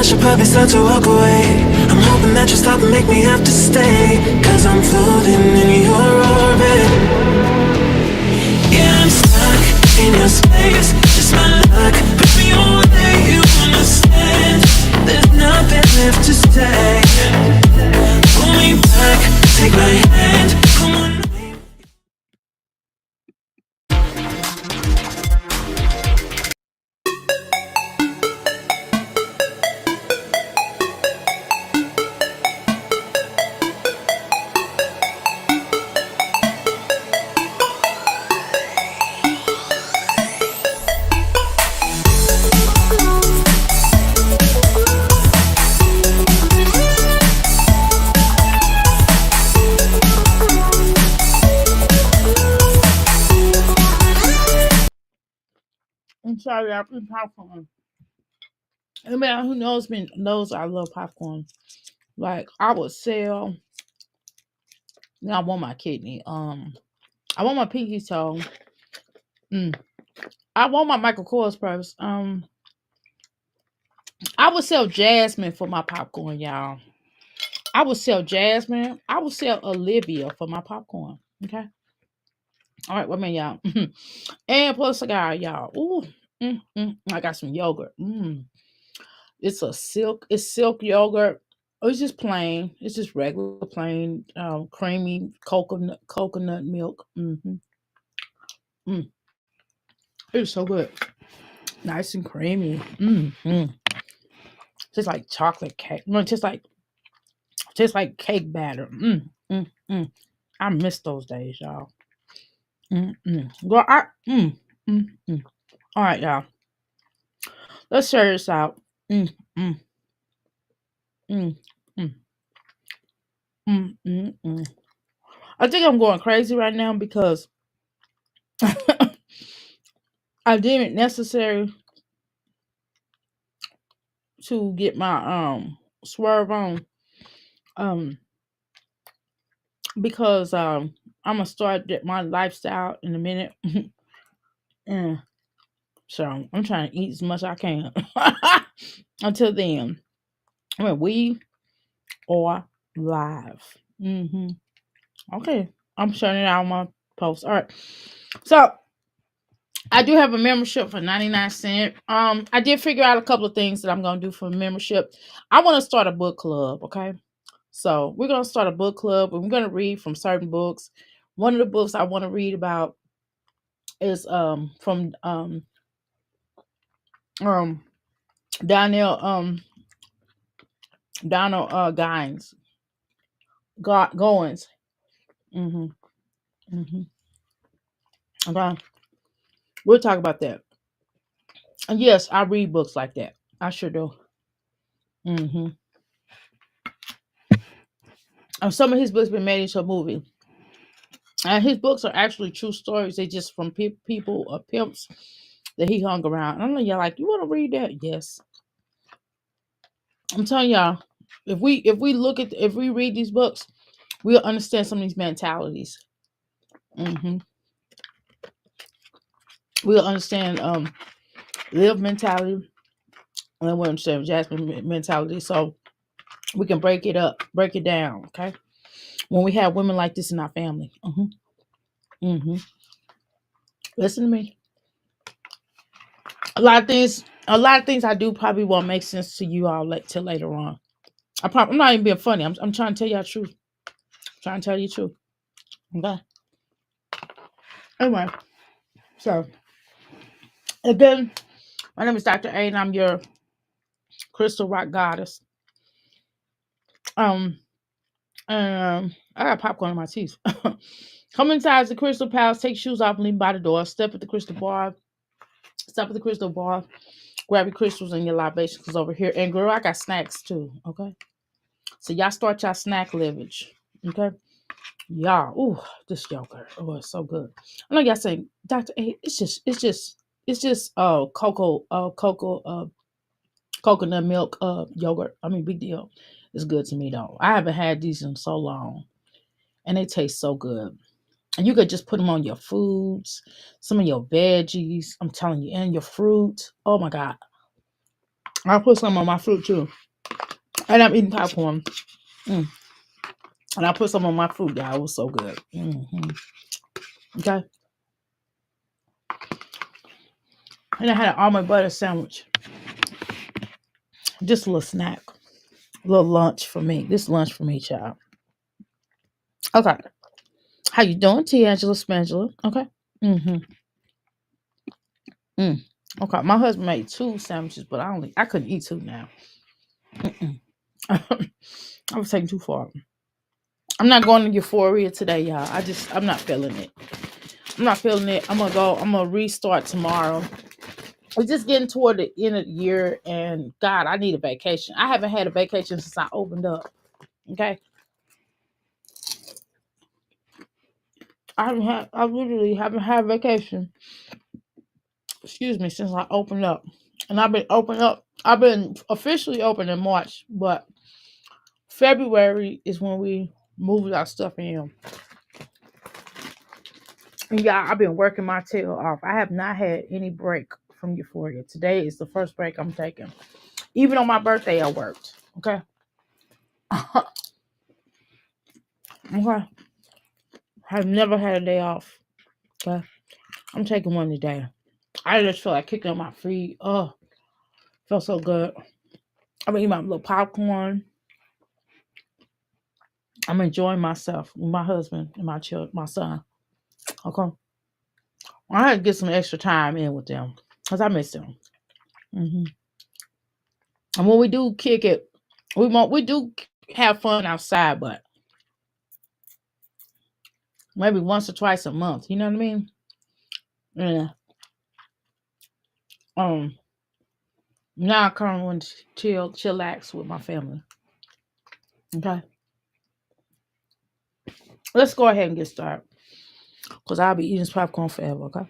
I should probably start to walk away. I'm hoping that you stop and make me have to stay, cause I'm floating in your orbit. Yeah, I'm stuck in your space, just my luck. Push me away, you understand. There's nothing left to say. Pull me back, take my hand. Come on. I'm sorry, I'm eating popcorn. Anybody who knows me knows I love popcorn. Like I would sell. Now I want my kidney. I want my pinky toe. I want my Michael Kors purse. I would sell Jasmine for my popcorn, y'all. I would sell Jasmine. I would sell Olivia for my popcorn. Okay. All right, wait a minute, y'all. And plus cigar, y'all. Ooh. I got some yogurt. It's silk yogurt. Oh, it's just plain. It's just regular plain, creamy coconut milk. It's so good. Nice and creamy. Just like chocolate cake. No, just like cake batter. I miss those days, y'all. Well, all right, y'all. Let's share this out. Mm, mm, mm, mm, mm, mm, mm. I think I'm going crazy right now because I deem it necessary to get my swerve on. Because I'm gonna start my lifestyle in a minute. And so I'm trying to eat as much as I can. Until then, we are live. Okay, I'm shutting out my post. All right, so I do have a membership for 99¢. I did figure out a couple of things that I'm gonna do for a membership. I want to start a book club. Okay, so we're gonna start a book club, and we're gonna read from certain books. One of the books I want to read about is from Donnell Donald Goines. Goins. Mm-hmm. Mm-hmm. Okay. We'll talk about that. And yes, I read books like that. I sure do. Mm-hmm. And some of his books been made into a movie. And his books are actually true stories. They just from people, pimps that he hung around. And I'm like, y'all like, you want to read that? Yes. I'm telling y'all, if we read these books, we'll understand some of these mentalities. We'll understand Liv mentality, and we'll understand Jasmine mentality. So we can break it down. Okay, when we have women like this in our family. Listen to me. A lot of things I do probably won't make sense to you all till later on. I'm not even being funny. I'm trying to tell you the truth. I'm trying to tell you the truth. Okay. Anyway, so again, my name is Dr. A, and I'm your crystal rock goddess. I got popcorn in my teeth. Come inside the crystal palace, take shoes off, and leave by the door. Step at the crystal bar. Grab your crystals and your libations over here. And girl, I got snacks too. Okay. So y'all start y'all snack livage. Okay. Y'all, this yogurt. Oh, it's so good. I know y'all saying, Dr. A, it's just coconut milk yogurt. I mean, big deal. It's good to me though. I haven't had these in so long. And they taste so good. And you could just put them on your foods, some of your veggies, I'm telling you, and your fruit. Oh my God. I put some on my fruit too. And I'm eating popcorn. Mm. And I put some on my fruit, y'all. It was so good. Okay. And I had an almond butter sandwich. Just a little snack. A little lunch for me. This lunch for me, child. Okay. How you doing, T. Angela Spangela? Okay. Mm-hmm. Okay. My husband made 2 sandwiches, but I couldn't eat 2 now. I was taking too far. I'm not going to Euphoria today, y'all. I'm not feeling it. I'm not feeling it. I'm gonna restart tomorrow. We're just getting toward the end of the year, and God, I need a vacation. I haven't had a vacation since I opened up. Okay. I literally haven't had a vacation. Excuse me, since I opened up. And I've been officially open in March, but February is when we moved our stuff in. And yeah, I've been working my tail off. I have not had any break from Euphoria. Today is the first break I'm taking. Even on my birthday, I worked. Okay. Okay. I've never had a day off. Okay. I'm taking one today. I just feel like kicking up my feet. Oh, felt so good. I'm eating my little popcorn. I'm enjoying myself with my husband and my son. Okay. I had to get some extra time in with them because I miss them. And when we do kick it, we do have fun outside, but maybe once or twice a month. You know what I mean? Yeah. Now I currently want to chillax with my family. Okay. Let's go ahead and get started. Because I'll be eating this popcorn forever, okay?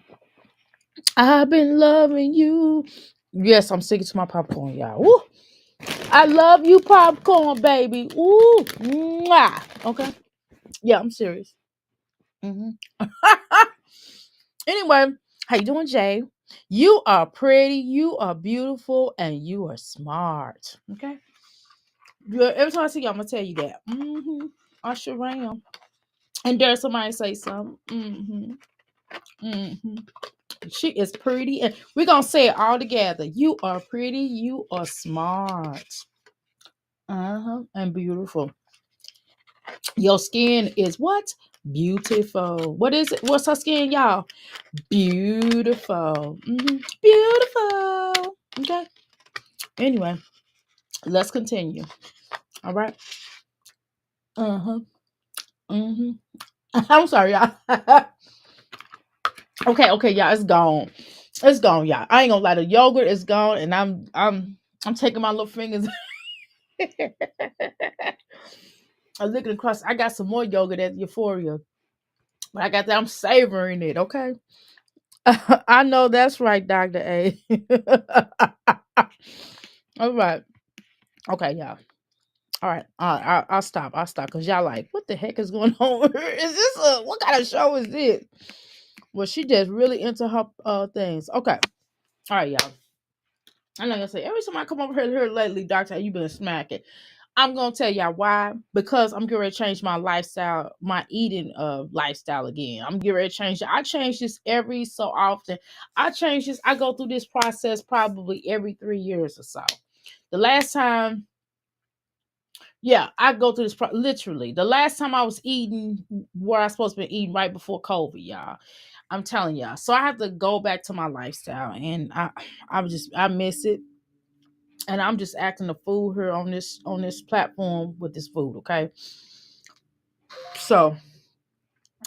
I've been loving you. Yes, I'm sticking to my popcorn, y'all. Woo! I love you, popcorn, baby. Ooh, mwah. Okay. Yeah, I'm serious. Anyway, how you doing, Jay? You are pretty, you are beautiful, and you are smart. Okay. Yeah, every time I see you, I'm gonna tell you that. I sure am. And dare somebody say something. She is pretty, and we're gonna say it all together. You are pretty, you are smart. And beautiful. Your skin is what? Beautiful. What is it? What's her skin, y'all? Beautiful. Beautiful. Okay. Anyway, let's continue. All right. I'm sorry, y'all. Okay, y'all. It's gone. It's gone, y'all. I ain't gonna lie. The yogurt is gone, and I'm taking my little fingers. I'm looking across. I got some more yogurt at Euphoria, but I got that. I'm savoring it. Okay. I know that's right, Dr. A. All right. Okay, y'all. All right. I'll stop. I'll stop because y'all like, what the heck is going on here? Is this what kind of show is this? Well, she just really into her things. Okay. All right, y'all. I'm not gonna say every time I come over here lately, Doctor, you've been smacking. I'm gonna tell y'all why. Because I'm getting ready to change my lifestyle, my eating lifestyle again. I'm getting ready to change it. I change this every so often. I change this. I go through this process probably every 3 years or so. The last time, yeah, I go through this literally. The last time I was eating where I supposed to be eating right before COVID, y'all. I'm telling y'all. So I have to go back to my lifestyle, and I miss it, and I'm just acting a fool here on this platform with this food. Okay, so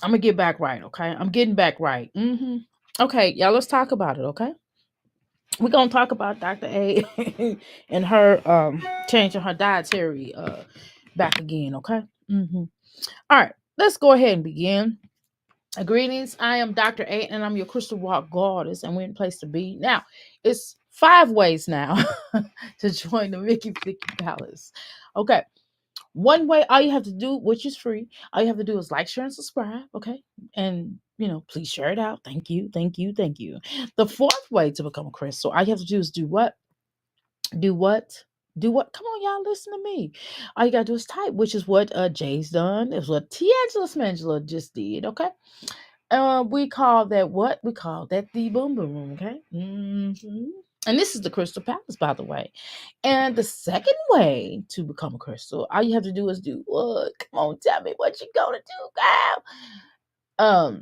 I'm gonna get back right. Okay, I'm getting back right. Okay, y'all, let's talk about it. Okay, we're gonna talk about Dr. A and her changing her dietary back again. Okay. All right, let's go ahead and begin. Greetings, I am Dr. A, and I'm your crystal rock goddess, and we're in place to be. Now, it's 5 ways now to join the Mickey Flicky Palace. Okay, one way, all you have to do, which is free, all you have to do is like, share, and subscribe. Okay, and please share it out. Thank you, thank you, thank you. The 4th way to become a crystal, all you have to do is do what? Do what? Do what? Come on, y'all, listen to me. All you gotta do is type, which is what Jay's done. It's what Tiangela Smangela just did. Okay. We call that what? We call that the boom boom room. Okay. And this is the Crystal Palace, by the way. And the second way to become a crystal, all you have to do is do what? Come on, tell me what you gonna do, girl.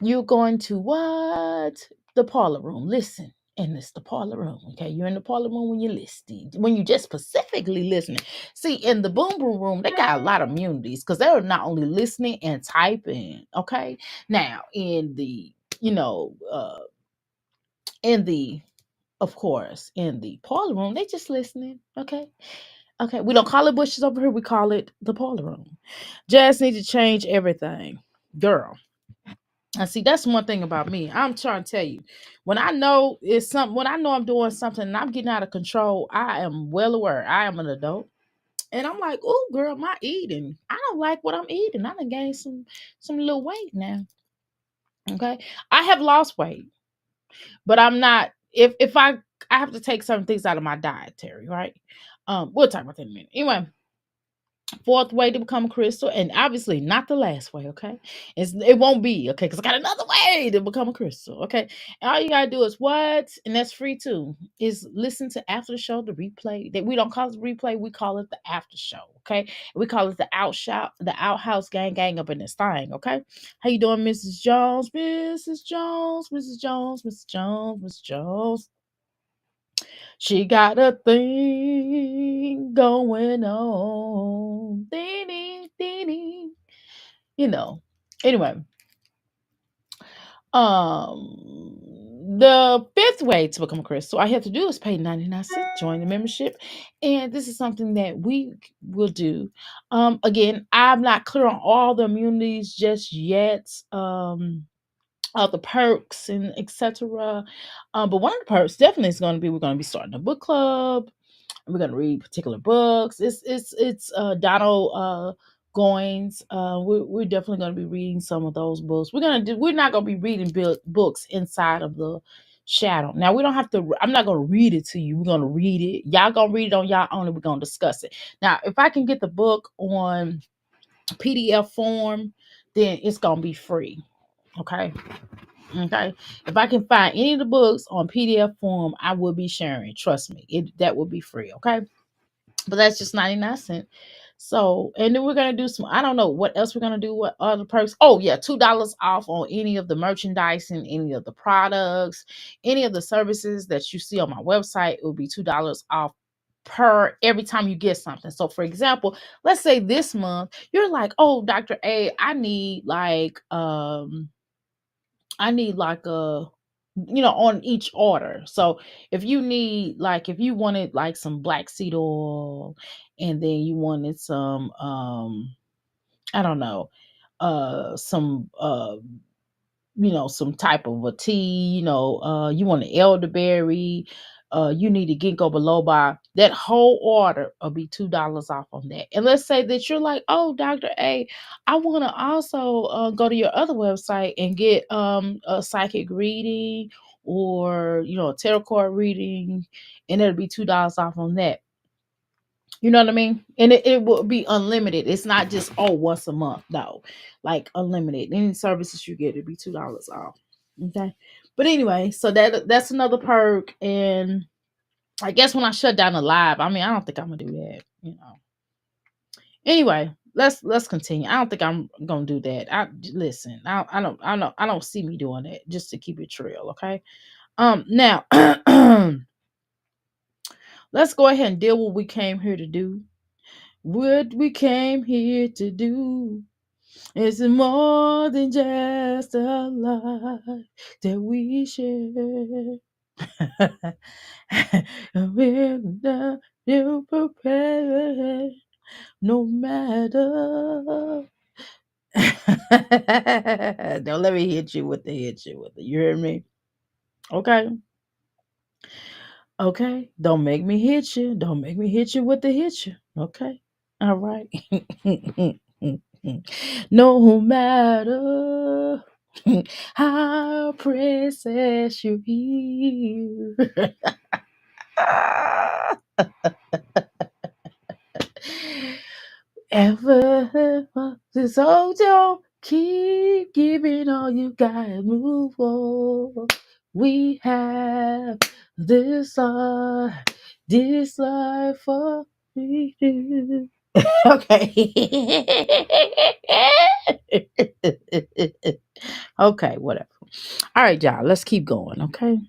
You're going to what? The parlor room. Listen. And it's the parlor room. Okay. You're in the parlor room when you're listening. When you just specifically listening. See, in the boom boom room, they got a lot of immunities because they're not only listening and typing. Okay. Now, in the, you know, in the of course, in the parlor room, they just listening. Okay. Okay. We don't call it bushes over here. We call it the parlor room. Jazz need to change everything. Girl. And see, that's one thing about me. I'm trying to tell you, when I know it's something, when I know I'm doing something and I'm getting out of control, I am well aware. I am an adult. And I'm like, oh girl, my eating. I don't like what I'm eating. I done gained some little weight now. Okay. I have lost weight, but I'm not if I have to take certain things out of my dietary, right? We'll talk about that in a minute. Anyway, fourth way to become a crystal, and obviously not the last way, okay? It won't be, okay, because I got another way to become a crystal, okay? And all you gotta do is what, and that's free too, is listen to after the show, the replay. That we don't call it the replay, we call it the after show, okay? We call it the outhouse gang up in this thing, okay? How you doing, Mrs. Jones? Mrs. Jones, Mrs. Jones, Mrs. Jones, Mrs. Jones. She got a thing going on. Dee, dee, dee. You know. Anyway, the fifth way to become a crystal, all you have to do is pay 99 cents, join the membership. And this is something that we will do. Again, I'm not clear on all the immunities just yet. All the perks and etc. But one of the perks definitely is going to be we're going to be starting a book club. We're going to read particular books. It's Donald Goins. We're definitely going to be reading some of those books. We're not going to be reading books inside of the shadow. Now we don't have to. I'm not going to read it to you. We're going to read it. Y'all going to read it on y'all own, and we're going to discuss it. Now, if I can get the book on PDF form, then it's going to be free. Okay. Okay. If I can find any of the books on PDF form, I will be sharing. Trust me, that will be free. Okay. But that's just 99 cents. So, and then we're gonna do some, I don't know what else we're gonna do, what other perks. Oh, yeah, $2 off on any of the merchandise and any of the products, any of the services that you see on my website. It will be $2 off per every time you get something. So for example, let's say this month you're like, oh, Dr. A, I need like a, on each order. So if you need, like, if you wanted like some black seed oil, and then you wanted some, I don't know, some, some type of a tea, you want an elderberry, you need a ginkgo biloba, that whole order will be $2 off on that. And let's say that you're like, oh, Dr. A, I want to also go to your other website and get a psychic reading, or a tarot card reading, and it'll be $2 off on that. You know what I mean? And it will be unlimited. It's not just, oh, once a month. No, like unlimited. Any services you get, it'd be $2 off. Okay. But anyway, so that's another perk. And I guess when I shut down the live, I don't think I'm gonna do that. Anyway, let's continue. I don't think I'm gonna do that. I don't see me doing that, just to keep it real. Okay. Now let's go ahead and deal with what we came here to do. What we came here to do is more than just a life that we share. We're not you prepared, no matter. Don't let me hit you with it. You hear me? Okay. Okay. Don't make me hit you. Don't make me hit you with the hit you. Okay. All right. No matter how precious you hear. Ever this old don't keep giving all you got, move on. We have this this life for me. Okay. Okay, whatever. All right, y'all. Let's keep going. Okay.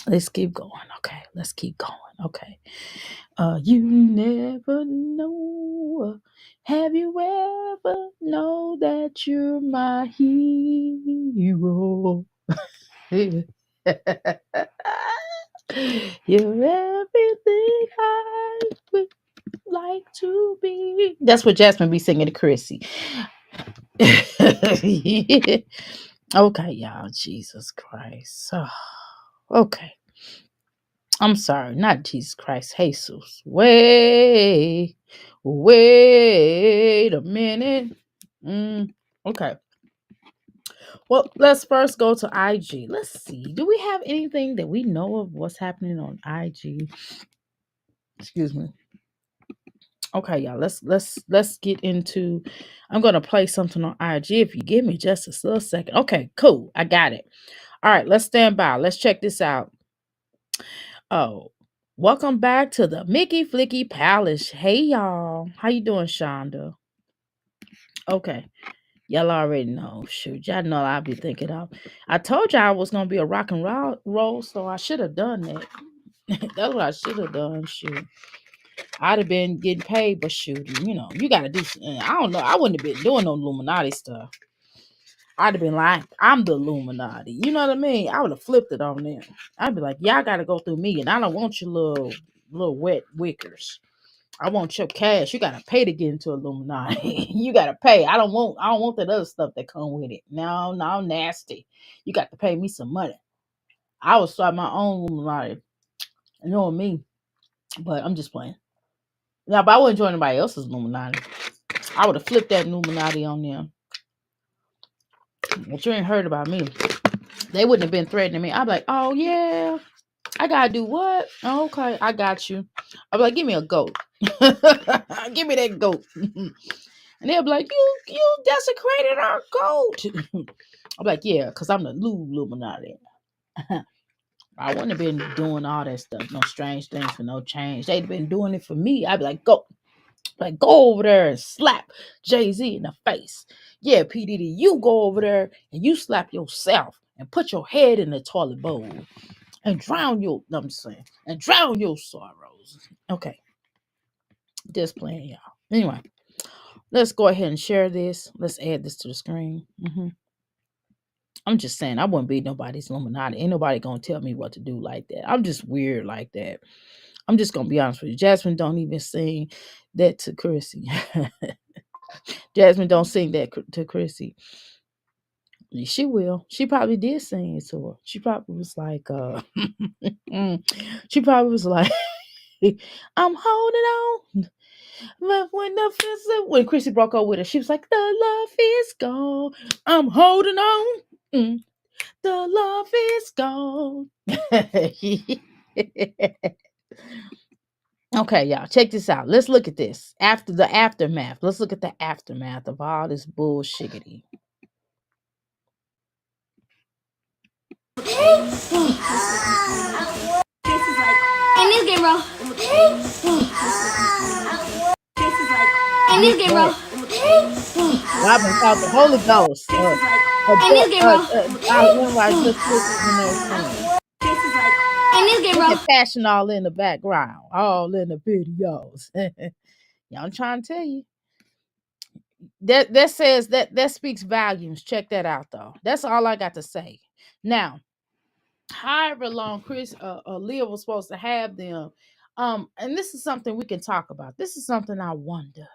Let's keep going. Okay. Let's keep going. Okay. You never know. Have you ever know that you're my hero? You're everything I would like to be. That's what Jasmine be singing to Chrissy. Okay, y'all. Jesus Christ. Oh, okay. I'm sorry, not Jesus Christ, Jesus. Wait a minute. Okay. Well, let's first go to IG. Let's see. Do we have anything that we know of what's happening on IG? Excuse me. Okay, y'all. Let's get into. I'm gonna play something on IG. If you give me just a little second. Okay, cool. I got it. All right, let's stand by. Let's check this out. Oh, welcome back to the Mickey Flicky Palace. Hey y'all, how you doing, Shonda? Okay, y'all already know. Shoot, y'all know I'll be thinking of. I told y'all I was gonna be a rock and roll, so I should have done that. That's what I should have done. Shoot, I'd have been getting paid, but shoot, you gotta do. I don't know. I wouldn't have been doing no Illuminati stuff. I'd have been like, I'm the Illuminati. You know what I mean? I would have flipped it on them. I'd be like, y'all got to go through me, and I don't want your little wet wickers. I want your cash. You got to pay to get into Illuminati. You got to pay. I don't want that other stuff that come with it. No, nasty. You got to pay me some money. I would start my own Illuminati. You know what I mean? But I'm just playing. Now, but I wouldn't join anybody else's Illuminati. I would have flipped that Illuminati on them. But you ain't heard about me. They wouldn't have been threatening me. I'd be like, oh yeah, I gotta do what? Oh, okay, I got you. I'd be like, give me a goat. Give me that goat. And they'll be like, you desecrated our goat. I'm like, yeah, because I'm the Illuminati. I wouldn't have been doing all that stuff, no strange things for no change. They'd been doing it for me. I'd be like, go. Like, go over there and slap Jay-Z in the face. Yeah, P. Diddy, you go over there and you slap yourself and put your head in the toilet bowl and drown your, no, I'm just saying, and drown your sorrows. Okay, just playing, y'all. Anyway, let's go ahead and share this. Let's add this to the screen. I'm just saying, I wouldn't be nobody's Illuminati. Ain't nobody gonna tell me what to do like that. I'm just weird like that. I'm just gonna be honest with you. Jasmine don't even sing that to Chrissy. Jasmine don't sing that to Chrissy. She will. She probably did sing it to her. She probably was like, she probably was like, I'm holding on. But when Chrissy broke up with her, she was like, the love is gone. I'm holding on. The love is gone. Okay, y'all, check this out. Let's look at this. After the aftermath. Let's look at the aftermath of all this bullshiggity. In this game, bro. In this game, bro. Robin called the Holy Ghost. In this game, bro. I just listened In this game, bro. the fashion all in the background, all in the videos. Y'all, I'm trying to tell you. That says that speaks volumes. Check that out, though. That's all I got to say. Now, however long Leah was supposed to have them, and this is something we can talk about. This is something I wonder.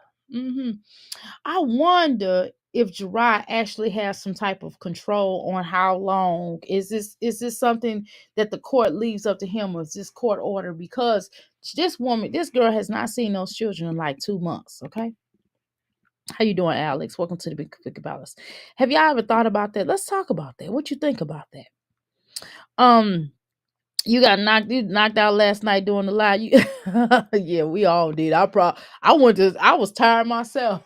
I wonder if Gerard actually has some type of control on how long. Is this something that the court leaves up to him, or is this court order? Because this girl has not seen those children in like 2 months. Okay. How you doing, Alex? Welcome to the Big Quick Balance. Have y'all ever thought about that? Let's talk about that. What you think about that? You knocked out last night doing the live. You, yeah, we all did. I was tired myself.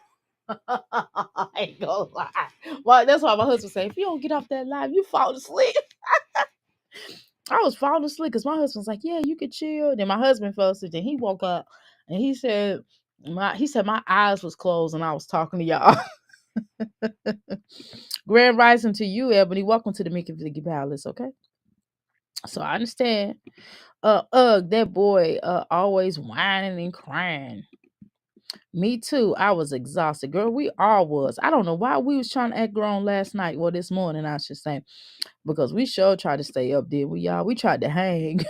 I ain't gonna lie. Well, that's why my husband said, if you don't get off that live, you fall asleep. I was falling asleep because my husband's like, yeah, you could chill. Then my husband fell asleep. Then he woke up and he said my eyes was closed and I was talking to y'all. Grand rising to you, Ebony. Welcome to the Mickey Vicky Palace, okay? So I understand. That boy always whining and crying. Me too. I was exhausted. Girl, we all was. I don't know why we was trying to act grown last night. Well, this morning, I should say. Because we sure tried to stay up, did we, y'all? We tried to hang.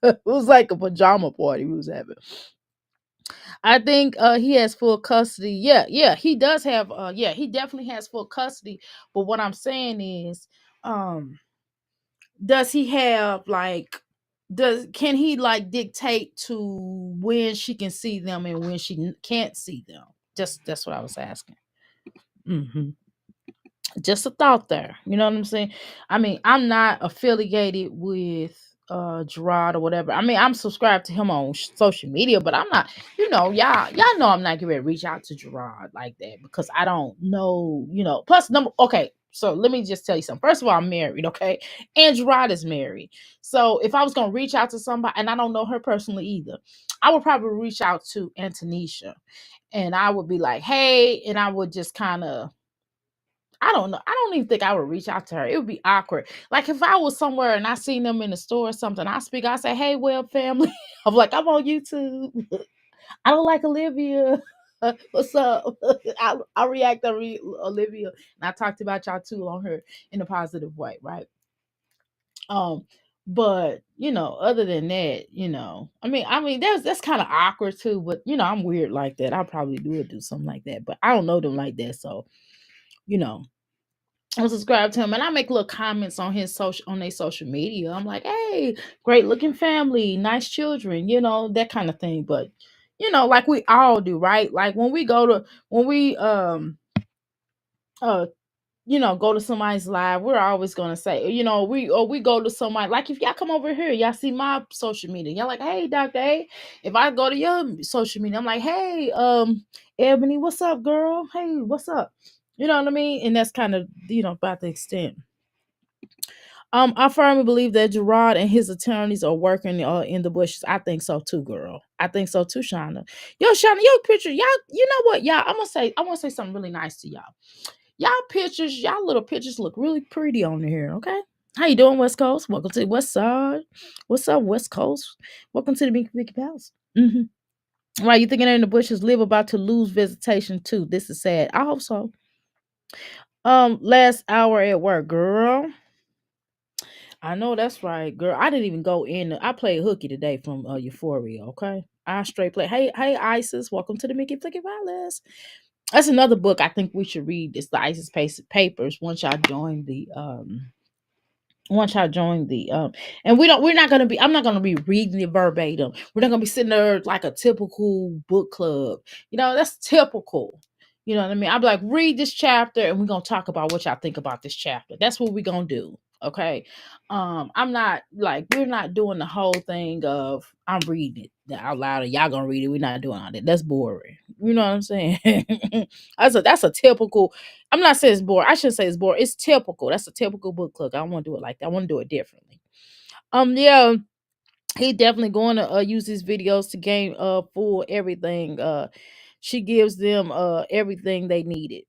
It was like a pajama party we was having. I think he has full custody. Yeah, he does have he definitely has full custody. But what I'm saying is, does he have like can he like dictate to when she can see them and when she can't see them? Just that's what I was asking. Hmm. Just a thought there. You know what I'm saying? I mean, I'm not affiliated with Gerard or whatever. I mean, I'm subscribed to him on social media, but I'm not, y'all know I'm not gonna reach out to Gerard like that because I don't know, plus okay, so let me just tell you something. First of all, I'm married, okay? And Gerard is married. So if I was gonna reach out to somebody, and I don't know her personally either, I would probably reach out to Antonisha and I would be like, hey, and I would just kind of I don't know. I don't even think I would reach out to her. It would be awkward. Like if I was somewhere and I seen them in the store or something, I say, hey, well, family. I'm like, I'm on YouTube. I don't like Olivia. What's up? I react to Olivia. And I talked about y'all too on her in a positive way, right? But other than that, I mean that's kind of awkward too, but I'm weird like that. I probably would do something like that, but I don't know them like that. So, you know. I subscribe to him and I make little comments on their social media. I'm like, hey, great looking family, nice children, that kind of thing. But like we all do, right? Like when we uh go to somebody's live, we're always gonna say, we go to somebody, like if y'all come over here, y'all see my social media, y'all like, hey, Dr. A. If I go to your social media, I'm like, hey, Ebony, what's up, girl? Hey, what's up? You know what I mean? And that's kind of, about the extent. I firmly believe that Gerard and his attorneys are working in the bushes. I think so too, girl. I think so too, Shauna. Yo, Shauna, your picture, y'all. You know what, y'all? I want to say something really nice to y'all. Y'all little pictures look really pretty on here. Okay, how you doing, West Coast? Welcome to the West Side. What's up, West Coast? Welcome to the Big Palace. Why you thinking they're in the bushes? Live about to lose visitation too. This is sad. I hope so. Last hour at work, girl. I know that's right, girl. I didn't even go in. I played hooky today from Euphoria. Okay, I straight play. Hey, Isis, welcome to the Mickey Flicky Palace. That's another book I think we should read. It's the Isis Papers. Once y'all join the and we're not gonna be, I'm not gonna be reading it verbatim. We're not gonna be sitting there like a typical book club. That's typical. You know what I mean? I'm like, read this chapter and we're gonna talk about what y'all think about this chapter. That's what we're gonna do. Okay. I'm not like, we're not doing the whole thing of I'm reading it out loud and y'all gonna read it. We're not doing all that. That's boring. You know what I'm saying? that's a typical. I'm not saying it's boring. I shouldn't say it's boring. It's typical. That's a typical book club. I don't want to do it like that. I want to do it differently. Yeah, he definitely going to use these videos to gain full everything. She gives them everything they needed.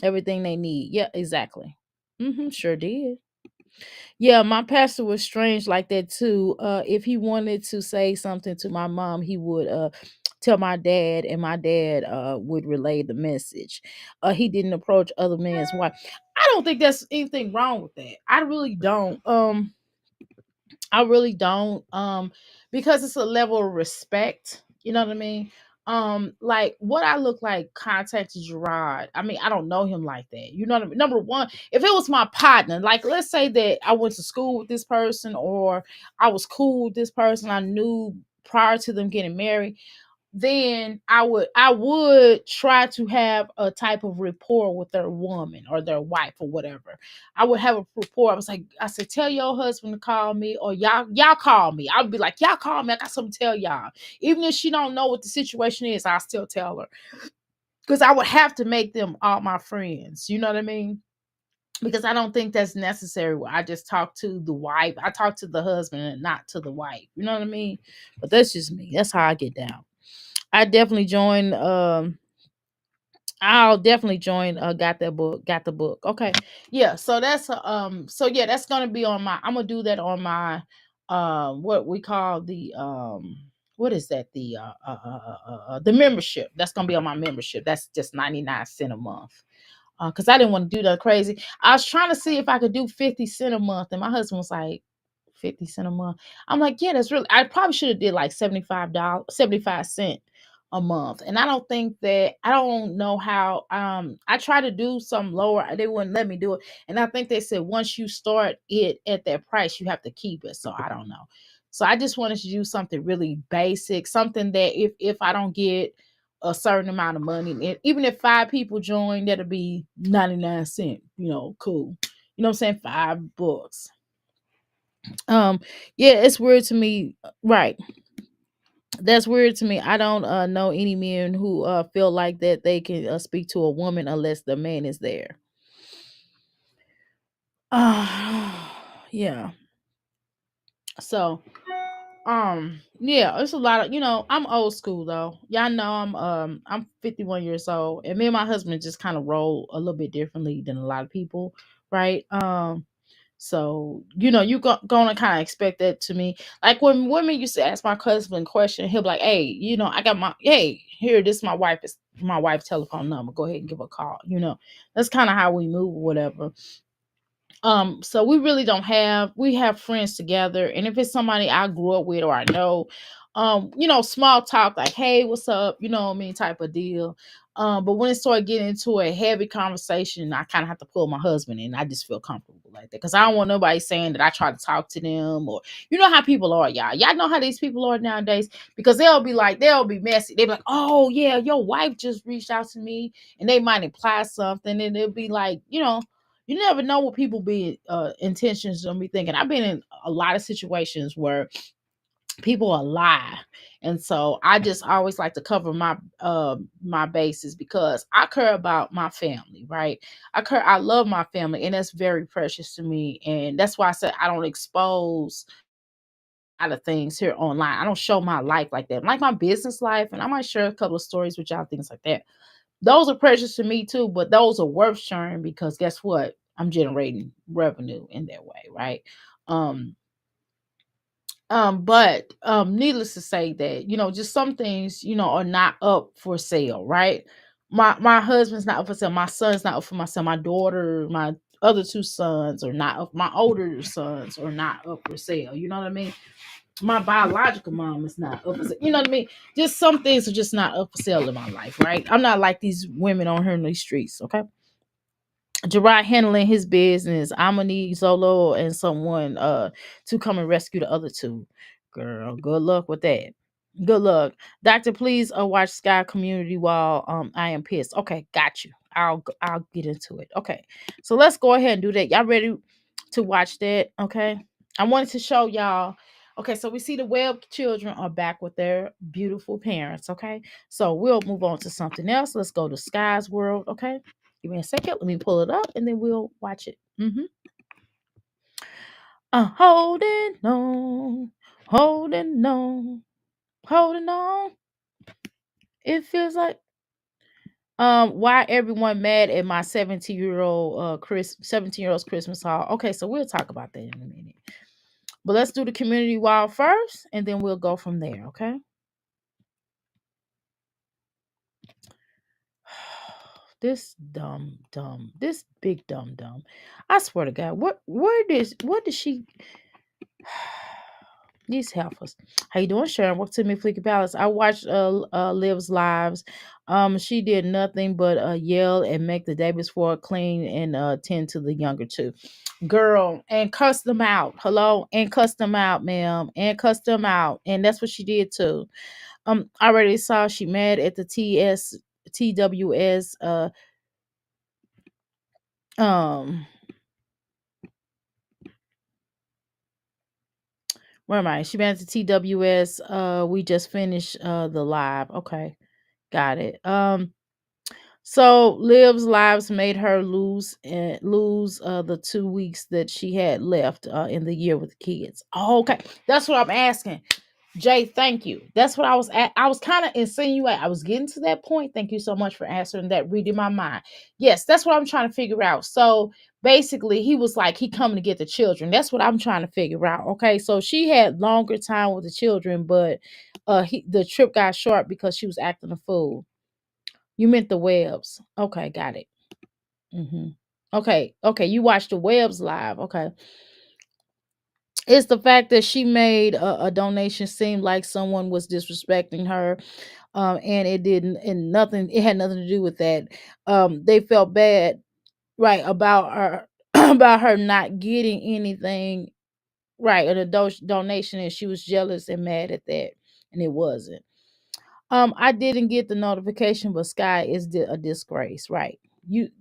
Everything they need. Yeah, exactly. Sure did. Yeah, my pastor was strange like that too. If he wanted to say something to my mom, he would tell my dad, and my dad would relay the message. He didn't approach other men's wife. I don't think there's anything wrong with that. I really don't. I really don't. Because it's a level of respect. You know what I mean? Like what I look like contacted Gerard. I mean, I don't know him like that. You know what I mean? Number one, if it was my partner, like let's say that I went to school with this person or I was cool with this person, I knew prior to them getting married, then I would try to have a type of rapport with their woman or their wife or whatever. I would have a rapport. I said, tell your husband to call me, or y'all call me. I would be like, y'all call me. I got something to tell y'all. Even if she don't know what the situation is, I still tell her, because I would have to make them all my friends. You know what I mean? Because I don't think that's necessary. I just talk to the wife. I talk to the husband and not to the wife. You know what I mean? But that's just me. That's how I get down. I definitely join. I'll definitely join. Got that book. Got the book. Okay. Yeah. So that's So yeah, that's gonna be on my. I'm gonna do that on my. What we call the What is that? The membership. That's gonna be on my membership. That's just 99 cents a month. Because I didn't want to do that crazy. I was trying to see if I could do 50 cents a month, and my husband was like, 50 cents a month. I'm like, yeah, that's really. I probably should have did like $75, 75 cents a month. And I don't know how. I tried to do some lower. They wouldn't let me do it. And I think they said once you start it at that price, you have to keep it. So I don't know. So I just wanted to do something really basic, something that if I don't get a certain amount of money, and even if 5 people join, that'll be 99 cents. Cool. You know what I'm saying? $5. Um, yeah, it's weird to me. Right. That's weird to me. I don't know any men who feel like that they can speak to a woman unless the man is there. Yeah. So, yeah, it's a lot of, I'm old school though. Y'all know I'm 51 years old, and me and my husband just kind of roll a little bit differently than a lot of people, right? So, gonna kind of expect that to me. Like when women used to ask my husband a question, he'll be like, hey, I got hey, here, this is my wife's telephone number. Go ahead and give her a call. That's kind of how we move or whatever. So we really don't we have friends together, and if it's somebody I grew up with or I know, small talk like, hey, what's up, what I mean, type of deal. But when it started getting into a heavy conversation, I kind of have to pull my husband in. I just feel comfortable like that, because I don't want nobody saying that I try to talk to them, or how people are, y'all know how these people are nowadays, because they'll be messy. They'll be like, oh yeah, your wife just reached out to me, and they might imply something, and it'll be like, you never know what people be intentions on me thinking. I've been in a lot of situations where people are lie, and so I just always like to cover my bases, because I care about my family, right? I love my family, and that's very precious to me, and that's why I said I don't expose a lot of things here online. I don't show my life like that, like my business life, and I might share a couple of stories with y'all, things like that. Those are precious to me too, but those are worth sharing, because guess what? I'm generating revenue in that way, right? Um, but needless to say that, just some things, are not up for sale, right? My husband's not up for sale, my son's not up for my son, my daughter, my other 2 sons are not up, my older sons are not up for sale. You know what I mean? My biological mom is not up for sale. You know what I mean? Just some things are just not up for sale in my life, right? I'm not like these women on here in these streets, okay? Gerard handling his business. I'ma need Zolo and someone to come and rescue the other two. Girl, good luck with that. Good luck. Doctor, please watch Skye Community while I am pissed. Okay, got you. I'll get into it. Okay. So let's go ahead and do that. Y'all ready to watch that? Okay. I wanted to show y'all. Okay, so we see the Webb children are back with their beautiful parents. Okay. So we'll move on to something else. Let's go to Sky's World. Okay. Give me a second. Let me pull it up and then we'll watch it. Holding on, holding on, holding on. It feels like why everyone mad at my 17-year-old's Christmas haul. Okay, so we'll talk about that in a minute. But let's do the community wall first, and then we'll go from there. Okay. This this big dumb. I swear to God, what did she? These heifers. How you doing, Sharon? Welcome to me, Fleeky Palace. I watched Liv's lives. She did nothing but yell and make the day before clean and tend to the younger two. Girl, and cuss them out. Hello, and cuss them out, ma'am, and cuss them out, and that's what she did too. I already saw she mad at the TWS. Um, where am I? She mad at the TWS. We just finished the live. Okay, got it. So Liv's lives made her lose the 2 weeks that she had left in the year with the kids. Oh, okay, that's what I'm asking. Jay, thank you. That's what I was at. I was kind of insinuating. I was getting to that point. Thank you so much for answering that, reading my mind. Yes, that's what I'm trying to figure out. So basically, he was like, he coming to get the children. That's what I'm trying to figure out. Okay, so she had longer time with the children, but the trip got short because she was acting a fool. You meant the Webs. Okay, got it. hmm Okay. You watched the Webs live. Okay. It's the fact that she made a donation seem like someone was disrespecting her, and it didn't, and nothing. It had nothing to do with that. They felt bad, right, about her, about her not getting anything, right, a donation, and she was jealous and mad at that, and it wasn't. I didn't get the notification, but Skye is a disgrace, right? You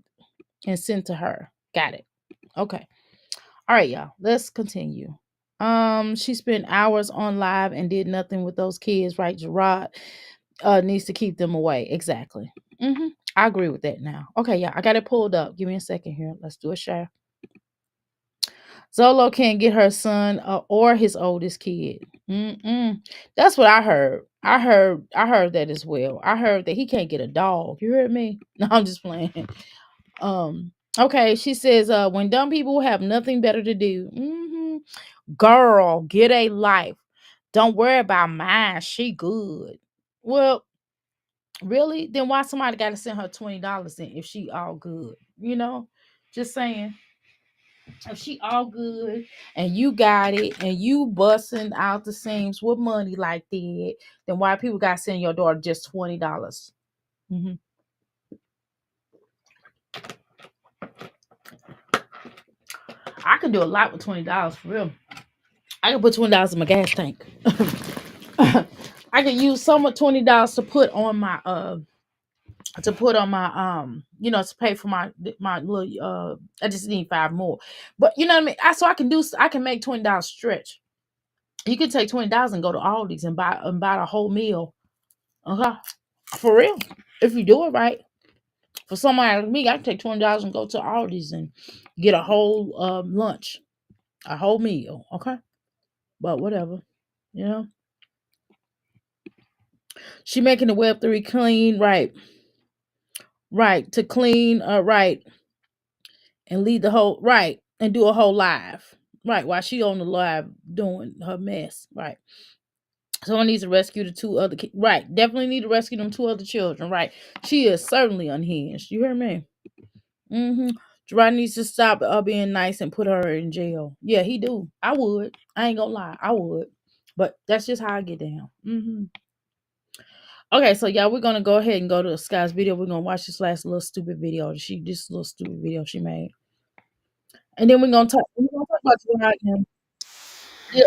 and sent to her. Got it. Okay. All right, y'all. Let's continue. She spent hours on live and did nothing with those kids, right? Gerard needs to keep them away. Exactly. I agree with that now. Okay, yeah, I got it pulled up. Give me a second here. Let's do a share. Zolo can't get her son or his oldest kid. That's what I heard. I heard that as well. I heard that he can't get a dog. You heard me? No, I'm just playing. Okay, she says, when dumb people have nothing better to do, girl, get a life. Don't worry about mine. She good. Well, really? Then why somebody got to send her $20 in if she all good? You know, just saying. If she all good and you got it and you busting out the seams with money like that, then why people got to send your daughter just $20? Mm-hmm. I can do a lot with $20 for real. I can put $20 in my gas tank. I can use some of $20 to put on my to pay for my little I just need five more. But you know what I mean? I can make $20 stretch. You can take $20 and go to Aldi's and buy a whole meal. Okay. For real. If you do it right. For somebody like me, I can take $20 and go to Aldi's and get a whole lunch. A whole meal. Okay. But whatever. You know? She making the Web3 clean, right? Right. To clean, right. And lead the whole, right. And do a whole live. Right. While she on the live doing her mess. Right. Someone needs to rescue the two other kids. Right. Definitely need to rescue them two other children. Right. She is certainly unhinged. You hear me? Mm-hmm. Gerard needs to stop being nice and put her in jail. Yeah, he do. I would. I ain't gonna lie. I would. But that's just how I get down. Okay, so y'all, we're gonna go ahead and go to Skye's video. We're gonna watch this last little stupid video. This little stupid video she made, and then we're gonna talk about Gerard and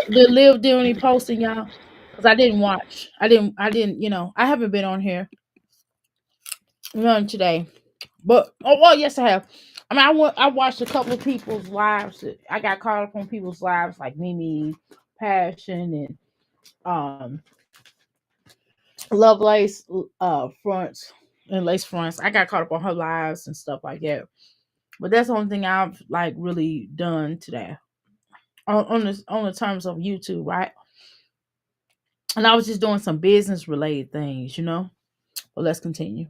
the Live Doing posting, y'all, because I didn't watch. I didn't. I haven't been on here none today, but oh well, yes I have. I mean, I watched a couple of people's lives. I got caught up on people's lives like Mimi, Passion, and um Love Lace fronts and lace fronts. I got caught up on her lives and stuff like that. But that's the only thing I've like really done today on the terms of YouTube, right? And I was just doing some business related things. But let's continue.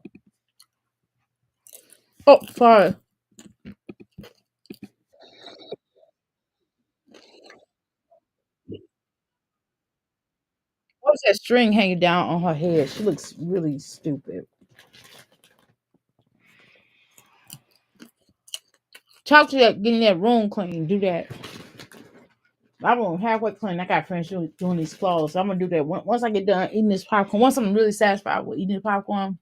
Oh, sorry. What's that string hanging down on her head? She looks really stupid. Talk to that, getting that room clean. Do that. My room halfway clean. I got friends doing these clothes. So I'm gonna do that once I get done eating this popcorn. Once I'm really satisfied with eating the popcorn,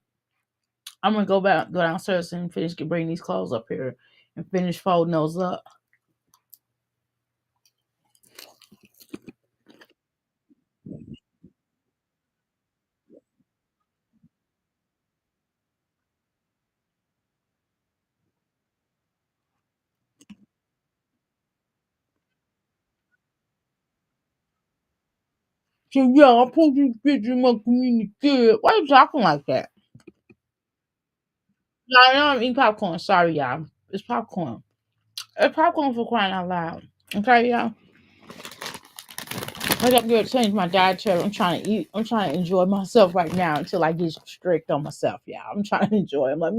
I'm gonna go downstairs and bring these clothes up here and finish folding those up. So yeah, I put this picture in my community. Why you talking like that? No, I know I'm eating popcorn. Sorry, y'all. It's popcorn. It's popcorn for crying out loud. Okay, y'all. I got to change my dietary. I'm trying to eat. I'm trying to enjoy myself right now until I get strict on myself, y'all. I'm trying to enjoy. I'm like,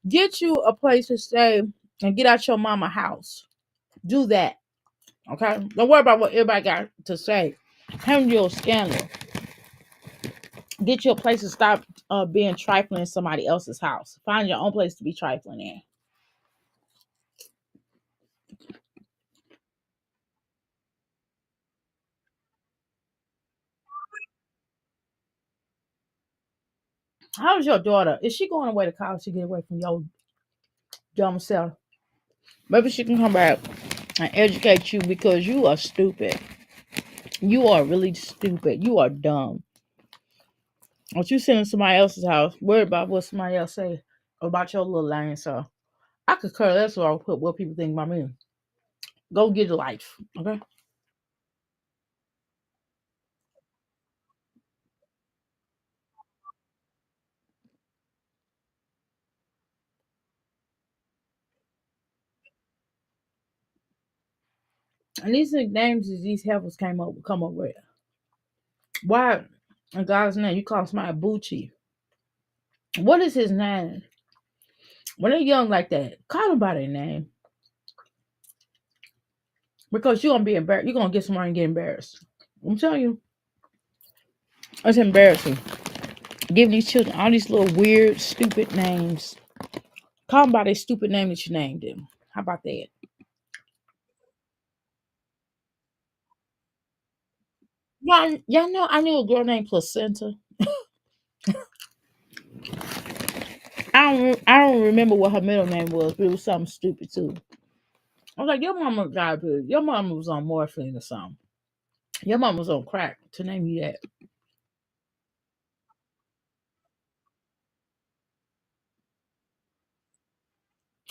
get you a place to stay and get out your mama house. Do that. Okay. Don't worry about what everybody got to say. Handle your scandal. Get you a place to stop being trifling in somebody else's house. Find your own place to be trifling in. How's your daughter? Is she going away to college to get away from your dumb self? Maybe she can come back and educate you because you are stupid. You are really stupid. You are dumb. What you sitting in somebody else's house, worried about what somebody else say about your little lame self. I could care less or I'll put what people think about me. Go get a life. Okay? And these names is these heifers come up with. Why in God's name you call somebody Bucci? What is his name? When they're young like that, call them by their name. Because you're gonna be embarrassed. You're gonna get somewhere and get embarrassed. I'm telling you. It's embarrassing. Giving these children all these little weird, stupid names. Call them by their stupid name that you named them. How about that? Y'all know I knew a girl named Placenta. I don't remember what her middle name was, but it was something stupid too. I was like, your mama got good. Your mama was on morphine or something. Your mama was on crack to name you that.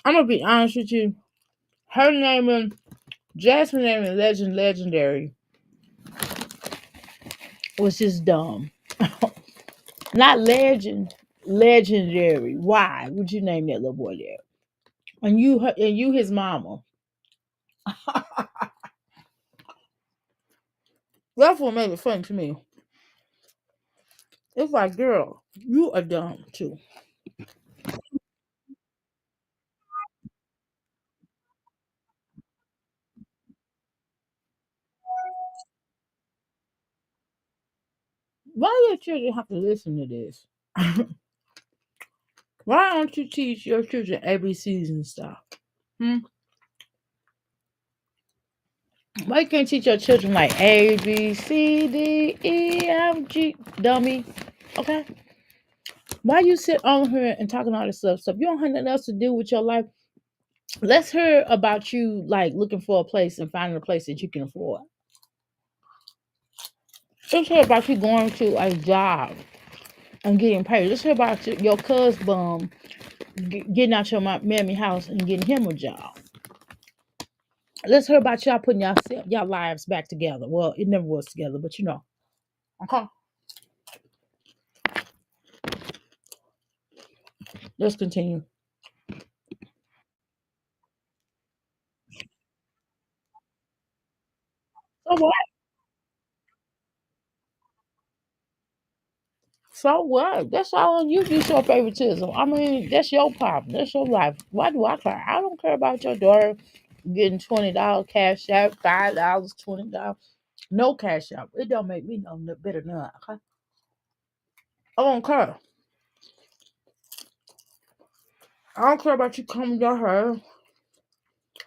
I'm gonna be honest with you. Her name and Jasmine name and legendary was just dumb. Not legendary. Why would you name that little boy that? And you his mama. That's what made it funny to me. It's like, girl, you are dumb too. Why your children have to listen to this? Why don't you teach your children ABCs and stuff? Hmm? Why you can't teach your children like A, B, C, D, E, F, G, dummy? Okay? Why you sit on here and talking all this stuff? So if you don't have nothing else to do with your life, let's hear about you like looking for a place and finding a place that you can afford. Let's hear about you going to a job and getting paid. Let's hear about your cousin bum getting out your mammy house and getting him a job. Let's hear about y'all putting y'all lives back together. Well, it never was together, but you know. Okay. Let's continue. So what? So what? That's all on you. You show favoritism. I mean, that's your problem. That's your life. Why do I care? I don't care about your daughter getting $20 cash out, $5, $20. No cash out. It don't make me no better than that. Okay? I don't care. I don't care about you coming to her.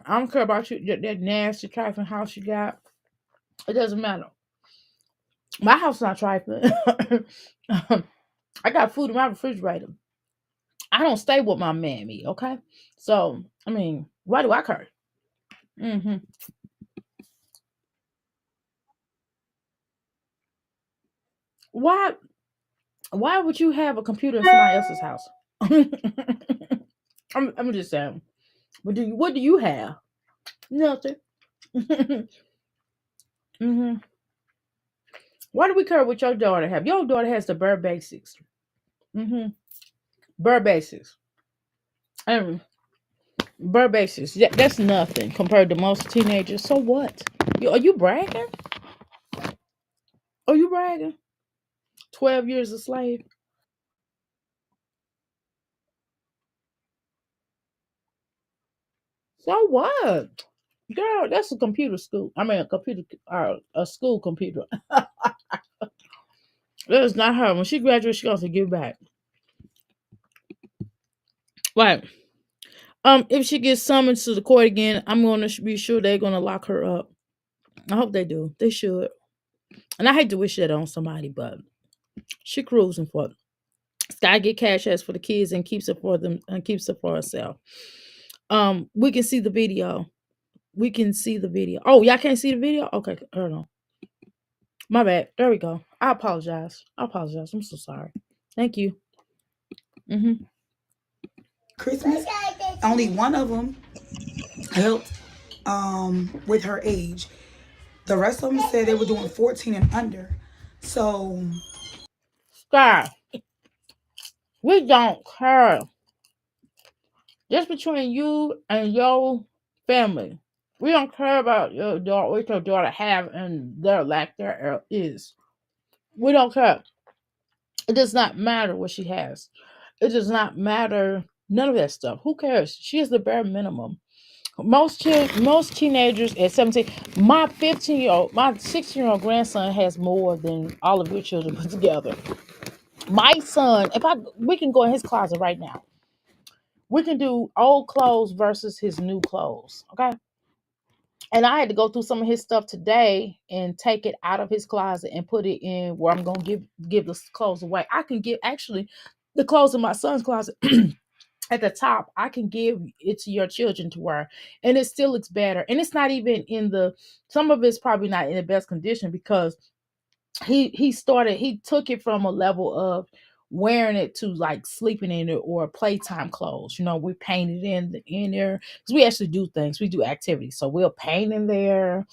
I don't care about you that nasty trifling house you got. It doesn't matter. My house not trifling. I got food in my refrigerator. I don't stay with my mammy, okay? So, I mean, why do I care? Hmm. Why? Why would you have a computer in somebody else's house? I'm just saying. What do you have? Nothing. hmm Why do we care what your daughter have? Your daughter has the bare basics. hmm Bare basics. Um, bare basics. That's nothing compared to most teenagers. So what? Are you bragging? Are you bragging? 12 years a slave. So what? Girl, that's a computer school. I mean, a computer, a school computer. That is not her. When she graduates, she has to give back. Right. If she gets summoned to the court again, I'm gonna be sure they're gonna lock her up. I hope they do. They should. And I hate to wish that on somebody, but she cruising for it. Skye get cash ass for the kids and keeps it for them and keeps it for herself. We can see the video. We can see the video. Oh, y'all can't see the video? Okay, hold on. My bad. There we go. I apologize. I apologize. I'm so sorry. Thank you. hmm Christmas. Only one of them helped with her age. The rest of them said they were doing 14 and under. So Skye, we don't care. Just between you and your family. We don't care about your daughter, what your daughter have and their lack there is. We don't care. It does not matter what she has. It does not matter none of that stuff. Who cares? She is the bare minimum. Most teenagers at 17, my 15-year-old, my 16-year-old grandson has more than all of your children put together. My son, if I we can go in his closet right now. We can do old clothes versus his new clothes. Okay. And I had to go through some of his stuff today and take it out of his closet and put it in where I'm gonna give the clothes away. I can give actually the clothes in my son's closet at the top. I can give it to your children to wear, and it still looks better. And it's not even in the some of it's probably not in the best condition because he took it from a level of wearing it to like sleeping in it or playtime clothes. We painted in there because we actually do things. We do activities, so we'll paint in there,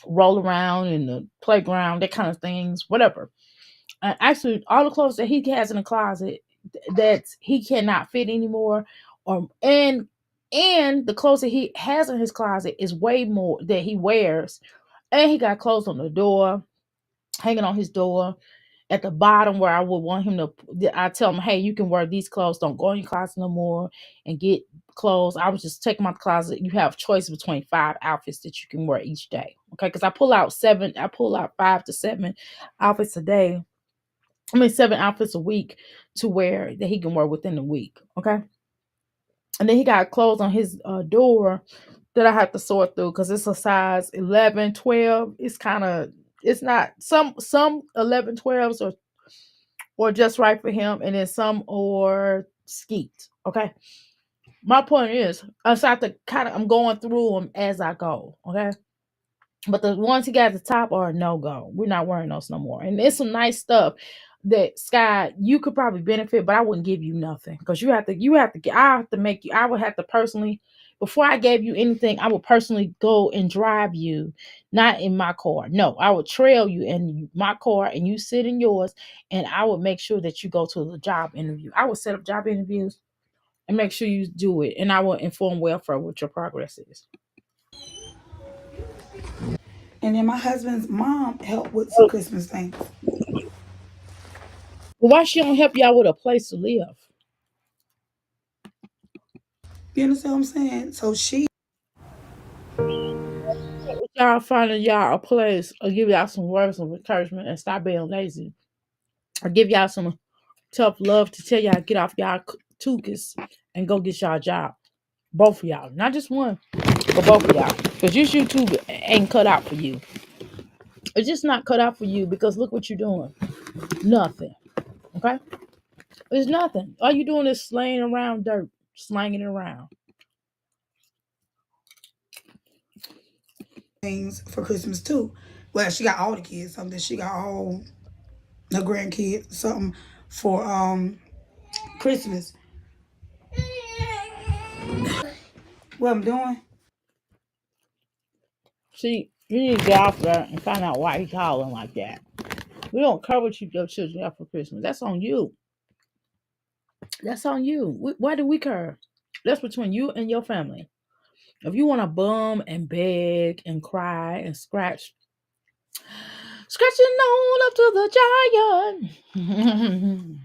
roll around in the playground, that kind of things, whatever. Actually, all the clothes that he has in the closet that he cannot fit anymore, and the clothes that he has in his closet is way more that he wears, and he got clothes on the door, hanging on his door at the bottom where I would want him to. I tell him, hey, you can wear these clothes. Don't go in your closet no more and get clothes. I would just take my closet. You have choice between 5 outfits that you can wear each day. Okay, because I pull out 5 to 7 outfits a day. 7 outfits a week to wear that he can wear within the week. Okay, and then he got clothes on his door that I have to sort through because it's a size 11, 12. It's not some 11, 12s or just right for him, and then some or skeet. Okay. My point is, I just have to I'm going through them as I go. Okay. But the ones he got at the top are no go. We're not wearing those no more. And it's some nice stuff that Skye, you could probably benefit, but I wouldn't give you nothing because I have to make you. I would have to personally, before I gave you anything, I would personally go and drive you, not in my car. No, I would trail you in my car and you sit in yours, and I would make sure that you go to the job interview. I would set up job interviews and make sure you do it, and I will inform welfare what your progress is. and then my husband's mom helped with some Christmas things. Well, why she don't help y'all with a place to live? You understand what I'm saying? So she Y'all finding y'all a place or give y'all some words of encouragement and stop being lazy. Or give y'all some tough love to tell y'all get off y'all tukis and go get y'all a job. Both of y'all. Not just one, but both of y'all. Because this YouTube ain't cut out for you. It's just not cut out for you because look what you're doing. Nothing. Okay? It's nothing. All you doing is slaying around dirt. Slanging it around. things for Christmas too. Well, she got all the kids something. She got all her grandkid something for Christmas. What I'm doing? See, you need to get off there and find out why he's hollering like that. We don't care what your children have for Christmas. That's on you. That's on you. Why do we care? That's between you and your family. If you want to bum and beg and cry and scratching on up to the giant.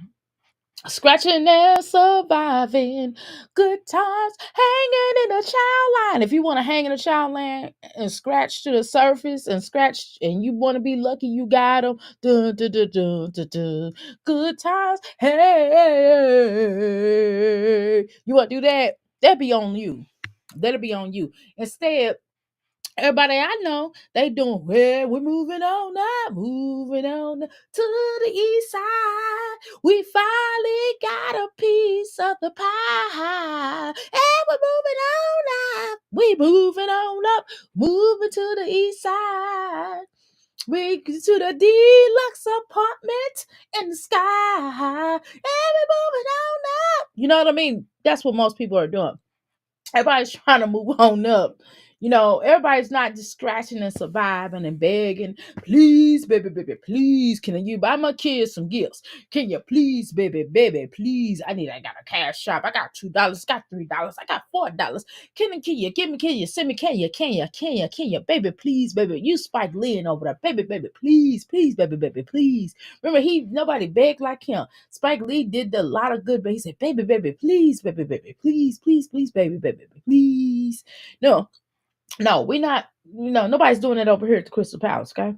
Scratching and surviving. Good times hanging in a child line. If you want to hang in a child line and scratch to the surface and scratch and you want to be lucky you got them. Dun, dun, dun, dun, dun, dun. Good times. Hey. You want to do that? That'd be on you. That'll be on you. Instead, everybody I know, they doing well. We're moving on now, moving on to the east side. We finally got a piece of the pie, and we're moving on now. We moving on up, moving to the east side. We to the deluxe apartment in the sky, and we're moving on up. You know what I mean? That's what most people are doing. Everybody's trying to move on up. You know, everybody's not just scratching and surviving and begging. Please, baby, baby, please, can you buy my kids some gifts? Can you please, baby, baby, please? I got a cash shop. I got $2, got $3, I got $4. Can you give me, can you send me, can you, baby, please, baby. You Spike Lee over there, baby, baby, please, please, baby, baby, please. Remember, nobody begged like him. Spike Lee did a lot of good, but he said, baby, baby, please, baby, baby, please, please, please, baby, baby, please. No, we're not, nobody's doing it over here at the Crystal Palace, okay?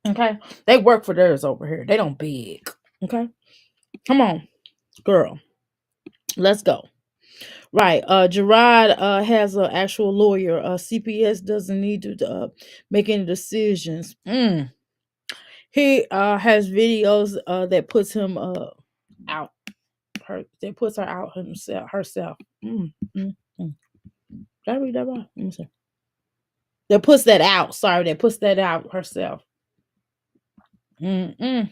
Okay? They work for theirs over here. They don't beg. Okay? Come on, girl. Let's go. Right. Gerard has an actual lawyer. CPS doesn't need to make any decisions. He has videos that puts him out. That puts her out herself. Did I read that right? Let me see. That puts that out. Sorry, that puts that out herself. She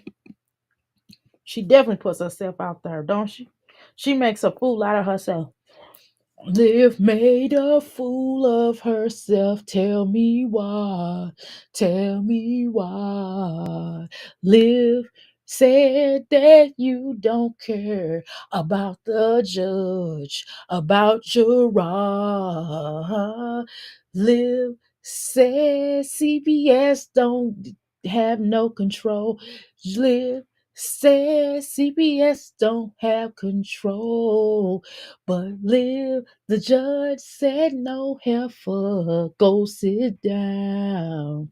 definitely puts herself out there, don't she? She makes a fool out of herself. Liv made a fool of herself. Tell me why. Tell me why. Liv said that you don't care about the judge, about Gerard. Liv said CBS don't have no control. Liv said CBS don't have control. But Liv, the judge said no heifer. Go sit down.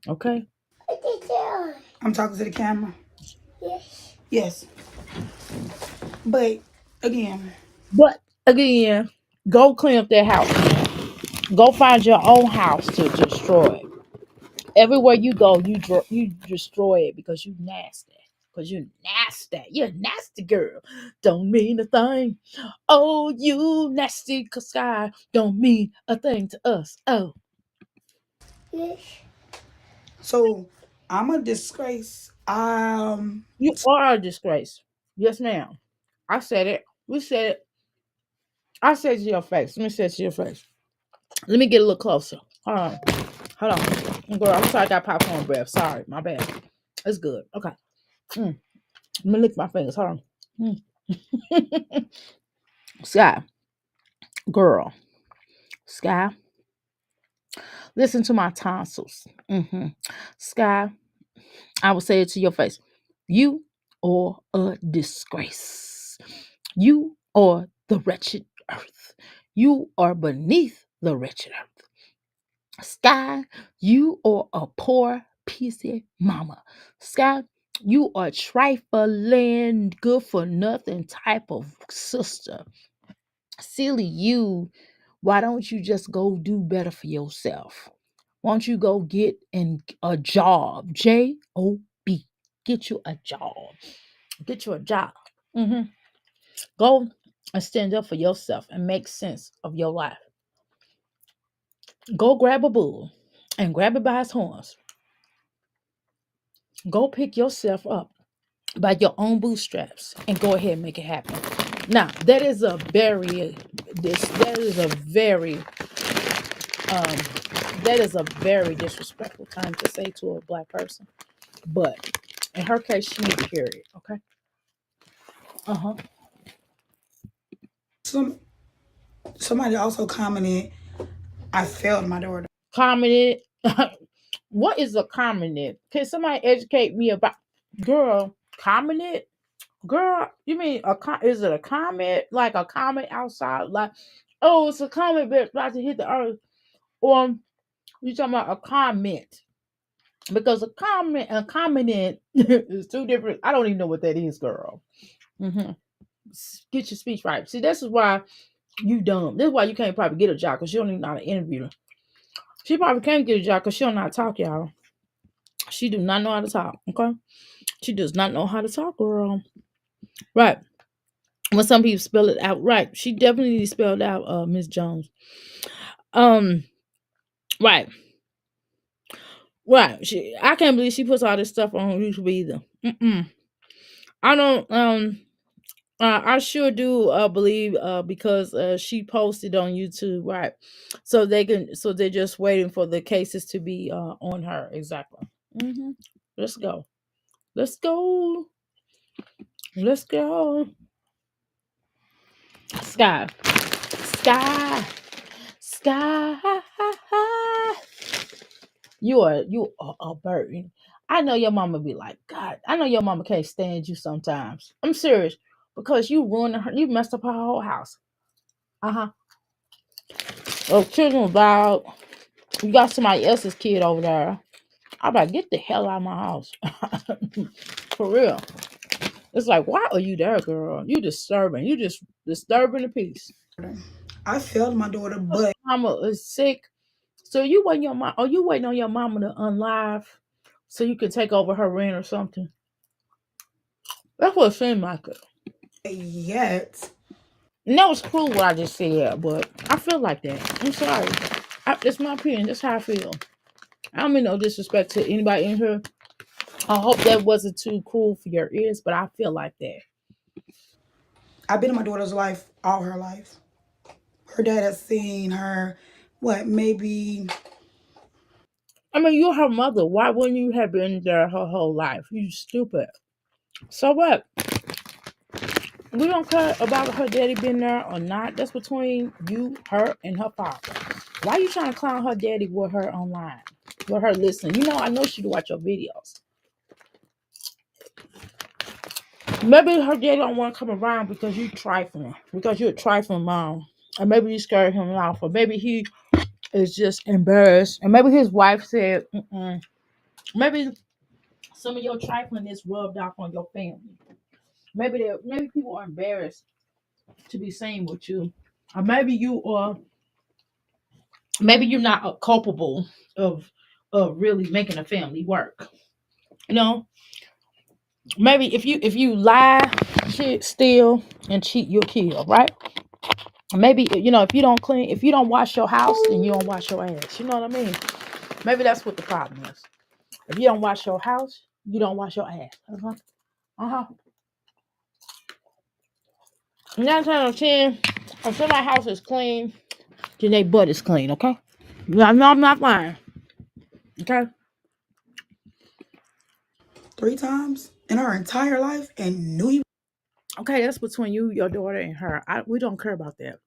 Okay? I'm talking to the camera. Yes. But again, Go clean up that house. Go find your own house to destroy. Everywhere you go, you destroy it because you nasty. Because you nasty. You're a nasty girl. Don't mean a thing. Oh, you nasty Skye. Don't mean a thing to us. Oh. so I'm a disgrace. You are a disgrace. Yes, ma'am. I said it. We said it. I said it to your face. Let me say it to your face. Let me get a little closer. Hold on. Hold on. Girl, I'm sorry I got popcorn breath. Sorry. My bad. It's good. Okay. Let me lick my fingers. Hold on. Skye. Girl. Skye. Listen to my tonsils. Skye. I will say it to your face. You are a disgrace. You are the wretched earth. You are beneath the wretched earth. Skye, you are a poor pissy mama. Skye, you are trifling, good for nothing type of sister. Silly you. Why don't you just go do better for yourself? Why don't you go get a job? Job. Get you a job. Get you a job. Go and stand up for yourself and make sense of your life. Go grab a bull and grab it by his horns Go pick yourself up by your own bootstraps and go ahead and make it happen. Now, that is a very um that is a very disrespectful time to say to a black person. But in her case, she need to hear it. Okay. Uh-huh. Some somebody also commented, I failed my daughter. Commented. What is a commented? Can somebody educate me about girl? Commented? Girl, you mean is it a comment? Like a comment outside? Like, oh, it's a comment but about to hit the earth. Or you talking about a comment? Because a comment and commented is two different. I don't even know what that is, girl. Hmm. Get your speech right. See, this is why you dumb. This is why you can't probably get a job because you don't even know how to interview. She probably can't get a job because she don't know how to talk, y'all. She do not know how to talk. Okay, she does not know how to talk, girl. Right. When some people spell it out right, she definitely spelled out Miss Jones. Um, right, right. I can't believe she puts all this stuff on YouTube either. Mm-mm. I don't. I sure do believe because she posted on YouTube, right? So they're just waiting for the cases to be on her. Exactly. Hmm. Let's go. Let's go. Let's go. Sky. Sky. Sky. You are a burden. I know your mama be like, God, I know your mama can't stand you sometimes. I'm serious. Because you ruined her, you messed up her whole house. Uh-huh. Oh, children loud. You got somebody else's kid over there. I'm like, get the hell out of my house. For real. It's like, why are you there, girl? You disturbing. You just disturbing the peace. I failed my daughter, but Mama is sick. So you waiting your mom? Are you waiting on your mama to unlive so you can take over her rent or something? That's what it seemed like. It. yet And that was cruel what I just said, but I feel like that. I'm sorry. It's my opinion. That's how I feel. I don't mean no disrespect to anybody in here. I hope that wasn't too cruel for your ears, but I feel like that. I've been in my daughter's life all her life. Her dad has seen her, what, maybe I mean, you're her mother. Why wouldn't you have been there her whole life? You stupid. So what? We don't care about her daddy being there or not. That's between you, her, and her father. Why are you trying to clown her daddy with her online? With her listening? You know, I know she do watch your videos. Maybe her daddy don't want to come around because you trifling. Because you're a trifling mom. And maybe you scared him off. Or maybe he is just embarrassed. And maybe his wife said, mm-mm. Maybe some of your trifling is rubbed off on your family. Maybe people are embarrassed to be seen with you. Or maybe you're not culpable of really making a family work. You know, maybe if you lie, cheat, steal, and cheat, you'll kill, right? Maybe if you don't wash your house, then you don't wash your ass. You know what I mean? Maybe that's what the problem is. If you don't wash your house, you don't wash your ass. Uh-huh. Uh-huh. 9 times out of 10, if somebody's house is clean, then their butt is clean, okay? No, I'm not lying. Okay? 3 times in her entire life and knew he. Okay, that's between you, your daughter, and her. We don't care about that.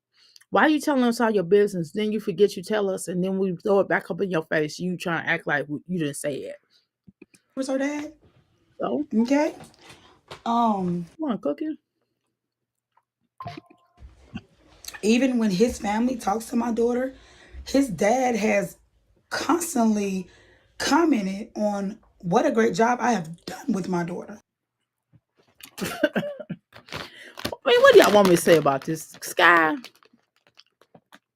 Why are you telling us all your business? Then you forget you tell us, and then we throw it back up in your face. You trying to act like you didn't say it. Was her dad. So, Okay. Um, come on, cookie. Even when his family talks to my daughter, his dad has constantly commented on what a great job I have done with my daughter. I mean, what do y'all want me to say about this, Skye?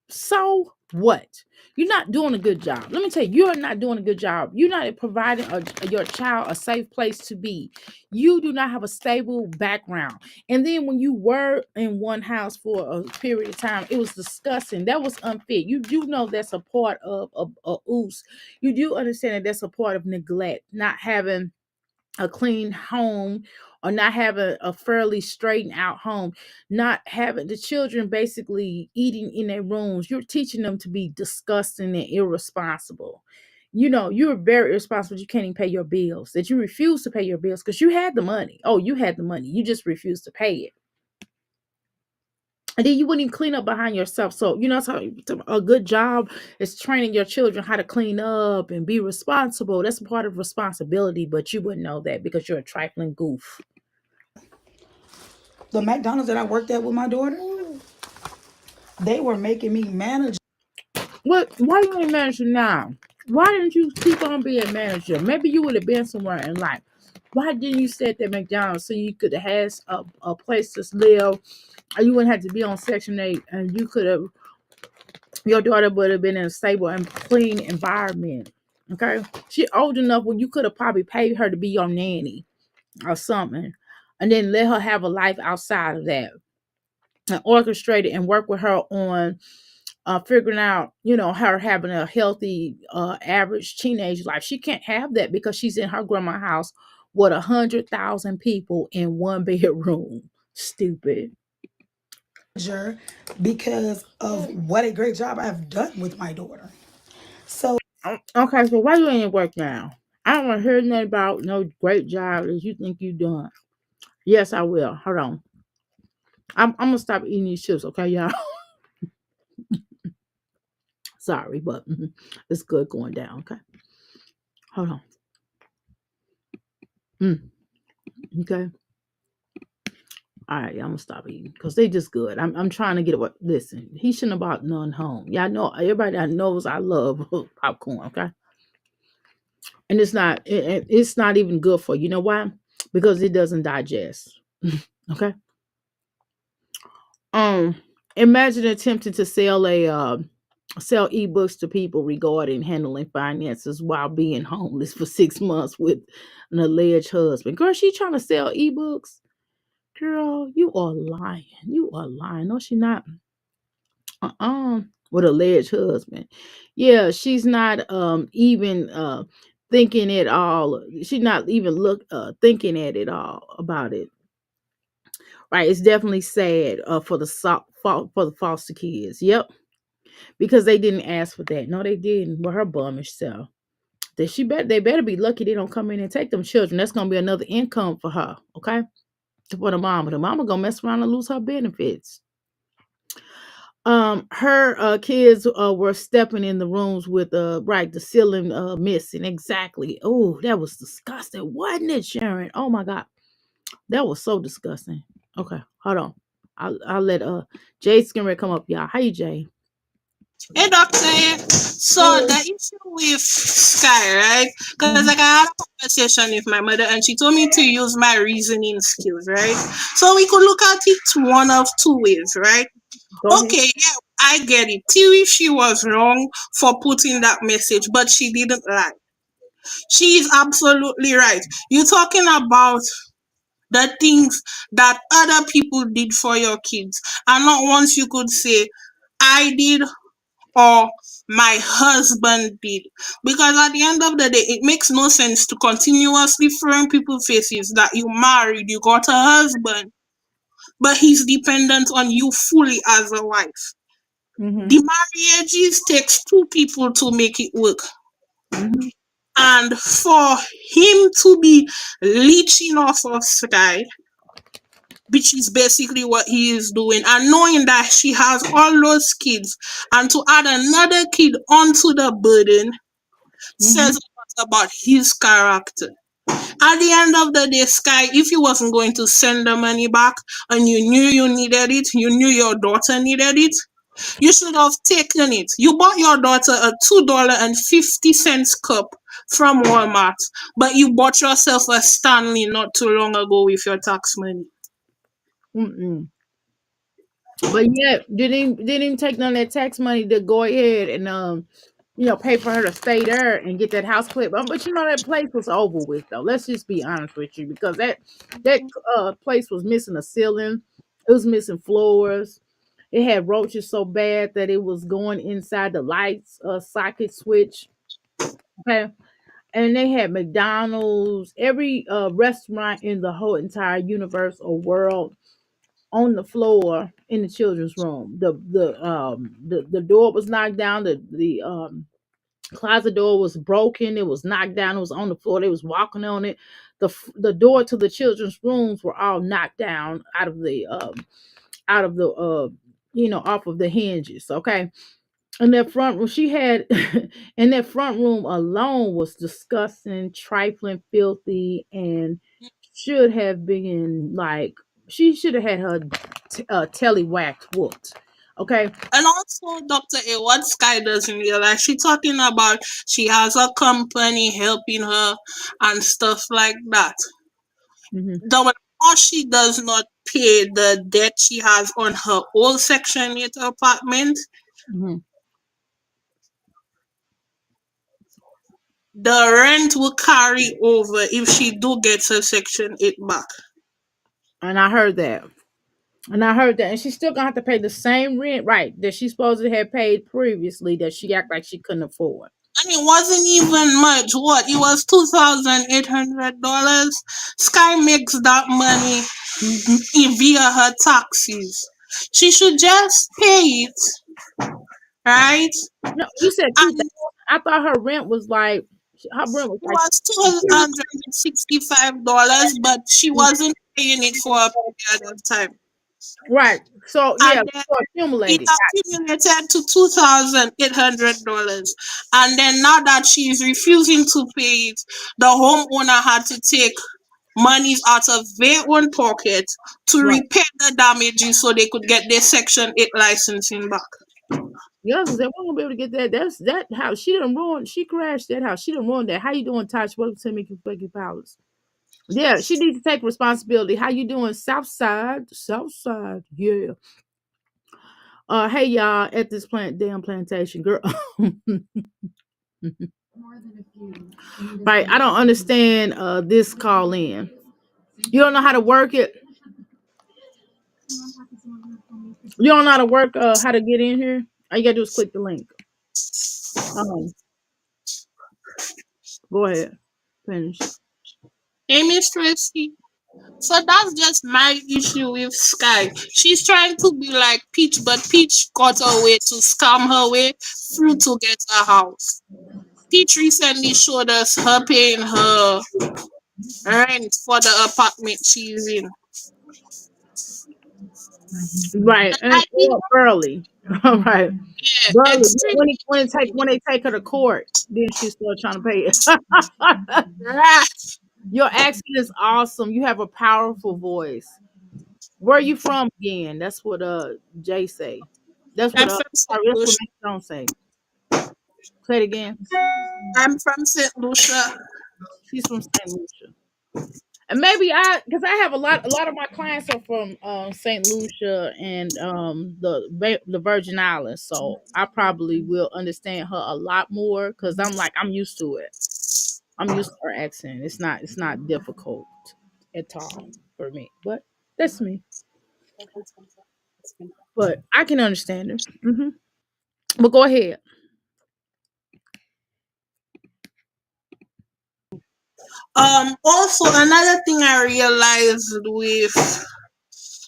So what? You're not doing a good job. Let me tell you, you're not doing a good job. You're not providing your child a safe place to be. You do not have a stable background. And then when you were in one house for a period of time, it was disgusting. That was unfit. You do know that's a part of ooze. You do understand that that's a part of neglect, not having a clean home, or not having a fairly straightened out home, not having the children basically eating in their rooms, you're teaching them to be disgusting and irresponsible. You're very irresponsible. You can't even pay your bills, that you refuse to pay your bills because you had the money. Oh, you had the money. You just refused to pay it. And then you wouldn't even clean up behind yourself. So, so a good job is training your children how to clean up and be responsible. That's part of responsibility, but you wouldn't know that because you're a trifling goof. The McDonald's that I worked at with my daughter, they were making me manager. What? Why you ain't manager now? Why didn't you keep on being manager? Maybe you would have been somewhere in life. Why didn't you stay at that McDonald's so you could have had a place to live, or you wouldn't have to be on Section 8, and you could have, your daughter would have been in a stable and clean environment. Okay, she old enough where you could have probably paid her to be your nanny or something, and then let her have a life outside of that, and orchestrate it and work with her on figuring out, her having a healthy, average teenage life. She can't have that because she's in her grandma's house with 100,000 people in one bedroom. Stupid. Because of what a great job I've done with my daughter. So Okay, so why you ain't work now? I don't want to hear nothing about no great job that you think you done. Yes, I will. Hold on. I'm gonna stop eating these chips, okay, y'all? Sorry, but it's good going down. Okay, hold on. Okay. All right, I'm gonna stop eating because they just good. I'm trying to get away. Listen, he shouldn't have brought none home. Y'all know, everybody that knows I love popcorn. Okay, and it's not even good for you. You know why? Because it doesn't digest. Okay. Um, Imagine attempting to sell ebooks to people regarding handling finances while being homeless for 6 months with an alleged husband. Girl, she trying to sell ebooks. Girl, you are lying. You are lying. No, she not. With alleged husband. Yeah, she's not even thinking at all. She's not even thinking at it all about it. Right? It's definitely sad for the foster kids. Yep, because they didn't ask for that. No, they didn't. Well, her bummish self. They better be lucky they don't come in and take them children. That's gonna be another income for her. Okay, for the mama. The mama gonna mess around and lose her benefits. Her kids were stepping in the rooms with right, the ceiling missing. Exactly. Oh, that was disgusting, wasn't it, Sharon? Oh my god, that was so disgusting. Okay, hold on. I'll let Jay's gonna come up, y'all. Hey, Jay. Hey, doctor. So the issue with Skye, right? Because Mhm. like I had a conversation with my mother, and she told me to use my reasoning skills, right? So we could look at it one of two ways, right? Go ahead. Okay, yeah, I get it. Theory, she was wrong for putting that message, but she didn't lie. She is absolutely right. You're talking about the things that other people did for your kids, and not once you could say, I did or my husband did. Because at the end of the day, it makes no sense to continuously throw in people's faces that you married, you got a husband, but he's dependent on you fully as a wife. Mhm. The marriages takes two people to make it work. Mhm. And for him to be leeching off of Sky, which is basically what he is doing, and knowing that she has all those kids, and to add another kid onto the burden, says Mhm. a lot about his character. At the end of the day, Sky, if you wasn't going to send the money back and you knew you needed it, you knew your daughter needed it, you should have taken it. You bought your daughter a $2.50 cup from Walmart, but you bought yourself a Stanley not too long ago with your tax money. Mm-mm. But yeah, didn't even take none of that tax money to go ahead and pay for her to stay there and get that house cleared. But that place was over with though. Let's just be honest with you, because that place was missing a ceiling, it was missing floors, it had roaches so bad that it was going inside the lights socket switch. Okay, and they had McDonald's, every restaurant in the whole entire universe or world on the floor in the children's room. The door was knocked down. The closet door was broken. It was knocked down. It was on the floor. They was walking on it. The door to the children's rooms were all knocked down out of the off of the hinges. Okay, and that front room she had, and that front room alone was disgusting, trifling, filthy, and should have been like she should have had her telly waxed whooped. Okay. And also, Dr. A, what Skye doesn't realize, she talking about she has a company helping her and stuff like that. Hmm. The or she does not pay the debt she has on her old Section 8 apartment, Hmm. the rent will carry over if she do get her Section 8 back. And I heard that. And I heard that. And she's still gonna have to pay the same rent, right, that she supposed to have paid previously that she act like she couldn't afford. And it wasn't even much. What? It was $2,800. Skye makes that money via her taxes. She should just pay it, right? No, you said 2,000. And I thought her rent was like her rent was it like was $265, but she wasn't paying it for a period of time. right. So yeah, And then so it accumulated. accumulated to $2,800. And then now that she is refusing to pay it, the homeowner had to take monies out of their own pocket to Right. repair the damages so they could get their Section 8 licensing back. Yeah, because they won't be able to get that. That's that house. She done ruined. She crashed that house. She done ruined that. How you doing, Tosh? Welcome to Mickey Flaky Palace. Yeah, she needs to take responsibility. How you doing, South Side? South Side. Yeah. Hey y'all, at this damn plantation, girl. Right. I don't understand this call in. You don't know how to work it. You don't know how to work how to get in here. All you gotta do is click the link. Um, go ahead. Finish. Hey, Miss Tracy. So that's just my issue with Skye. She's trying to be like Peach, but Peach got a way to scam her way through to get a house. Peach recently showed us her paying her rent for the apartment she's in. Right. And And Burley. All right. yeah, Burley. extremely When they take her to court, then she start trying to pay it. right. Your accent is awesome. You have a powerful voice. Where are you from again? That's what Jay say. That's what I'm from St. sorry, that's what Lucia. Miss Jones say. Say it again. I'm from St. Lucia. She's from St. Lucia. And maybe because I have a lot of my clients are from St. Lucia and the Virgin Islands, so I probably will understand her a lot more because I'm used to it. I'm used to her accent. It's not difficult at all for me, but that's me. But I can understand her. But go ahead. Also another thing I realized with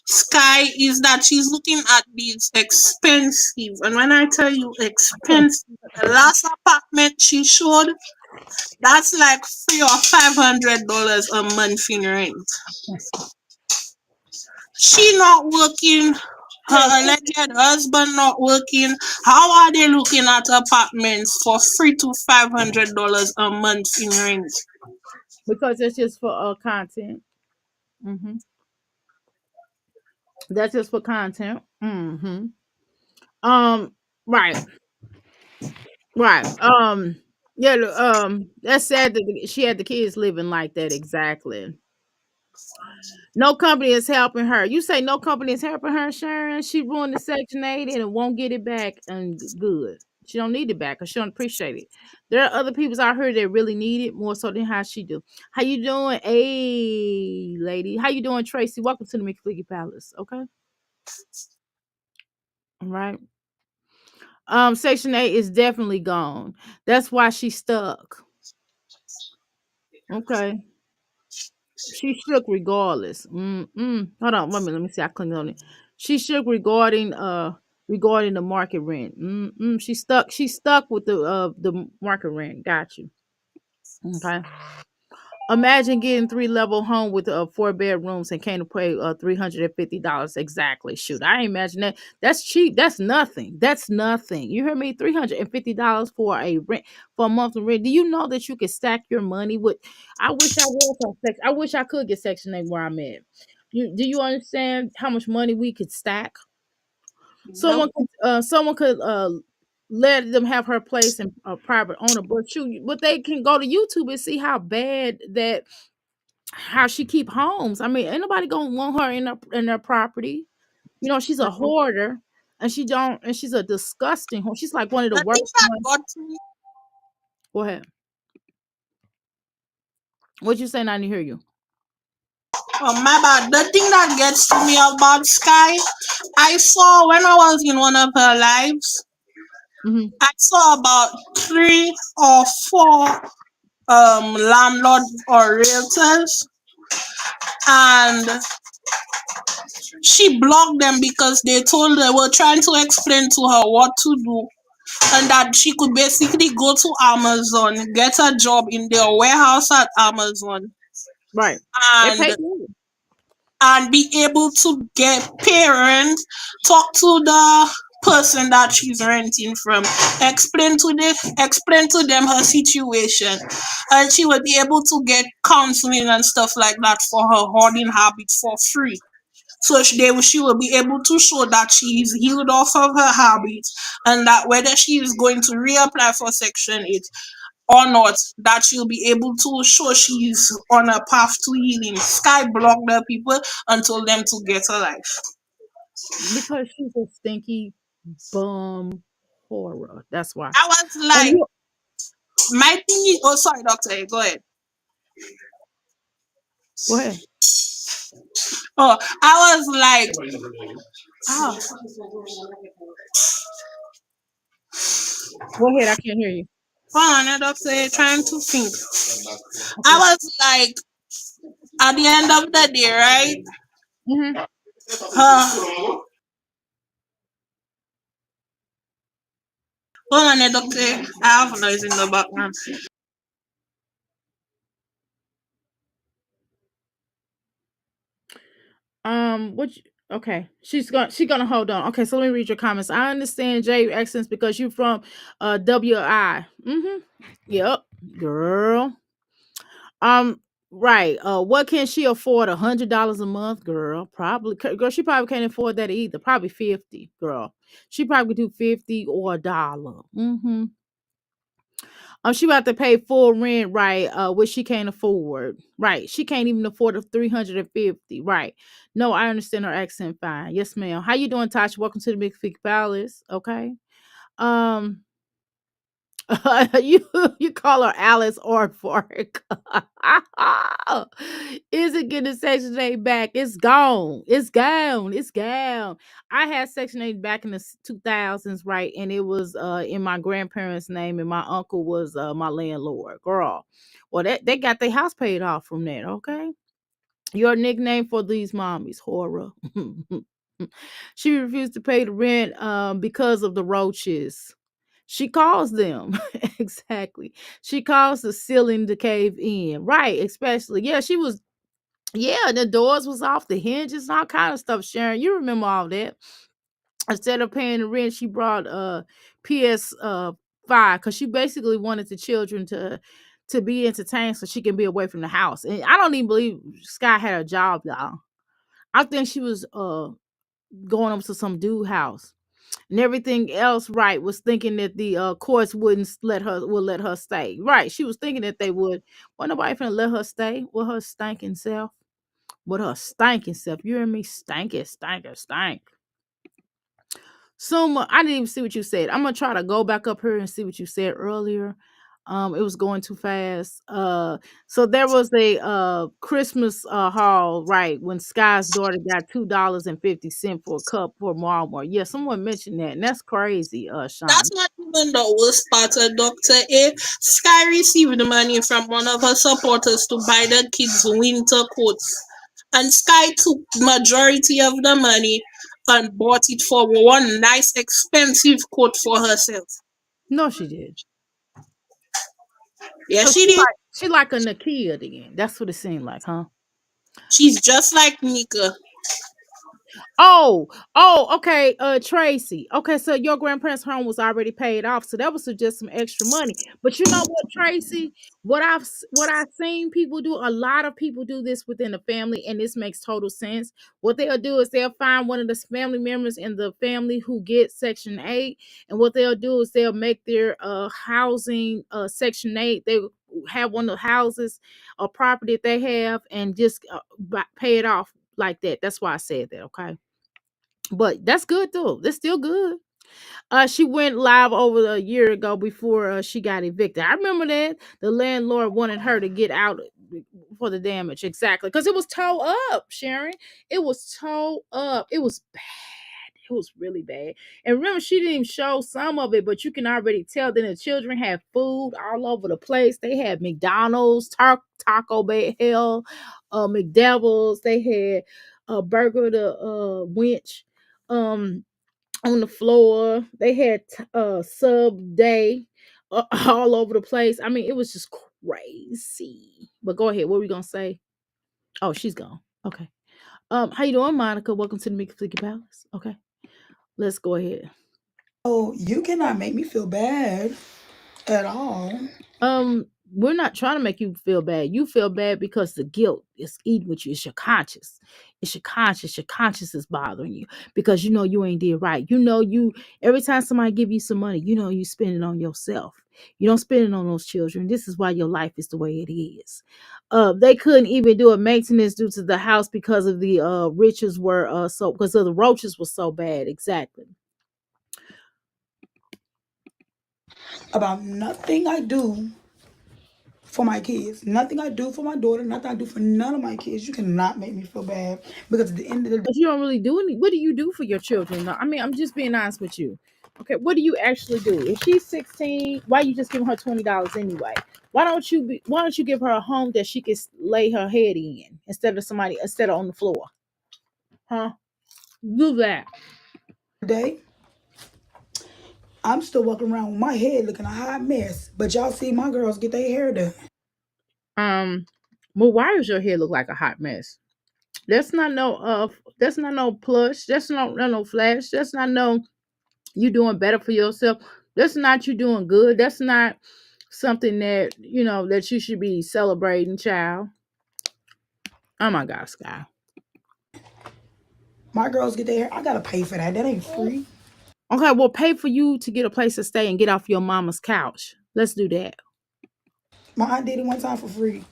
Skye is that she's looking at these expensive, and when I tell you expensive, the last apartment she showed, that's like $300 or $500 a month in rent. She not working, her alleged husband not working. How are they looking at apartments for $300 to $500 a month in rent? Because that's just for content. hmm That's just for content. Um. Right. Right. Yeah. That's sad that she had the kids living like that. Exactly. No company is helping her. You say no company is helping her, Sharon. She ruined the Section 8 and won't get it back. And good. She don't need it back because she don't appreciate it. There are other people out here that really need it more so than how she do. How you doing, hey lady? How you doing, Tracy? Welcome to the McFleaky Palace. Okay, all right. Section 8 is definitely gone. That's why she's stuck. Okay. She shook regardless. Hold on, wait a minute. Let me see. I clicked on it. She shook regarding the market rent. She stuck. She stuck with the market rent. Got you. Okay. Imagine getting three-level home with four bedrooms and can't pay $350 exactly. Shoot, I ain't imagine that. That's cheap. That's nothing. That's nothing. You hear me? $350 for a rent for a monthly rent. Do you know that you can stack your money with? I wish I was on sex. I wish I could get Section 8 where I'm at. Do you understand how much money we could stack? Nope. Someone could let them have her place in a private owner, but but they can go to YouTube and see how bad that how she keep homes. I mean, ain't nobody gonna want her in their property. You know, she's a hoarder, and she's a disgusting. She's like one of the The worst thing that ones. got to me, Go ahead. What you saying? I didn't hear you. oh my bad. The thing that gets to me about Sky, I saw when I was in one of her lives, Hmm. I saw about 3 or 4 landlords or realtors, and she blocked them because they told her were trying to explain to her what to do, and that she could basically go to Amazon, get a job in their warehouse at Amazon, Right. They and pay good. be able to get parents, talk to the person that she's renting from, explain to them her situation, and she would be able to get counseling and stuff like that for her hoarding habits for free. So she will be able to show that she is healed off of her habits, and that whether she is going to reapply for Section 8 or not, that she'll be able to show she's on a path to healing. Sky blocked the people and told them to get a life. Because she's a stinky bum horror. That's why. I was And like, my thing is, oh, sorry, doctor, go ahead. go ahead. Oh, I was like, ah, Go ahead. I can't hear you. hold on, doctor, trying to think. I Okay. was like, at the end of the day, right? Hmm. Uh, hold on, doctor, I have noise in the background. Okay, she's gonna hold on. Okay, so let me read your comments. I understand Jay accents because you're from WI. Yep, girl. Um, right. What can she afford? $100 a month, girl. Probably, girl. She probably can't afford that either. Probably 50, girl. She probably do 50 or a dollar. She about to pay full rent, right? Which she can't afford, right? She can't even afford the 350, right? No, I understand her accent fine. Yes, ma'am. How you doing, Tasha? Welcome to the Big Fig Palace. Okay. Um, you you call her Alice or Fork. Is it getting Section 8 back? It's gone. It's gone. It's gone. I had Section 8 back in the 2000s, right? And it was in my grandparents' name, and my uncle was my landlord. Girl. Well, they got their house paid off from that, okay? Your nickname for these mommies, horror. She refused to pay the rent because of the roaches. She calls them. Exactly. She calls the ceiling to cave in. Right, especially. Yeah, she was yeah, the doors was off the hinges and all kind of stuff, Sharon. You remember all that. Instead of paying the rent, she brought PS 5 because she basically wanted the children to be entertained so she can be away from the house. And I don't even believe Skye had a job, y'all. I think she was going up to some dude house and everything else. Right, was thinking that the courts wouldn't let her stay. Right, she was thinking that they would. Well, nobody finna let her stay with her stinking self. With her stinking self. You hear me? Stank. So I didn't even see what you said. I'm gonna try to go back up here and see what you said earlier. It was going too fast. So there was a Christmas haul, right, when Sky's daughter got $2.50 for a cup for Walmart. Yeah, someone mentioned that, and that's crazy, That's Sean. not even the worst part, Dr. A. Sky received the money from one of her supporters to buy the kids winter coats. And Sky took majority of the money and bought it for one nice expensive coat for herself. No, she did. Yeah, So she did. she like a Nakia then. That's what it seemed like, huh? She's just like Nika. Okay. Tracy. Okay, so your grandparents' home was already paid off, so that was just some extra money. But you know what, Tracy? What I've seen people do, a lot of people do this within the family, and this makes total sense. What they'll do is they'll find one of the family members in the family who gets Section 8, and what they'll do is they'll make their housing Section 8. They have one of the houses or property that they have and just pay it off like that. That's why I said that, okay? But that's good though. That's still good. She went live over a year ago before she got evicted. I remember that the landlord wanted her to get out for the damage, exactly, because it was towed up. Sharon, it was towed up. It was bad. It was really bad. And remember, she didn't even show some of it, but you can already tell that the children had food all over the place. They had McDonald's, Taco Bell, McDevils. They had a burger the winch. On the floor. They had sub day all over the place. I mean, it was just crazy. But go ahead. What were we gonna say? Oh, she's gone. Okay. How you doing, Monica? Welcome to the Mickey Flicky Palace. Okay, let's go ahead. Oh, you cannot make me feel bad at all. We're not trying to make you feel bad. You feel bad because the guilt is eating with you. It's your conscience. It's your conscience. Your conscience is bothering you because you know you ain't did right. You know you every time somebody give you some money, you know you spend it on yourself. You don't spend it on those children. This is why your life is the way it is. They couldn't even do a maintenance due to the house because of the riches were so because of the roaches were so bad. Exactly. About nothing I do for my kids, nothing I do for my daughter, nothing I do for none of my kids. You cannot make me feel bad because at the end of the day, But you don't really do any. What do you do for your children? No, I mean, I'm just being honest with you. Okay, what do you actually do? If she's 16, why you just giving her $20 anyway? Why don't you give her a home that she can lay her head in instead of on the floor? Huh? Do that. day I'm still walking around with my head looking a hot mess. But y'all see my girls get their hair done. Well, why does your hair look like a hot mess? That's not no plush. That's no flash. That's not no you doing better for yourself. That's not you doing good. That's not something that that you should be celebrating, child. Oh my God, Sky. My girls get their hair. I gotta pay for that. That ain't free. Okay, well, pay for you to get a place to stay and get off your mama's couch. Let's do that. My aunt did it one time for free.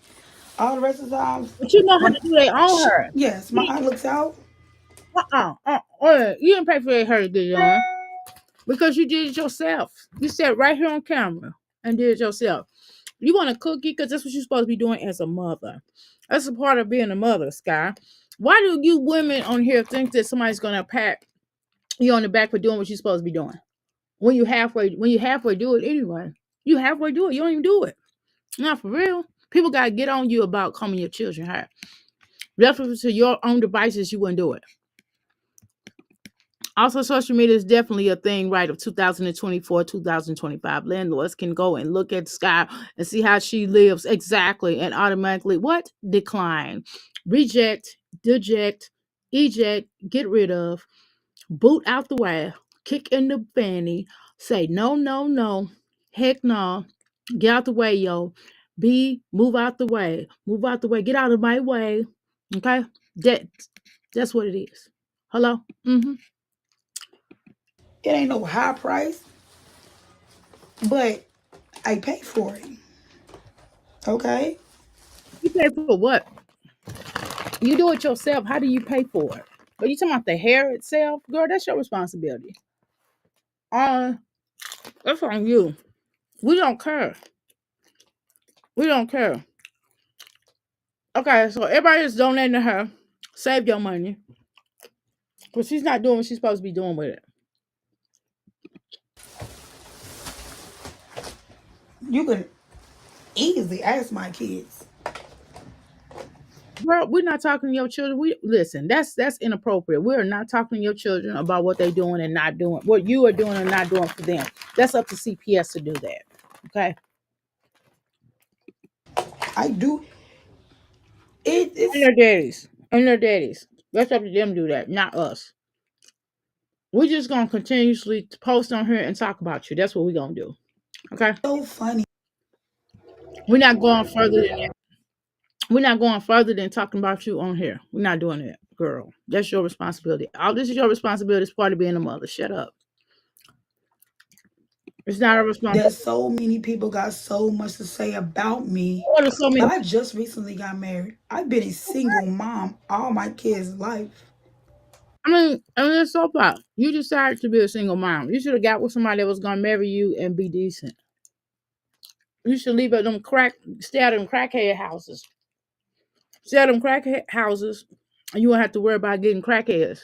All the rest of the times, But you know how when to do that on her. yes, my aunt looks out. You didn't pay for her to get it on because you did it yourself. You sat right here on camera and did it yourself. You want a cookie because that's what you're supposed to be doing as a mother. That's a part of being a mother, Sky. Why do you women on here think that somebody's gonna pat you on the back for doing what you're supposed to be doing? When you halfway do it anyway. You halfway do it. You don't even do it. Not for real. People gotta get on you about combing your children hair. Left it to your own devices, you wouldn't do it. Also, social media is definitely a thing, right, of 2024, 2025. Landlords can go and look at Skye and see how she lives exactly and automatically what? Decline, reject, deject, eject, get rid of, boot out the way, kick in the fanny, say no, no, no, heck no, get out the way, yo. Move out the way, get out of my way. Okay, that's what it is. Hello. It ain't no high price, but I pay for it. Okay. You pay for what? You do it yourself. How do you pay for it? But you talking about the hair itself, girl? That's your responsibility. Uh, that's on you. We don't care. We don't care. Okay, so everybody is donating to her. Save your money. Because she's not doing what she's supposed to be doing with it. You can easily ask my kids. Girl, we're not talking to your children. We listen, that's inappropriate. We're not talking to your children about what they're doing and not doing, what you are doing and not doing for them. That's up to CPS to do that. Okay. I do. And It's their daddies. And their daddies. That's up to them to do that, not us. We're just gonna continuously post on here and talk about you. That's what we're gonna do. Okay. so funny. We're not going further than that. We're not going further than talking about you on here. We're not doing that, girl. That's your responsibility. All this is your responsibility. It's part of being a mother. Shut up. It's not a That responsibility. so many people got so much to say about me. What are so many? But I just recently got married. I've been a single mom all my kids' life. I mean, it's so bad. You decided to be a single mom. You should have got with somebody that was gonna marry you and be decent. You should leave at them stay out of them crackhead houses. Stay out of them crackhead houses, and you won't have to worry about getting crackheads.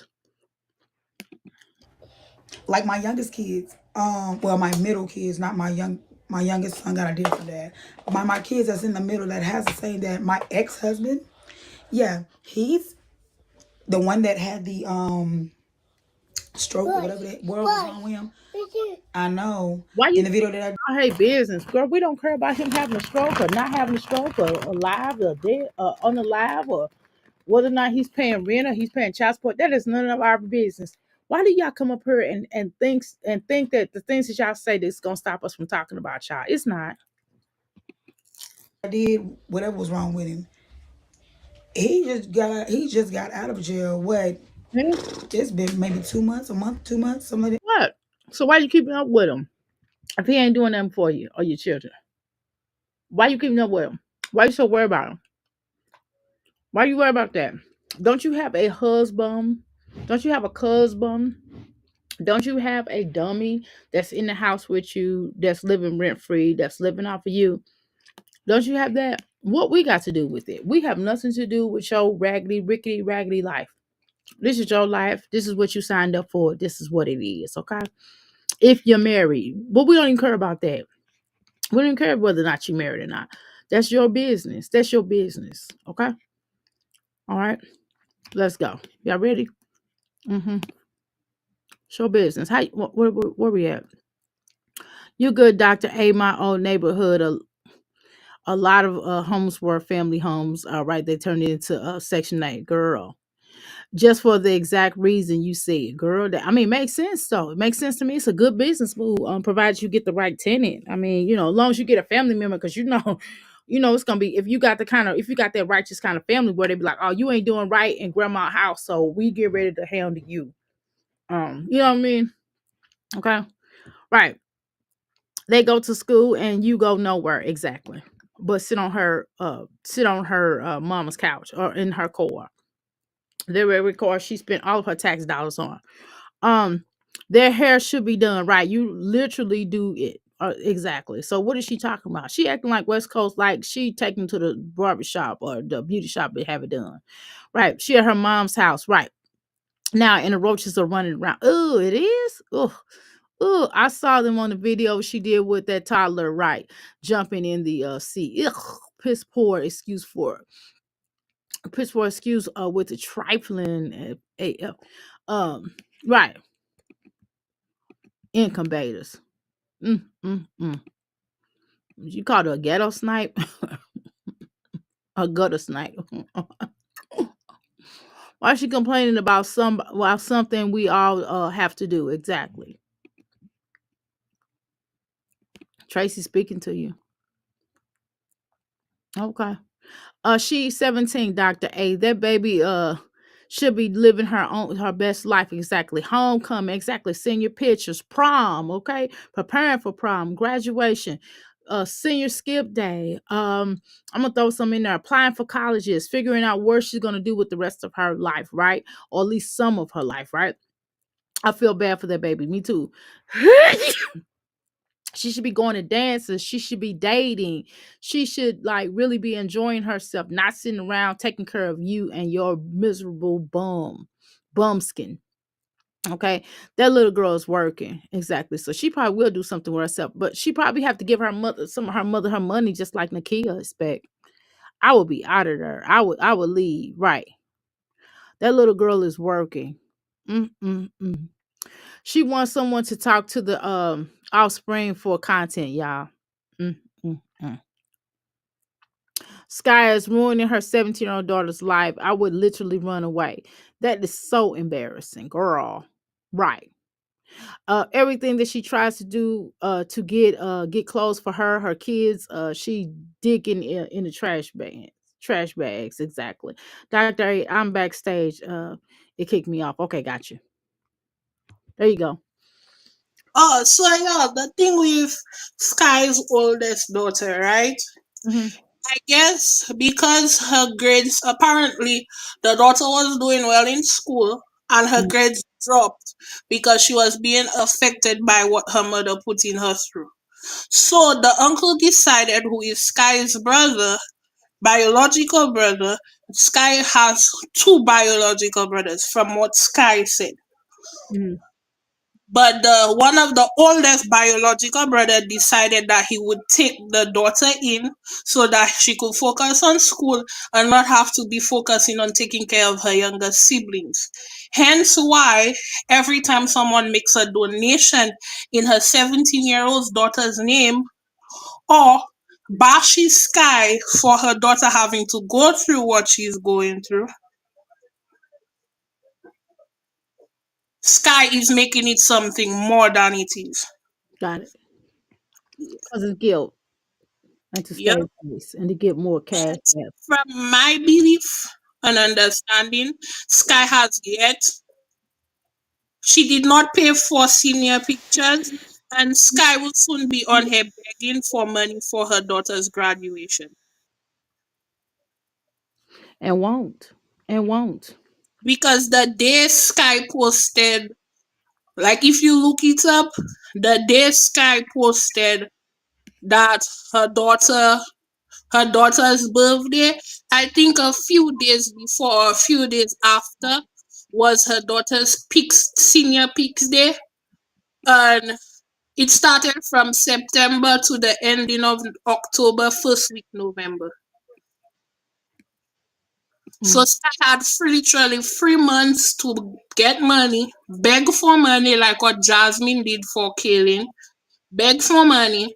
Like my youngest kids, well, my middle kids, not my youngest son got a different dad. My kids that's in the middle that has the same dad. My ex-husband, yeah, he's the one that had the stroke or whatever that world was wrong with him. I know. Why In you the video that I hate business, girl? We don't care about him having a stroke or not having a stroke or alive or dead or unalive or whether or not he's paying rent or he's paying child support. That is none of our business. Why do y'all come up here and think that the things that y'all say that's gonna stop us from talking about y'all? It's not. I did, whatever was wrong with him, he just got out of jail. What? Hmm? It's been maybe 2 months, a month, 2 months, something like that. What? So why you keeping up with him if he ain't doing nothing for you or your children? Why you keeping up with him? Why you so worried about him? Why you worried about that? Don't you have a husband? Don't you have a husband? Don't you have a dummy that's in the house with you, that's living rent free, that's living off of you? Don't you have that? What we got to do with it? We have nothing to do with your raggedy, rickety, raggedy life. This is your life. This is what you signed up for. This is what it is. Okay. If you're married, but we don't even care about that. We don't even care whether or not you're married or not. That's your business. That's your business. Okay. All right. Let's go. Y'all ready? Mm-hmm. Show business. How? Where we at? You good, Doctor A? My old neighborhood. A lot of homes were family homes. Right, they turned it into Section 8. Girl, just for the exact reason you said, girl. That, I mean, makes sense though. It makes sense to me. It's a good business move, provided you get the right tenant. I mean, as long as you get a family member, because it's gonna be, if you got that righteous kind of family where they be like, oh, you ain't doing right in grandma's house, so we get ready to handle you. You know what I mean? Okay, right. They go to school and you go nowhere exactly, but sit on her mama's couch or in her car. The very car she spent all of her tax dollars on. Um, their hair should be done right. You literally do it. Exactly. So what is she talking about? She acting like West Coast, like she taking to the barber shop or the beauty shop to have it done. Right. She at her mom's house. Right. Now and the roaches are running around. Oh, it is? Oh, oh, I saw them on the video she did with that toddler, right? Jumping in the sea. Ugh, piss poor excuse for it. Piss poor excuse with the trifling right. Incubators. Mm, mm, mm. You called her a ghetto snipe? A gutter snipe. Why is she complaining about something we all have to do? Exactly. Tracy speaking to you. Okay. She's 17, Dr. A. That baby should be living her best life. Exactly. Homecoming, exactly. Senior pictures, prom, okay? Preparing for prom, graduation, senior skip day. I'm gonna throw some in there. Applying for colleges, figuring out where she's gonna do with the rest of her life, right? Or at least some of her life, right? I feel bad for that baby. Me too. She should be going to dances. She should be dating. She should like really be enjoying herself, not sitting around taking care of you and your miserable bumskin. Okay, that little girl is working exactly, so she probably will do something with herself, but she probably have to give her mother some of her mother her money, just like Nakia expect. I would be out of there. I would leave. Right, that little girl is working. Mm-mm-mm. She wants someone to talk to the offspring for content, y'all. Mm-mm-mm. Skye is ruining her 17-year-old daughter's life. I would literally run away. That is so embarrassing, girl. Right. Everything that she tries to do to get clothes for her kids, she digging in the trash bags. Exactly. Dr. A, I'm backstage. It kicked me off. Okay, got you. There you go. Oh, so yeah, the thing with Sky's oldest daughter, right? Hmm. I guess because her grades, apparently the daughter was doing well in school and her grades dropped because she was being affected by what her mother put in her through. So the uncle decided, who is Sky's brother, biological brother. Sky has two biological brothers, from what Sky said. Hmm. But the one of the oldest biological brother decided that he would take the daughter in so that she could focus on school and not have to be focusing on taking care of her younger siblings. Hence why every time someone makes a donation in her 17-year-old daughter's name, or bashes Sky for her daughter having to go through what she's going through, Sky is making it something more than it is. Got it. Because it's guilt and to Yep. save face and to get more cash. App. From my belief and understanding, Sky has yet. She did not pay for senior pictures, and Sky will soon be on her begging for money for her daughter's graduation. And won't. And won't. Because the day Sky posted, like if you look it up, the day Sky posted that her daughter her daughter's birthday, I think a few days before or a few days after was her daughter's pics senior pics day. And it started from September to the ending of October, first week November. So Mm. Sky had literally 3 months to get money, beg for money like what Jasmine did for Kaylin, beg for money,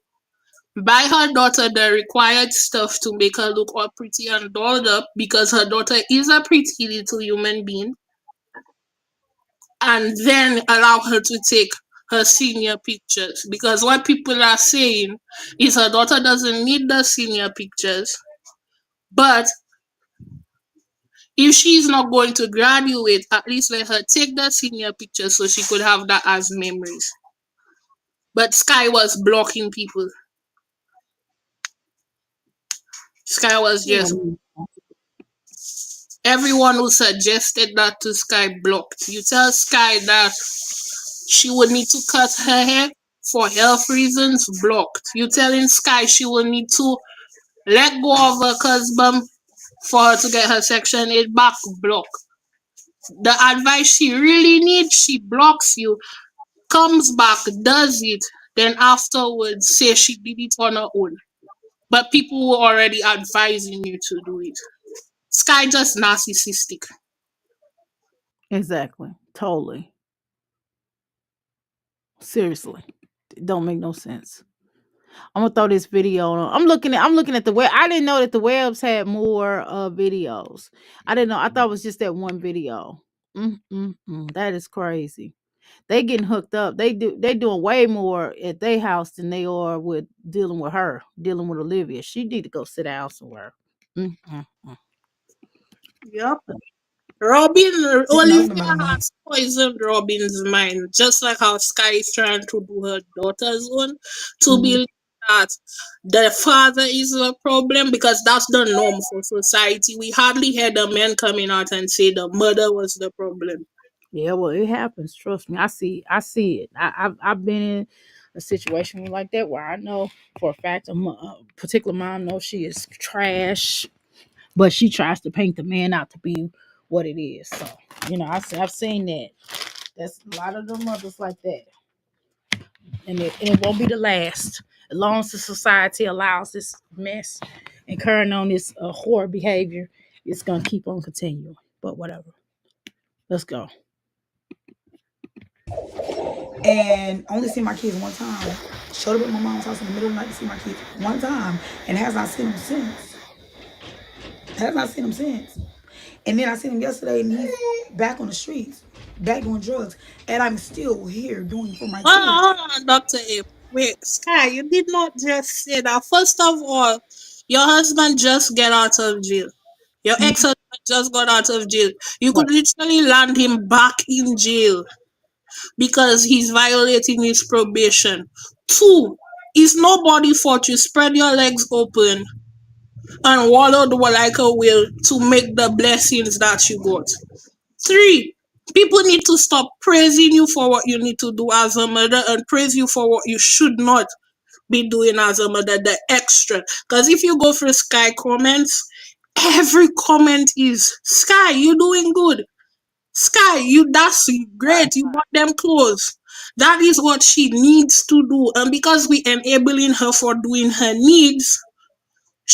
buy her daughter the required stuff to make her look all pretty and dolled up because her daughter is a pretty little human being, and then allow her to take her senior pictures. Because what people are saying is her daughter doesn't need the senior pictures, but if she's not going to graduate, at least let her take the senior pictures so she could have that as memories. But Sky was blocking people. Sky was Yeah. just everyone who suggested that to Sky blocked. You tell Sky that she would need to cut her hair for health reasons, blocked. You telling Sky she will need to let go of her husband for her to get her Section 8 back, block. The advice she really needs, she blocks you, comes back, does it, then afterwards say she did it on her own. But people were already advising you to do it. Sky just narcissistic. Exactly. Totally. Seriously. It don't make no sense. I'm gonna throw this video on. I'm looking at the web. I didn't know that the webs had more videos. I didn't know. I thought it was just that one video. That is crazy. They getting hooked up. They doing way more at their house than they are with dealing with Olivia. She need to go sit down somewhere. Mm-mm-mm. Yep. Robin, Sitting on the Olivia mama. has poisoned Robin's mind, just like how Sky is trying to do her daughter's one, to Mhm. believe that the father is the problem because that's the norm for society. We hardly hear the men coming out and say the mother was the problem. Yeah, well, it happens. Trust me. I see it. I've been in. a situation like that where I know for a fact a particular mom knows she is trash, but she tries to paint the man out to be what it is. So, I've seen that. That's a lot of the mothers like that. And it won't be the last. As long as the society allows this mess and current on this horror behavior, it's going to keep on continuing. But whatever. Let's go. And only seen my kids one time. Showed up at my mom's house in the middle of the night to see my kids one time, and has not seen them since. Has not seen him since. And then I seen him yesterday, and he's back on the streets, back doing drugs, and I'm still here doing for my kids. Hold on, Dr. A. Wait, Sky, you did not just say that. First of all, your husband just get out of jail. Your Mhm. ex-husband just got out of jail. You Right. could literally land him back in jail because he's violating his probation. Two, it's nobody's fault. You spread your legs open and wallow like a whale to make the blessings that you got. Three, people need to stop praising you for what you need to do as a mother and praise you for what you should not be doing as a mother, the extra. Because if you go through Skye comments, every comment is Skye, you doing good. Skye, that's great. You bought them clothes. That is what she needs to do. And because we enabling her for doing her needs,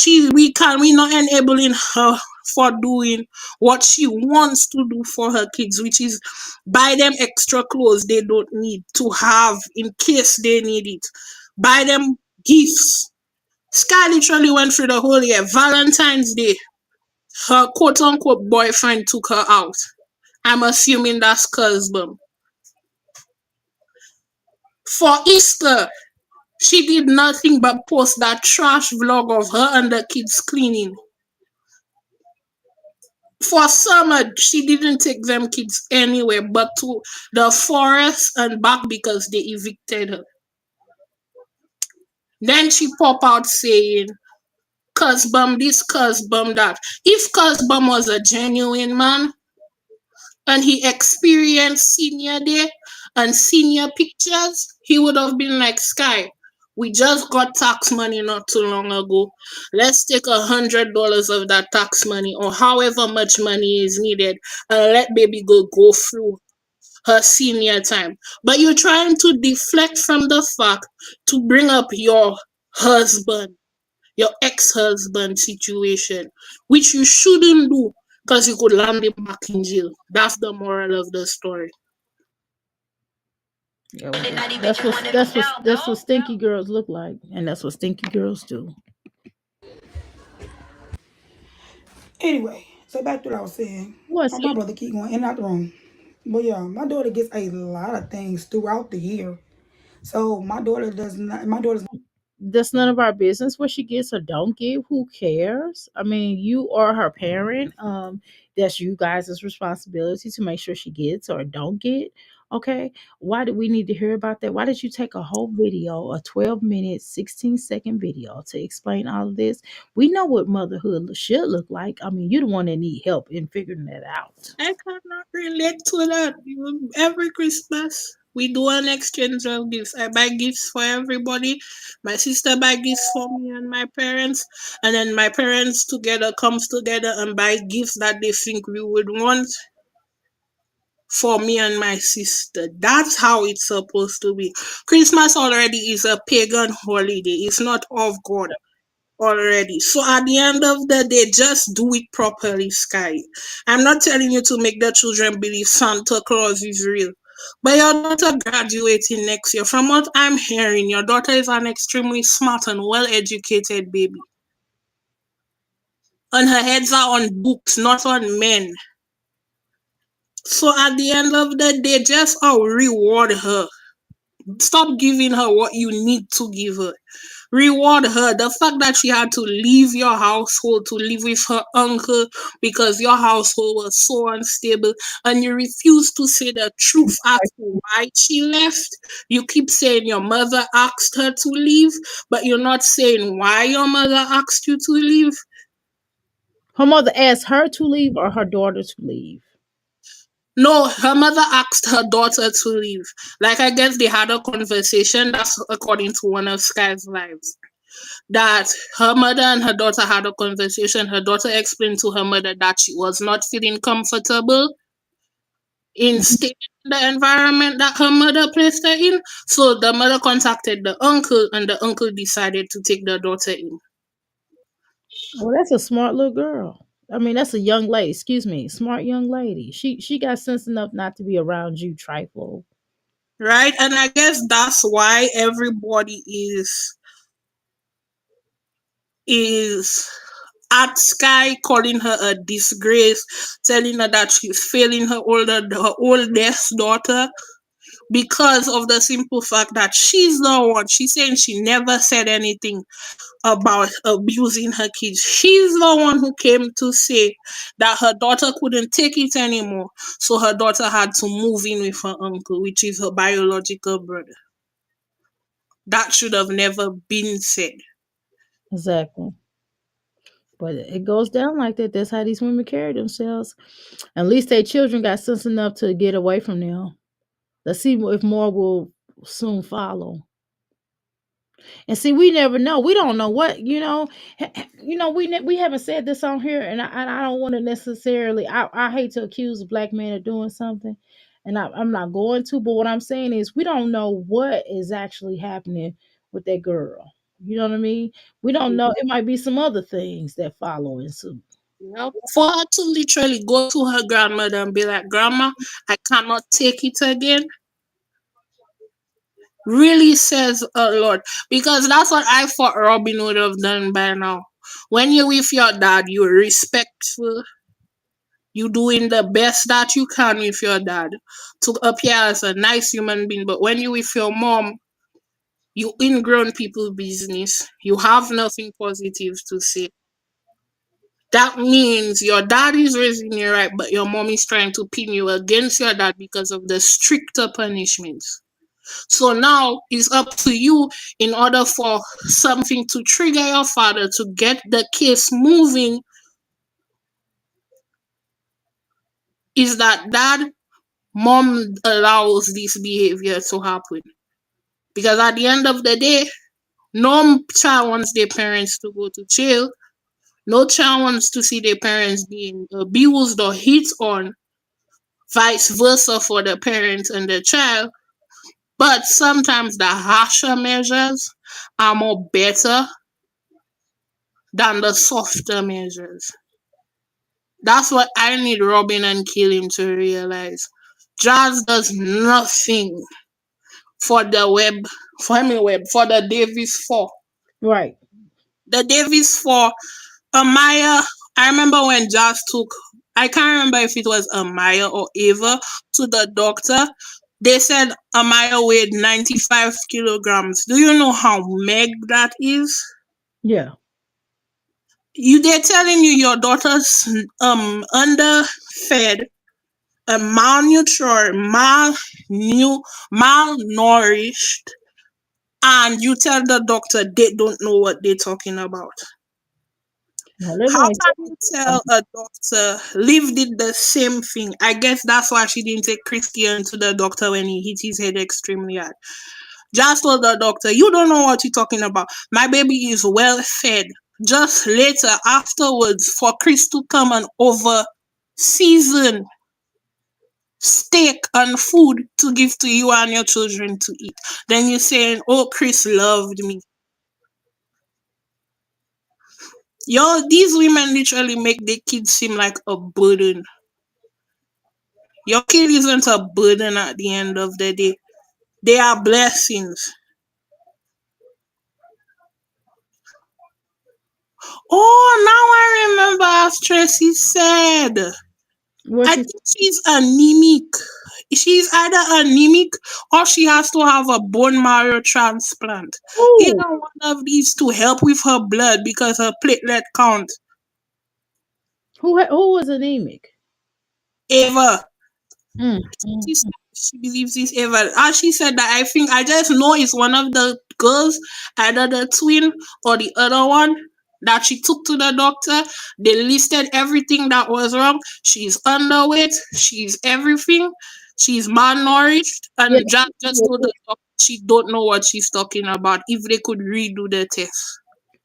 we not enabling her for doing what she wants to do for her kids, which is buy them extra clothes they don't need to have in case they need it. Buy them gifts. Sky literally went through the whole year. Valentine's Day, her quote unquote boyfriend took her out. I'm assuming that's husband. For Easter, she did nothing but post that trash vlog of her and the kids cleaning. For summer, she didn't take them kids anywhere but to the forest and back because they evicted her. Then she pop out saying, "Cuz bum this, cuz bum that." If cuz bum was a genuine man and he experienced senior day and senior pictures, he would have been like, "Sky, we just got tax money not too long ago. Let's take $100 of that tax money or however much money is needed and let baby go through her senior time." But you're trying to deflect from the fact to bring up your husband, your ex-husband situation, which you shouldn't do because you could land him back in jail. That's the moral of the story. Yeah, well, that's what stinky girls look like, and that's what stinky girls do. Anyway, so back to what I was saying. What's Oh, my it? brother keep going in and out the room. But yeah, my daughter gets a lot of things throughout the year. So my daughter does not. My daughter's That's none of our business what she gets or don't get. Who cares? I mean, you are her parent. That's you guys' responsibility to make sure she gets or don't get. Okay. Why do we need to hear about that? Why did you take a whole video, a 12-minute, 16-second video to explain all of this? We know what motherhood should look like. I mean, you're the one that need help in figuring that out. I cannot relate to that. Every Christmas, we do an exchange of gifts. I buy gifts for everybody. My sister buy gifts for me and my parents, and then my parents together comes together and buy gifts that they think we would want for me and my sister. That's how it's supposed to be. Christmas already is a pagan holiday. It's not of God already. So at the end of the day, just do it properly, Sky. I'm not telling you to make the children believe Santa Claus is real. But your daughter graduating next year. From what I'm hearing, your daughter is an extremely smart and well educated baby. And her heads are on books, not on men. So at the end of the day, just reward her. Stop giving her what you need to give her. Reward her. The fact that she had to leave your household to live with her uncle because your household was so unstable and you refuse to say the truth as to why she left. You keep saying your mother asked her to leave, but you're not saying why your mother asked you to leave. Her mother asked her to leave or her daughter to leave. No, her mother asked her daughter to leave. Like, I guess they had a conversation. That's according to one of Skye's lives. That her mother and her daughter had a conversation. Her daughter explained to her mother that she was not feeling comfortable in staying in the environment that her mother placed her in. So the mother contacted the uncle, and the uncle decided to take the daughter in. Well, that's a smart little girl. I mean, that's a young lady. Excuse me, smart young lady. She got sense enough not to be around you, trifle. Right? And I guess that's why everybody is at Skye, calling her a disgrace, telling her that she's failing her oldest daughter because of the simple fact that she's the one. She's saying she never said anything about abusing her kids. She's the one who came to say that her daughter couldn't take it anymore, so her daughter had to move in with her uncle, which is her biological brother. That should have never been said. Exactly. But it goes down like that. That's how these women carry themselves. At least their children got sense enough to get away from them. Let's see if more will soon follow. And see, we never know. We don't know what we haven't said this on here, and I don't want to necessarily. I hate to accuse a black man of doing something, and I'm not going to. But what I'm saying is, we don't know what is actually happening with that girl. You know what I mean? We don't know. It might be some other things that follow in suit. You know, for her to literally go to her grandmother and be like, "Grandma, I cannot take it again," really says a lot. Because that's what I thought Robin would have done by now. When you're with your dad, you're respectful. You doing the best that you can with your dad to appear as a nice human being. But when you with your mom, you ingrown people business. You have nothing positive to say. That means your dad is raising you right, but your mom is trying to pin you against your dad because of the stricter punishments. So now it's up to you, in order for something to trigger your father to get the case moving, is that dad, mom allows this behavior to happen. Because at the end of the day, no child wants their parents to go to jail. No child wants to see their parents being abused or hit on, vice versa for the parents and the child. But sometimes the harsher measures are more better than the softer measures. That's what I need Robin and Killian to realize. Jazz does nothing for the for the Davis 4. Right. The Davis 4, Amaya, I remember when Jazz took, I can't remember if it was Amaya or Ava, to the doctor. They said Amaya weighed 95 kilograms. Do you know how meg that is? Yeah. They're telling you your daughter's underfed, malnutri malnourished, and you tell the doctor they don't know what they're talking about. No, they're How going can you tell a doctor Liv did the same thing? I guess that's why she didn't take Christian to the doctor when he hit his head extremely hard. Just told the doctor, you don't know what you're talking about. My baby is well fed. Just later, afterwards, for Chris to come and over season steak and food to give to you and your children to eat. Then you're saying, oh, Chris loved me. Yo, these women literally make their kids seem like a burden. Your kid isn't a burden at the end of the day. They are blessings. Oh, now I remember, as Tracy said. what I she think she's anemic. She's either anemic or she has to have a bone marrow transplant. Either Ooh, one of these to help with her blood because her platelet count. who was anemic? Ava. Mm, She mm, said she believes it's Ava. As she said that, I think I just know it's one of the girls, either the twin or the other one. that she took to the doctor. They listed everything that was wrong. She's underweight. She's everything. She's malnourished. Yeah, And just told the doctor she don't know what she's talking about. If they could redo the test.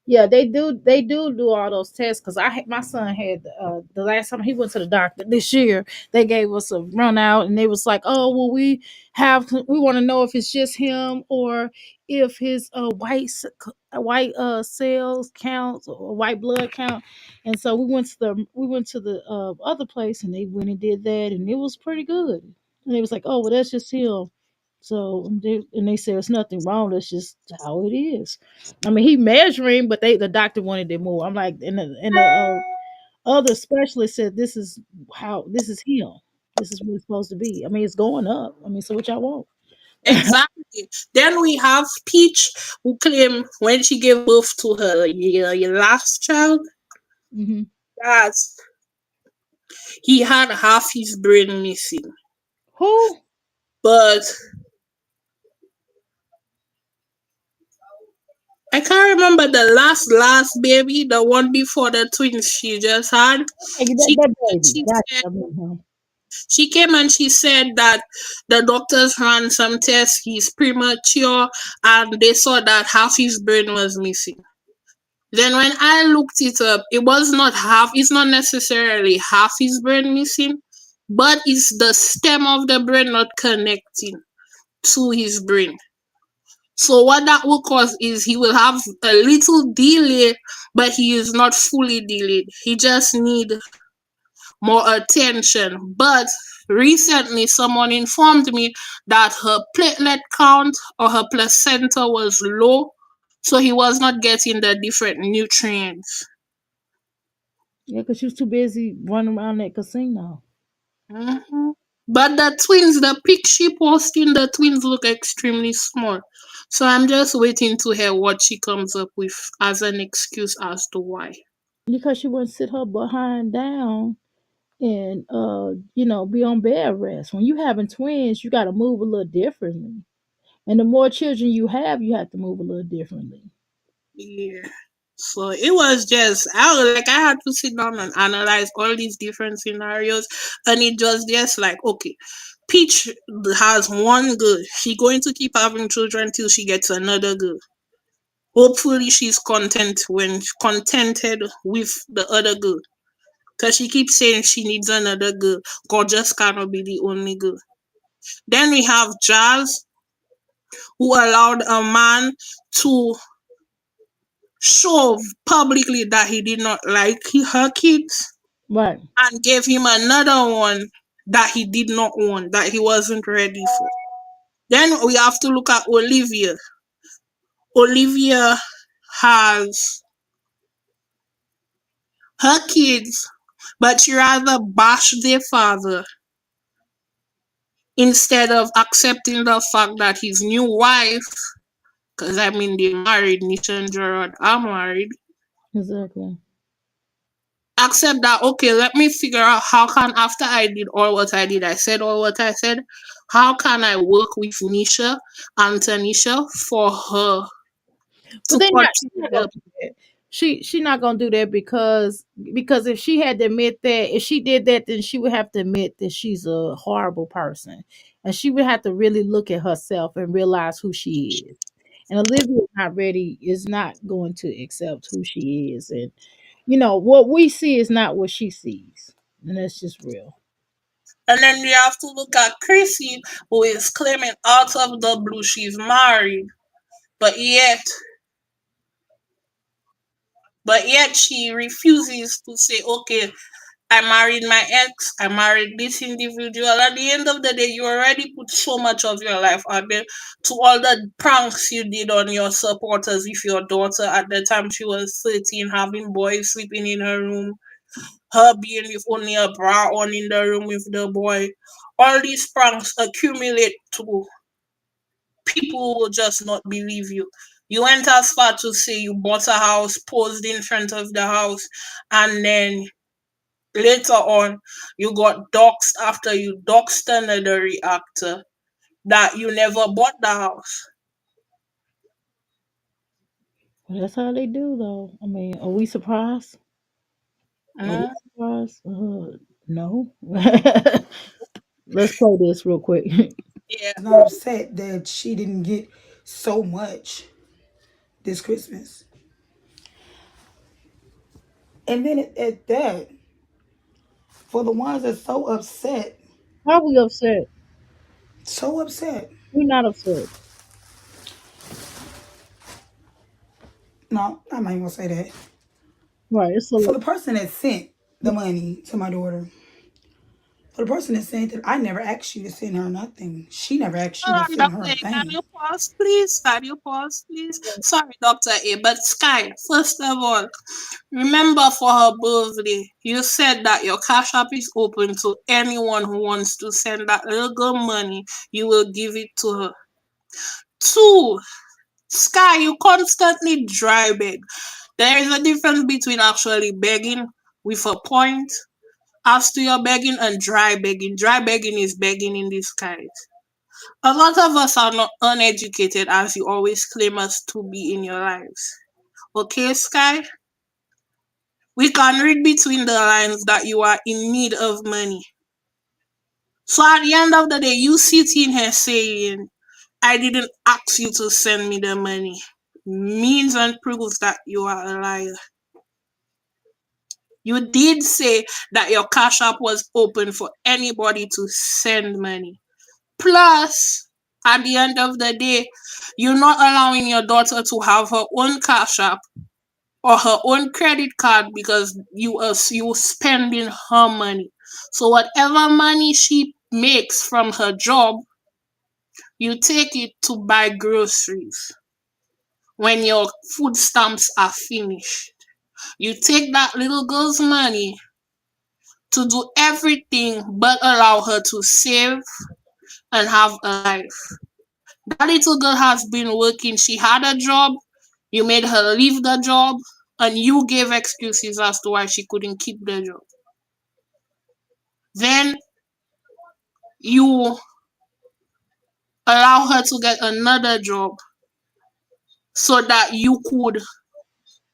yeah, they do. They do all those tests because my son had the last time he went to the doctor this year. They gave us a run out and they was like, "Oh, well, we want to know if it's just him or if his white cells counts or white blood count." And so we went to the other place and they went and did that and it was pretty good. And they was like, "Oh, well, that's just him." So and they said it's nothing wrong. That's just how it is. I mean, he measuring, but the doctor wanted it more. I'm like, and the other specialist said this is him. This is what it's supposed to be. I mean, it's going up. I mean, so what y'all want? Exactly. Then we have Peach, who claimed when she gave birth to her last child Hmm. that he had half his brain missing. Who? But I can't remember the last baby, the one before the twins she just had. Hey, that, She that came and baby. she Gotcha. said I mean him. she came and she said that the doctors ran some tests, he's premature, and they saw that half his brain was missing. Then when I looked it up, it was not half, it's not necessarily half his brain missing, but it's the stem of the brain not connecting to his brain. So what that will cause is he will have a little delay, but he is not fully delayed. He just need more attention. But recently someone informed me that her platelet count or her placenta was low, so he was not getting the different nutrients. Yeah, because she was too busy running around that casino. Mhm. But the twins, the pic she posted, the twins look extremely small. So I'm just waiting to hear what she comes up with as an excuse as to why. Because she wouldn't sit her behind down and be on bed rest. When you having twins, you got to move a little differently. And the more children you have, you have to move a little differently. Yeah. So it was just I had to sit down and analyze all these different scenarios, and it just like okay, Peach has one girl. She going to keep having children till she gets another girl. Hopefully she's contented with the other girl. Cause she keeps saying she needs another girl. Gorgeous cannot be the only girl. Then we have Jazz, who allowed a man to show publicly that he did not like her kids Right. and gave him another one that he did not want, that he wasn't ready for. Then we have to look at Olivia. Olivia has her kids, but she rather bash their father instead of accepting the fact that his new wife, because I mean they married, Nisha and Gerard are married, Exactly. accept that okay, let me figure out how can after I did all what I did, I said all what I said, how can I work with Nisha and Tanisha for her But to she's continue not gonna the do that. She not gonna do that because if she had to admit that, if she did that, then she would have to admit that she's a horrible person, and she would have to really look at herself and realize who she is. And Olivia is not going to accept who she is, and what we see is not what she sees, and that's just real. and then we have to look at Chrissy, who is claiming out of the blue she's married, but yet she refuses to say, okay, I married my ex, I married this individual. At the end of the day, you already put so much of your life out there to all the pranks you did on your supporters with your daughter at the time she was 13, having boys sleeping in her room, her being with only a bra on in the room with the boy. All these pranks accumulate to people who will just not believe you. You went as far to say you bought a house, posed in front of the house, and then later on, you got doxxed after you doxed another reactor that you never bought the house. Well, that's how they do, though. I mean, are we surprised? Are we Mm, surprised? No. Let's play this real quick. yeah. Not upset that she didn't get so much this Christmas. And then at that, for the ones that's Why are we upset? so upset. We're not upset. No, I'm not even gonna say that. Right. It's a For lot. the person that sent the money to my daughter, for the person that sent it, I never asked you to send her nothing. She never asked you Hold to on, send Dr. her a A. Can thing. you pause, please? Can you pause, please? Sorry, Dr. A. But Sky, first of all, remember for her birthday, you said that your cash app is open to anyone who wants to send that little girl money. You will give it to her. Two, Sky, you constantly dry beg. There is a difference between actually begging with a point as to your begging and dry begging. Dry begging is begging in disguise. A lot of us are not uneducated as you always claim us to be in your lives. Okay, Sky? We can read between the lines that you are in need of money. So at the end of the day, you sitting here saying, I didn't ask you to send me the money, means and proves that you are a liar. You did say that your cash app was open for anybody to send money. Plus, at the end of the day, you're not allowing your daughter to have her own cash app or her own credit card because you spending her money. So whatever money she makes from her job, you take it to buy groceries. When your food stamps are finished, you take that little girl's money to do everything but allow her to save and have a life. That little girl has been working. She had a job. You made her leave the job, and you gave excuses as to why she couldn't keep the job. Then you allow her to get another job so that you could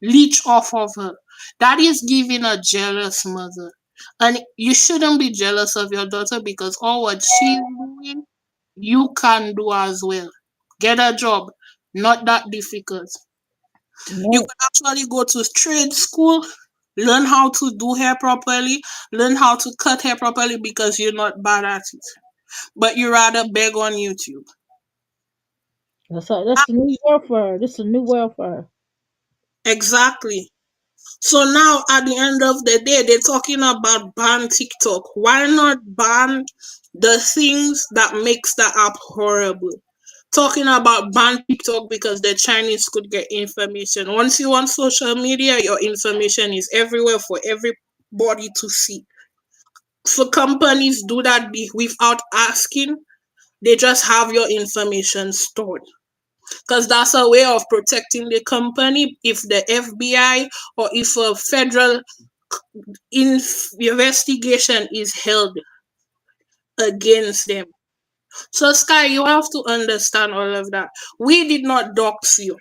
leech off of her. That is giving a jealous mother. And you shouldn't be jealous of your daughter because all what she's doing, you can do as well. Get a job. Not that difficult. You No. could actually go to trade school, learn how to do hair properly, learn how to cut hair properly because you're not bad at it. But you rather beg on YouTube. That's the new welfare. This is a new welfare. Exactly. So now at the end of the day, they're talking about ban TikTok. Why not ban the things that makes the app horrible? Talking about ban TikTok because the Chinese could get information. Once you on social media, your information is everywhere for everybody to see. So companies do that without asking. They just have your information stored because that's a way of protecting the company if the FBI or if a federal investigation is held against them. So, Sky, you have to understand all of that. We did not dox you.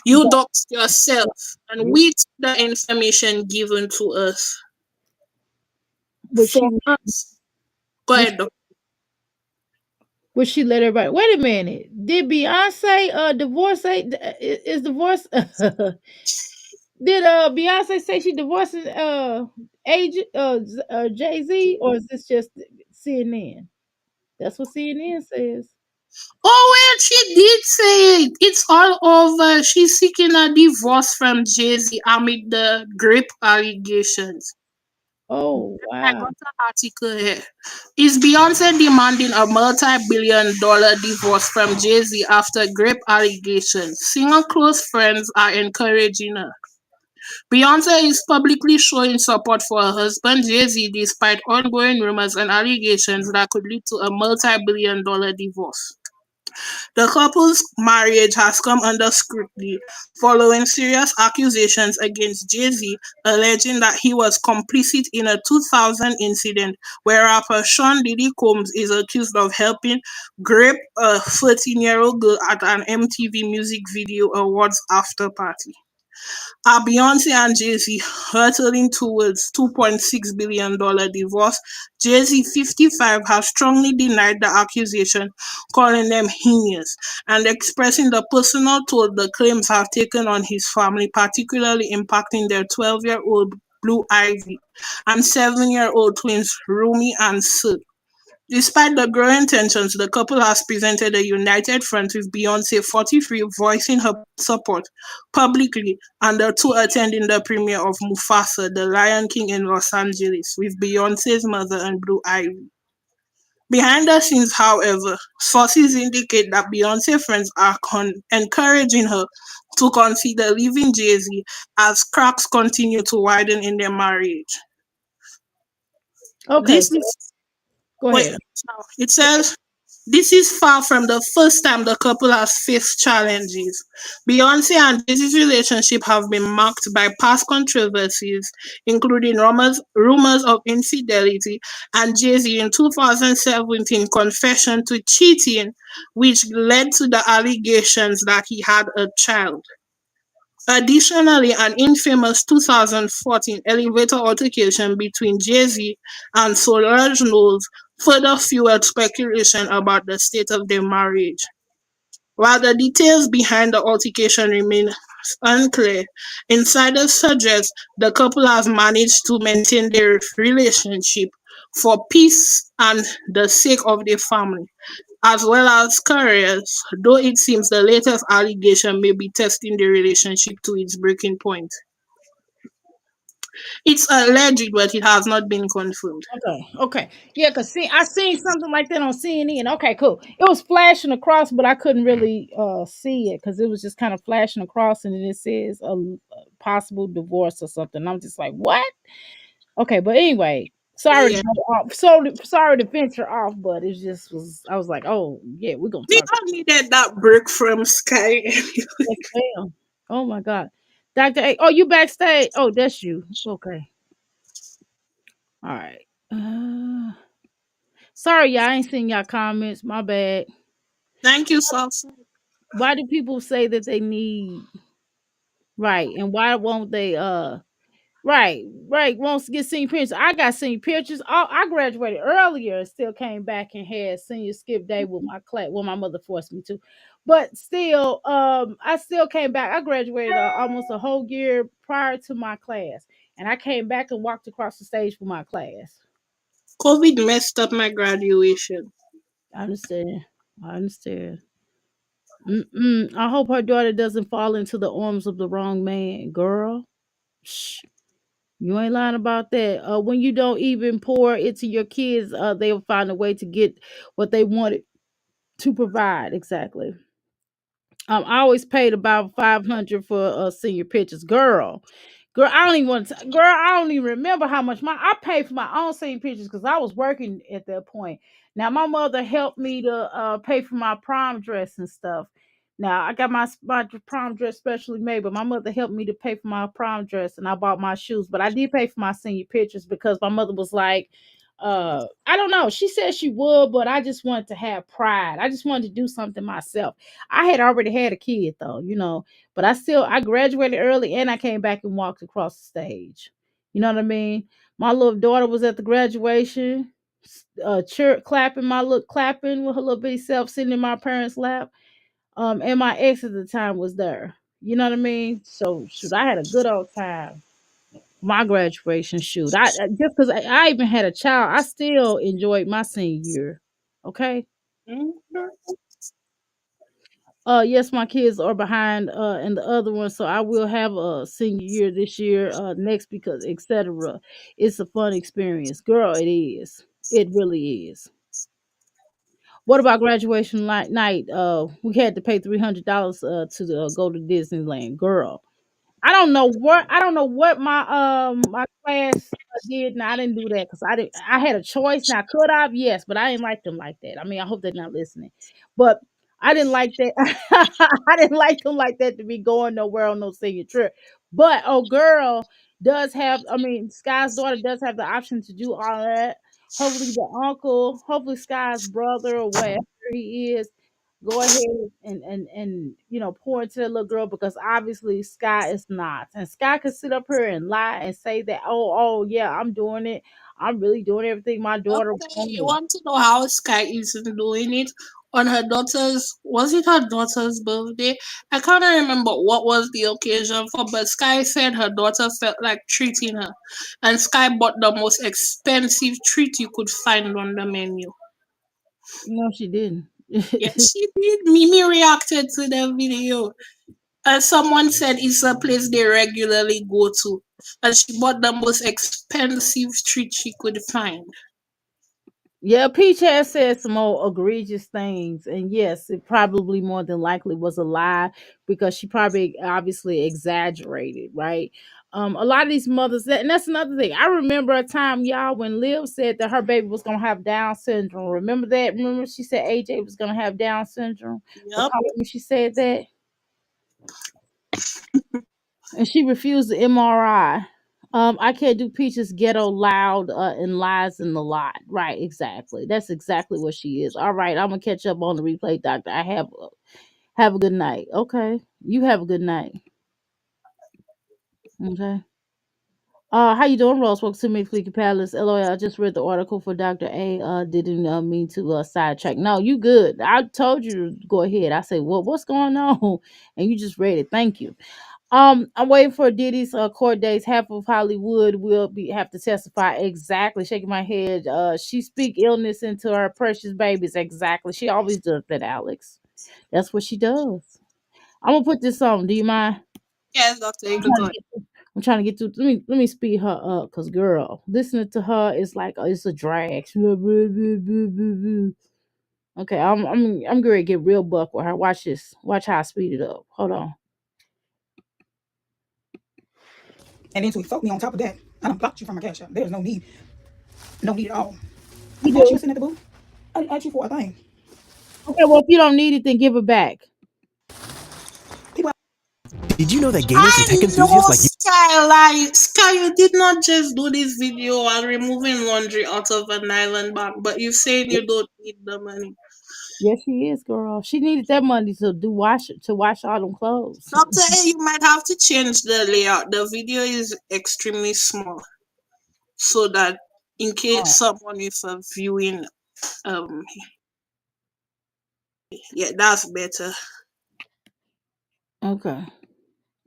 You But doxed yourself, and we took the information given to us would for she us. Go would, ahead, Doc. would she let everybody? Wait a minute. Did Beyonce divorce? Is divorce? Did Beyonce say she divorcing agent Jay Z, or is this just CNN? That's what CNN says. Oh, well, she did say it. It's all over. She's seeking a divorce from Jay-Z amid the grape allegations. Oh I wow. got an article here. Is Beyonce demanding a multi-billion-dollar divorce from Jay-Z after grape allegations? Singer close friends are encouraging her. Beyonce is publicly showing support for her husband Jay-Z despite ongoing rumors and allegations that could lead to a multi-billion-dollar divorce. The couple's marriage has come under scrutiny following serious accusations against Jay-Z, alleging that he was complicit in a 2000 incident where rapper Sean Diddy Combs is accused of helping grape a 14-year-old girl at an MTV Music Video Awards after party. Are Beyonce and Jay-Z hurtling towards $2.6 billion divorce? Jay-Z, 55, has strongly denied the accusation, calling them heinous, and expressing the personal toll the claims have taken on his family, particularly impacting their 12-year-old Blue Ivy and 7-year-old twins Rumi and Sid. Despite the growing tensions, the couple has presented a united front, with Beyonce, 43, voicing her support publicly and the two attending the premiere of Mufasa: The Lion King in Los Angeles with Beyonce's mother and Blue Ivy. Behind the scenes, however, sources indicate that Beyonce friends are encouraging her to consider leaving Jay-Z as cracks continue to widen in their marriage. Okay, This so is go wait. ahead. It says this is far from the first time the couple has faced challenges. Beyonce and Jay-Z's relationship have been marked by past controversies, including rumors of infidelity and Jay-Z in 2017 confession to cheating, which led to the allegations that he had a child. Additionally, an infamous 2014 elevator altercation between Jay-Z and Solange Knowles further fueled speculation about the state of their marriage. While the details behind the altercation remain unclear, insiders suggest the couple have managed to maintain their relationship for peace and the sake of their family, as well as careers, though it seems the latest allegation may be testing the relationship to its breaking point. It's alleged, but it has not been confirmed. Okay, okay. Yeah, cause see, I seen something like that on CNN. Okay, cool. It was flashing across, but I couldn't really see it because it was just kind of flashing across, and then it says a possible divorce or something. I'm just like, what? Okay, but anyway, sorry to Yeah. go off. So sorry to venture off, but it just was. I was like, oh yeah, we're gonna We talk. all needed that break from Skye. Yes, ma'am. Oh my God, Doctor A. Oh, you backstage? Oh, that's you. Okay, all right. Sorry, y'all. I ain't seen y'all comments. My bad. Thank you, Sauce. Why do people say that they need right, and why won't they right won't get senior pictures? I got senior pictures. Oh, I graduated earlier and still came back and had senior skip day with my class. Well, my mother forced me to, but still, I still came back. I graduated almost a whole year prior to my class, and I came back and walked across the stage for my class. COVID messed up my graduation. I understand. I understand. Mm-mm. I hope her daughter doesn't fall into the arms of the wrong man, girl. Shh. You ain't lying about that. When you don't even pour into your kids, they'll find a way to get what they wanted to provide. Exactly. I always paid about 500 for senior pictures. Girl, I don't even want to. Girl, I don't even remember how much I paid for my own senior pictures because I was working at that point. Now my mother helped me to pay for my prom dress and stuff. Now I got my prom dress specially made, but my mother helped me to pay for my prom dress and I bought my shoes. But I did pay for my senior pictures because my mother was like, I don't know. She said she would, but I just wanted to have pride. I just wanted to do something myself. I had already had a kid though, but I graduated early and I came back and walked across the stage. You know what I mean? My little daughter was at the graduation, church clapping, clapping with her little bitty self sitting in my parents' lap. And my ex at the time was there. You know what I mean? So shoot, I had a good old time. My graduation shoot. Just because I even had a child, I still enjoyed my senior year. Okay. Mhm. Yes, my kids are behind in the other one, so I will have a senior year this year, next because etc. It's a fun experience. Girl, it is. It really is. What about graduation night? We had to pay $300 to go to Disneyland. Girl, I don't know what my class did. Now I didn't do that because I had a choice. Now could I have? Yes, but I didn't like them like that. I mean, I hope they're not listening. But I didn't like that. I didn't like them like that to be going nowhere on no singing trip. But oh, girl does have. I mean, Sky's daughter does have the option to do all that. Hopefully, the uncle, hopefully Sky's brother or whatever he is, go ahead and pour into that little girl because obviously Sky is not, and Sky could sit up here and lie and say that oh yeah I'm doing it. I'm really doing everything my daughter Okay, you wanted. want to know how Sky is doing it? On her daughter's, was it her daughter's birthday? I can't remember what was the occasion for, but Sky said her daughter felt like treating her. And Sky bought the most expensive treat you could find on the menu. No, she didn't. Yes, she did. Mimi reacted to the video. And someone said it's a place they regularly go to. And she bought the most expensive treat she could find. Yeah, Peach has said some more egregious things, and yes, it probably more than likely was a lie because she probably obviously exaggerated, right? A lot of these mothers, and that's another thing. I remember a time, y'all, when Liv said that her baby was gonna have Down syndrome. Remember that? Remember she said AJ was gonna have Down syndrome. Yep. Recall it when she said that, and she refused the MRI. I can't do Peaches ghetto loud and lies in the lot. Right, exactly. That's exactly what she is. All right, I'm gonna catch up on the replay, doctor. Have a good night. Okay, you have a good night. Okay. How you doing, Rose? Welcome to me, Fleeky Palace. LOL. I just read the article for Doctor A. Didn't mean to sidetrack. No, you good. I told you to go ahead. I said, well, what's going on? And you just read it. Thank you. I'm waiting for Diddy's court dates. Half of Hollywood will be have to testify. Exactly. Shaking my head. She speak illness into her precious babies. Exactly. She always does that, Alex. That's what she does. I'm gonna put this on. Do you mind? Yes, doctor, you I'm could trying go to ahead. get, I'm trying to get through. Let me speed her up, cause girl, listening to her is like it's a drag. Okay, I'm gonna get real buck with her. Watch this. Watch how I speed it up. Hold on. And then to insult me on top of that, I don't blocked you from my cash app. There's no need. No need at all. You As you do. were sitting at the booth, I didn't ask you for a thing. Okay, well if you don't need it, then give it back. People Did you know that gamers and tech I know enthusiasts like you Sky, you did not just do this video while removing laundry out of an island bag, but you saying you don't need the money. Yes, she is, girl. She needed that money to wash all them clothes. Doctor A, you might have to change the layout. The video is extremely small. So that in Oh, case someone is viewing um yeah, that's better. okay.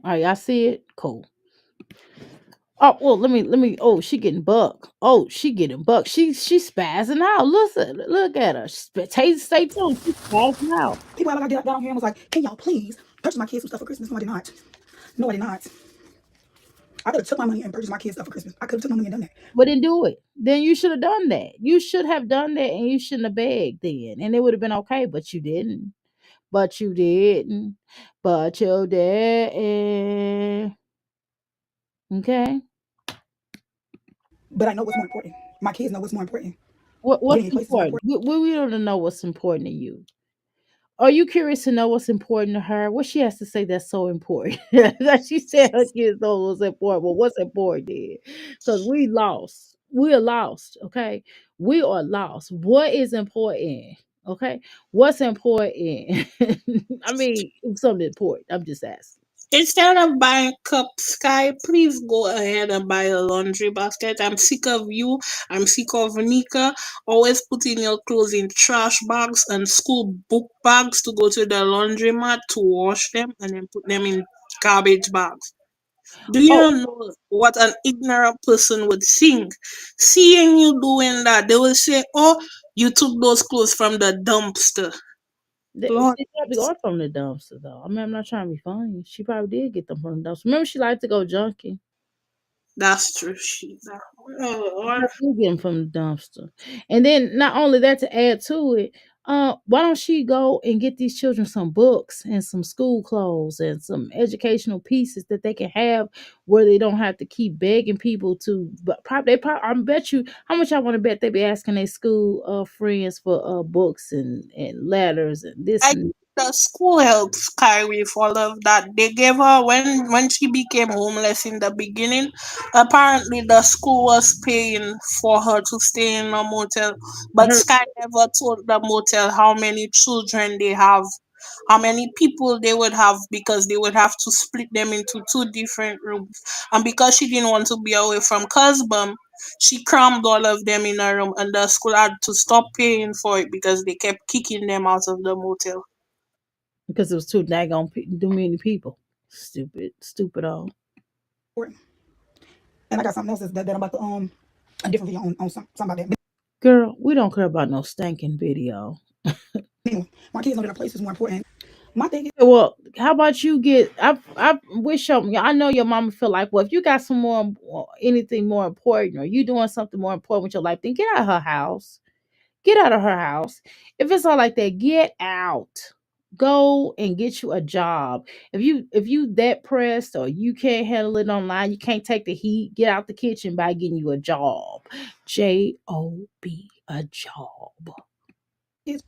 All right, I see it. Cool. Oh well, let me. Oh, she getting buck. Oh, she getting buck. She spazzing out. Look at her. Stay tuned. She's spazzing out. people act like I got down here and was like, "Can y'all please purchase my kids some stuff for Christmas?" No, I did not. No, I did not. I could have took my money and purchased my kids stuff for Christmas. I could have took my money and done that. But then do it. Then you should have done that. You should have done that, and you shouldn't have begged then, and it would have been okay. But you didn't. But you didn't. But you didn't. Okay. But I know what's more important. My kids know what's more important. What's Getting in place is more important? important. We don't know what's important to you. Are you curious to know what's important to her? What she has to say that's so important? That she said her kids know what's important. Well, what's important then? Because we lost. We are lost. Okay. We are lost. What is important? Okay. What's important? I mean, something important. I'm just asking. Instead of buying cup Sky, please go ahead and buy a laundry basket. I'm sick of you. I'm sick of Nika. Always putting your clothes in trash bags and school book bags to go to the laundromat to wash them and then put them in garbage bags. Do you Oh, know what an ignorant person would think? Seeing you doing that, they will say, "Oh, you took those clothes from the dumpster." Lord, she probably got from the dumpster though. I mean, I'm not trying to be funny. She probably did get them from the dumpster. Remember, she liked to go junkie. that's true. Oh, Lord. You get 'em from the dumpster. And then not only that, to add to it, why don't she go and get these children some books and some school clothes and some educational pieces that they can have where they don't have to keep begging people to. But I bet you how much I want to bet they be asking their school friends for books and letters and this I and the school helped Skye with all of that. They gave her when she became homeless in the beginning. Apparently, the school was paying for her to stay in a motel, but Her Skye never told the motel how many children they have, how many people they would have, because they would have to split them into two different rooms. And because she didn't want to be away from Cusbum, she crammed all of them in a room, and the school had to stop paying for it because they kept kicking them out of the motel. because it was too daggone too many people. Stupid, stupid all. And I got something else that I'm about to a different video on somebody. Girl, we don't care about no stinking video. Anyway, my kids know that a place is more important. My thing is, Well, how about you get? I wish your. I know your mama feel like, well, if you got some more anything more important, or you doing something more important with your life, then get out of her house. Get out of her house. If it's all like that, get out. Go and get you a job. If you that pressed or you can't handle it online, you can't take the heat, get out the kitchen by getting you a job. Job, a job. is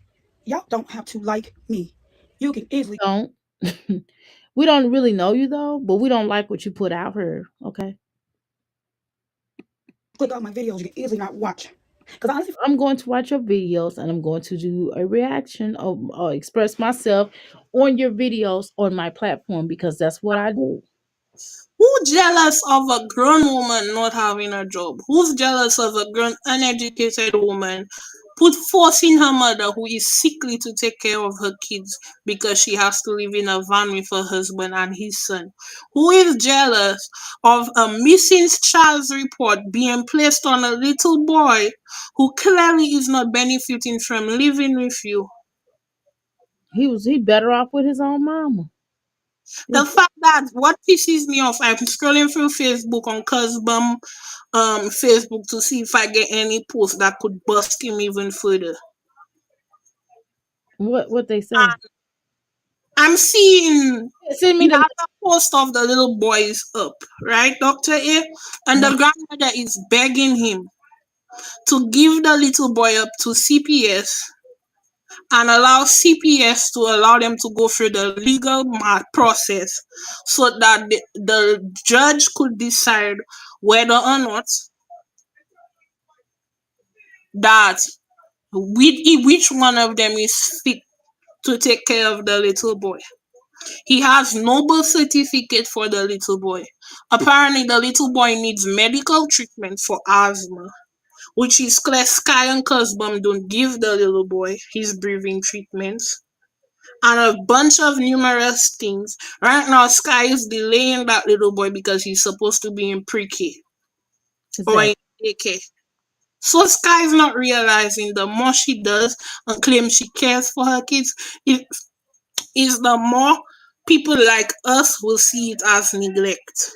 y'all don't have to like me. You can easily Don't. We don't really know you though, but we don't like what you put out here. Okay. click off my videos. You can easily not watch. Because honestly, I'm going to watch your videos and I'm going to do a reaction or express myself on your videos on my platform because that's what I do. Who jealous of a grown woman not having a job? Who's jealous of a grown uneducated woman put forcing her mother who is sickly to take care of her kids because she has to live in a van with her husband and his son? Who is jealous of a missing child's report being placed on a little boy who clearly is not benefiting from living with you? He better off with his own mama. The fact that what pisses me off, I'm scrolling through Facebook on Cusbum Facebook to see if I get any post that could bust him even further. What they say? And I'm seeing Send me he the has a post of the little boys up, right, Dr. A? And the grandmother is begging him to give the little boy up to CPS and allow CPS to allow them to go through the legal process so that the judge could decide whether or not that which one of them is fit to take care of the little boy. He has no birth certificate for the little boy. Apparently, the little boy needs medical treatment for asthma, which is clear Skye and Cusbum don't give the little boy his breathing treatments. And a bunch of numerous things. Right now, Skye is delaying that little boy because he's supposed to be in pre-K or in exact. AK. So Skye is not realizing the more she does and claims she cares for her kids, it is the more people like us will see it as neglect.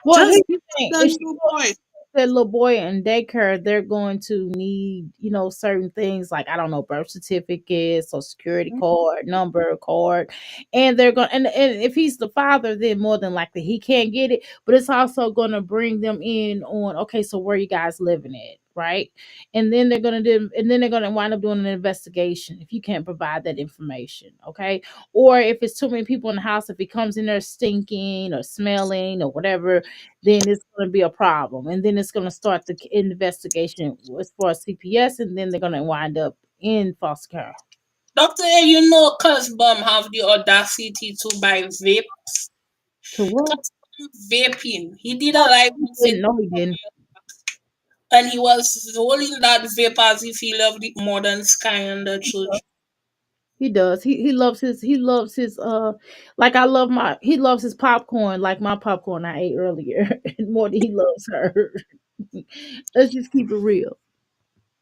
Well, Just here's give the thing: the if she little boy. that little boy in daycare, they're going to need, certain things like I don't know, birth certificate, social security card, number card, and they're going and if he's the father, then more than likely he can't get it. But it's also going to bring them in on okay, so where you guys living at, right? And then they're gonna wind up doing an investigation if you can't provide that information, okay? Or if it's too many people in the house, if he comes in there stinking or smelling or whatever, then it's going to be a problem. And then it's going to start the investigation as far as CPS, and then they're going to wind up in foster care. Dr. A, you know Cusbum have the audacity to buy vapes. To what? Cusbum vaping. He did a live He on didn't Facebook know he didn't. and he was holding that vape as if he loved it more than Sky and the children. He does. He loves his like I love my he loves his popcorn like my popcorn I ate earlier more than he loves her. Let's just keep it real.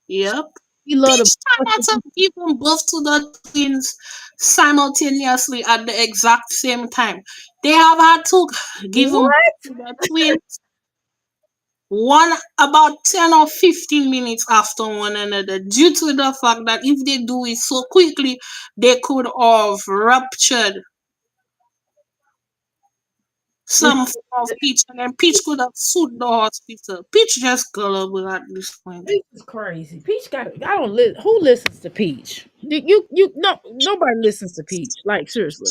Yep. He loved Peach the turned out to give birth to the twins simultaneously at the exact same time. They have had to give birth what? to the twins one about 10 or 15 minutes after one another due to the fact that if they do it so quickly, they could have ruptured It's, some form of Peach, and then Peach could have sued the hospital. Peach just gullible at this point. Peach is crazy. Peach got. I don't. Who listens to Peach? No. Nobody listens to Peach. Like seriously.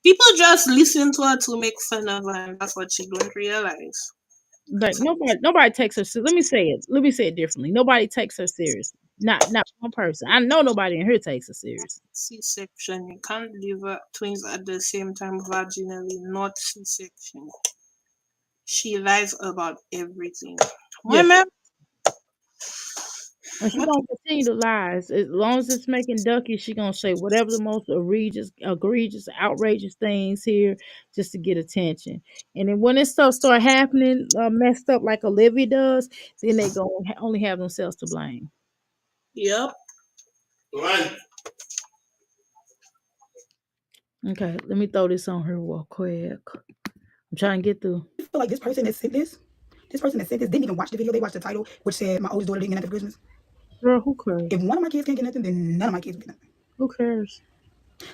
People just listen to her to make fun of her, and that's what she don't realize. Like nobody takes her. Let me say it. Let me say it differently. Nobody takes her seriously. Not one person. I know nobody in here takes her seriously. C-section. You can't deliver twins at the same time vaginally, not C-section. She lies about everything. Yes. Women, And she gonna continue to lie. As long as it's making Ducky, she gonna say whatever the most egregious, outrageous things here just to get attention. And then when this stuff start happening, messed up like Olivia does, then they gonna only have themselves to blame. yep. Okay, let me throw this on her real quick. I'm trying to get through. I feel like this person that sent this didn't even watch the video. They watched the title, which said my oldest daughter didn't get nothing for Christmas. Girl, who cares? If one of my kids can't get nothing, then none of my kids will get nothing. Who cares?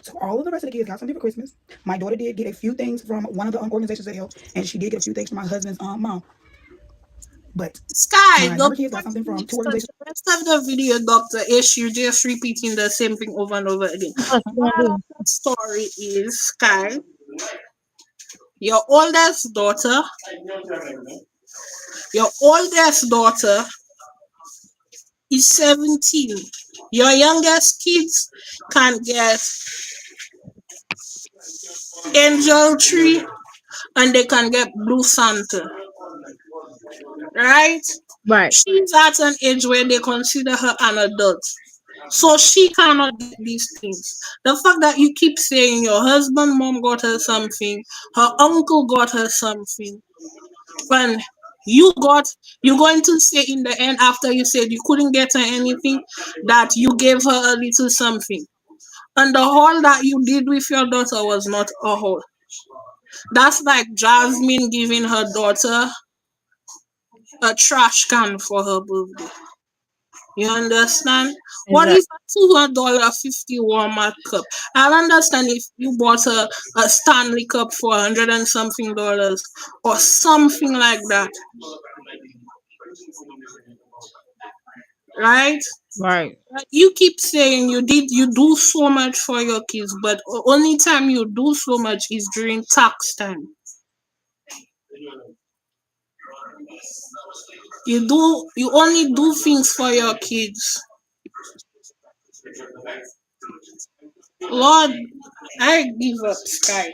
So all of the rest of the kids got something for Christmas. My daughter did get a few things from one of the organizations that helped, and she did get a few things from my husband's mom. But Skye, my the other kids got something from two organizations. rest of the video, Dr. Ish, you're just repeating the same thing over and over again. What you gonna Moral do? of the story is, Skye, your oldest daughter is 17. Your youngest kids can get Angel Tree and they can get Blue Santa. Right? Right. She's at an age where they consider her an adult. So she cannot get these things. The fact that you keep saying your husband, mom got her something, her uncle got her something, when you're going to say in the end after you said you couldn't get her anything that you gave her a little something. And the haul that you did with your daughter was not a haul. That's like Jasmine giving her daughter a trash can for her birthday. You understand? What Exactly. if a $250 Walmart cup? I understand if you bought a Stanley cup for $100 and something or something like that. Right? Right. You keep saying you do so much for your kids, but only time you do so much is during tax time. You only do things for your kids. Lord, I give up, Skye.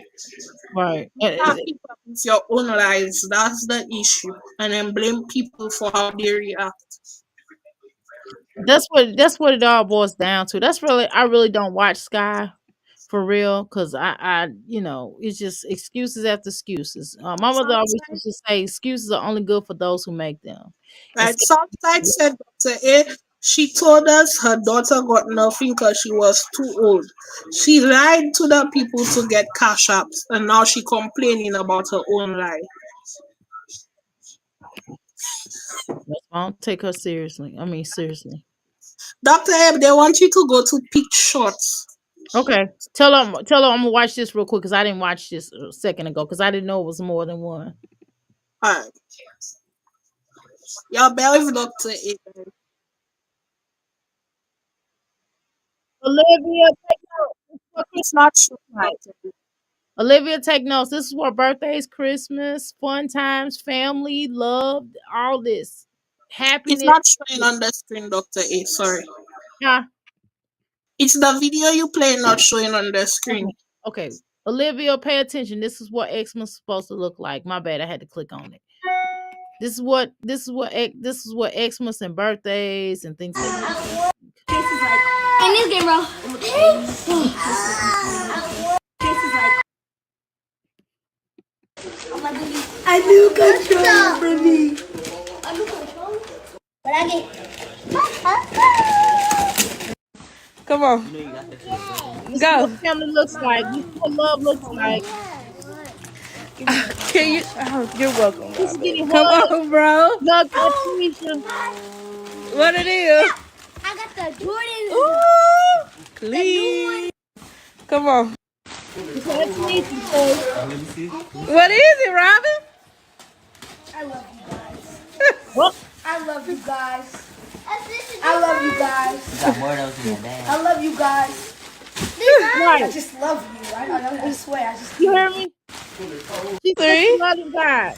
Right. You can't keep up with your own lives. That's the issue. And then blame people for how they react. That's what it all boils down to. I really don't watch Skye for real because I it's just excuses after excuses. My mother always used to say excuses are only good for those who make them. And Right? Southside said Dr. A, she told us her daughter got nothing because she was too old. She lied to the people to get cash apps, and now she complaining about her own lie. I don't take her seriously. I mean seriously. Dr. A, they want you to go to Peach Shorts. Okay. Tell her I'm gonna watch this real quick because I didn't watch this a second ago because I didn't know it was more than one. Alright. Y'all bear with Dr. A. Olivia, take notes. It's not true, Right. Dr. A. Olivia, take notes. This is what birthdays, Christmas, fun times, family, love, all this. It's Happiness. not showing on the screen, Dr. A. Sorry. Huh? It's the video you play not showing on the screen. Okay. Olivia, pay attention. This is what Xmas is supposed to look like. My bad, I had to click on it. This is what Xmas and birthdays and things like that. Chase is like, in this game, bro. Chase is like, I do control for me. I do control, but I get. Come on. Go. What family looks like. This is what love looks like. Can you? Oh, you're welcome. This is getting Come hugged. on, bro. Love Patricia. What it is? I got the Jordan. Ooh, clean. Come on. This Tenadditions, babe. What is it, Robin? I love you guys. What? I love you guys. I love you guys. Got more of those in your bag. I love you guys. I Right. just love you. I swear. I just. You hear me? She said she 3. loving God.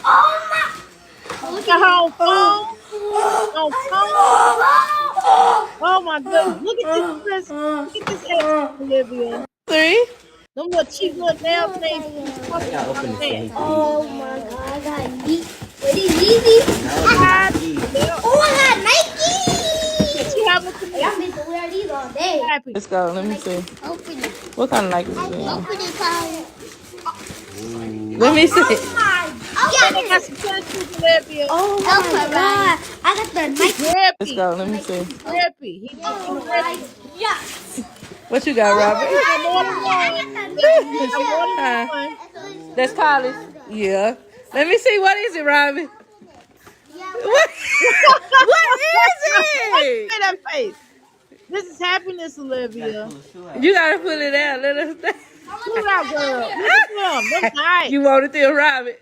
Oh my. Look at her on phone. On phone. Oh my goodness. Look at this Chris. Look at this ex, Olivia. 3. Them little cheap little nail things. I gotta open the safe. Oh my god, I got Yeezy. Wait, these Yeezy? Oh, I got Nike. She having some Y'all need to wear these all day. happy. Let's go. Let me see. Open it. What kind of Nike is it? Open it, Kyle. Let me see. Oh my. I got some tennis shoes, Olivia. Oh my god. I got the Nike. Let's Grippy. go. Let me see. Grippy. He Oh got my. Yes. What you got, Robert? more than one. He got more than one. That's college. Yeah. Let me see. What is it, Robin? What? What is it? Look at that face. This is happiness, Olivia. You gotta pull it out. Let us know. Pull it out, girl. Look at them. Them tight. You wanted to Robin.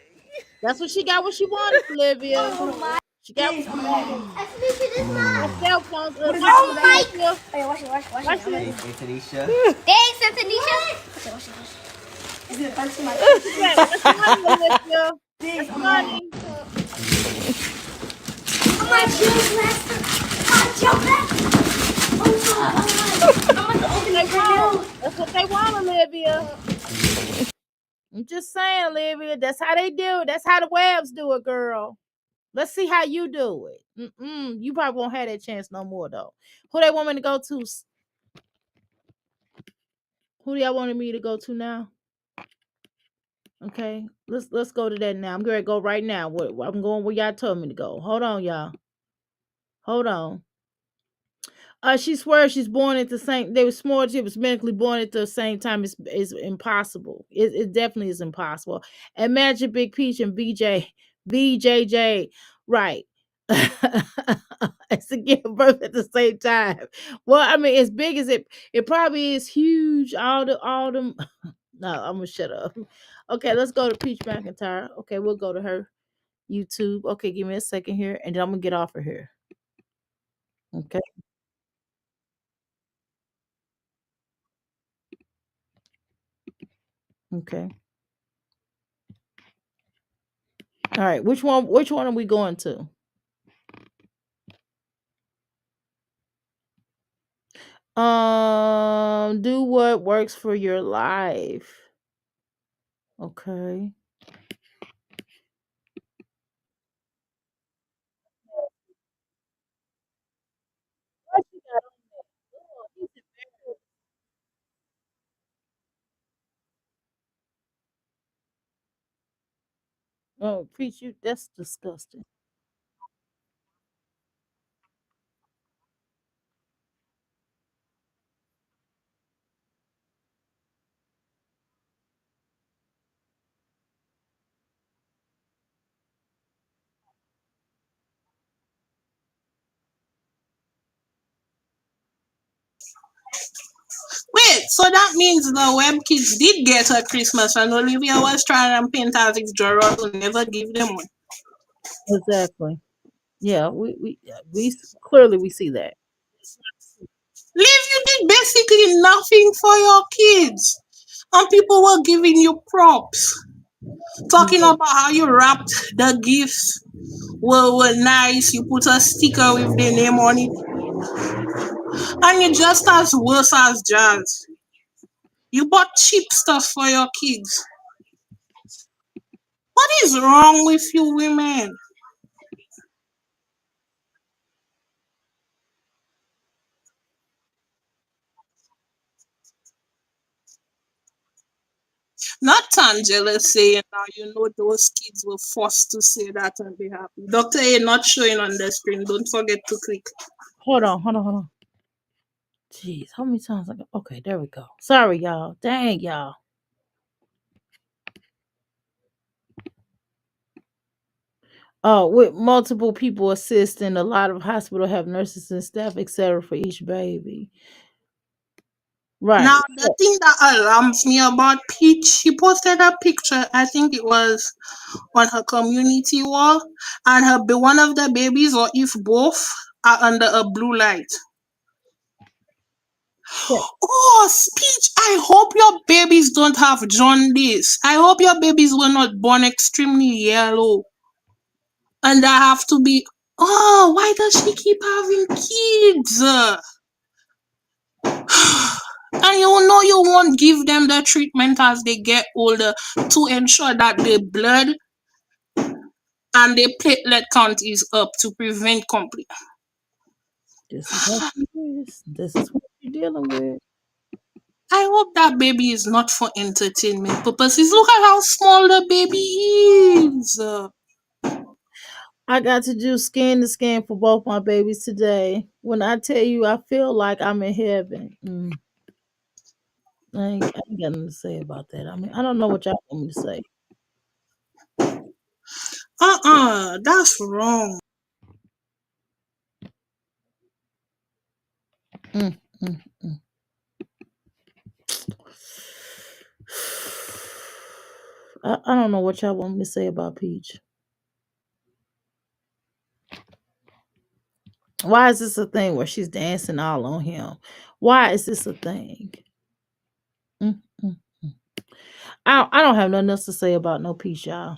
That's what she got. What she wanted, Olivia. She got what she wanted. Her cell phones. Oh my god. Hey, watch it. Hey, Tanisha. Thanks, Tanisha. Watch it. Is it fancy my That's money, Olivia. That's money. Oh my shoes, Lester. Oh, chocolate. Oh my god. They want. That's what they want, Olivia. I'm just saying, Olivia. That's how they do it. That's how the webs do it, girl. Let's see how you do it. You probably won't have that chance no more, though. Who they want me to go to? Who do y'all wanted me to go to now? Okay, let's go to that now. I'm gonna go right now. I'm going where y'all told me to go. Hold on, y'all. Hold on. She swears she's born at the same. They were smart. She was medically born at the same time. It's impossible. It definitely is impossible. Imagine Big Peach and VJJ, right? It's to give birth at the same time. Well, I mean, as big as it probably is huge. All them. No, I'm gonna shut up. Okay, let's go to Peach McIntyre. Okay, we'll go to her YouTube. Okay, give me a second here, and then I'm gonna get off of here. Okay. Okay. All right. Which one are we going to? Do what works for your life. Okay. Oh, Preach, you that's disgusting. Wait, so that means the web kids did get a Christmas and Olivia was trying to paint as if Gerald will never give them one. Exactly. Yeah, we clearly we see that. Liv, you did basically nothing for your kids. And people were giving you props. Talking about how you wrapped the gifts were nice. You put a sticker with the name on it. And you're just as worse as Jazz. You bought cheap stuff for your kids. What is wrong with you women? Not Angela saying now you know those kids were forced to say that and be happy. Dr. A not showing on the screen. Don't forget to click. Hold on. Jeez, how many times I got okay, there we go. Sorry, y'all. Dang, y'all. Oh, with multiple people assisting, a lot of hospital have nurses and staff, etc. for each baby. Right. Now, the thing that alarms me about Peach, she posted a picture, I think it was on her community wall, and one of the babies, or if both, are under a blue light. So, Oh, Peach, I hope your babies don't have jaundice. I hope your babies were not born extremely yellow. And I have to be, oh, why does she keep having kids? And you know you won't give them the treatment as they get older to ensure that their blood and their platelet count is up to prevent complete. this is what it is. This is what you're dealing with. I hope that baby is not for entertainment purposes. Look at how small the baby is. I got to do skin to skin for both my babies today. When I tell you, I feel like I'm in heaven. I ain't got nothing to say about that. I mean, I don't know what y'all want me to say. That's wrong. Mm, mm, mm. I don't know what y'all want me to say about Peach. Why is this a thing where she's dancing all on him? Why is this a thing? Mm, mm. I don't have nothing else to say about no Peach, y'all.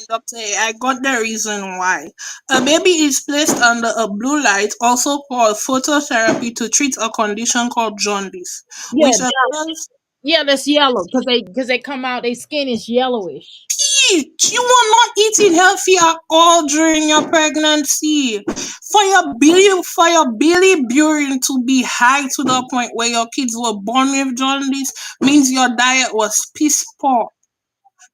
Doctor, I got the reason why. A baby is placed under a blue light, also called phototherapy, to treat a condition called jaundice, Yeah, which occurs. yeah, that's yellow because they come out, their skin is yellowish. Eat. You were not eating healthy at all during your pregnancy. For your bilirubin to be high to the point where your kids were born with jaundice means your diet was piss poor.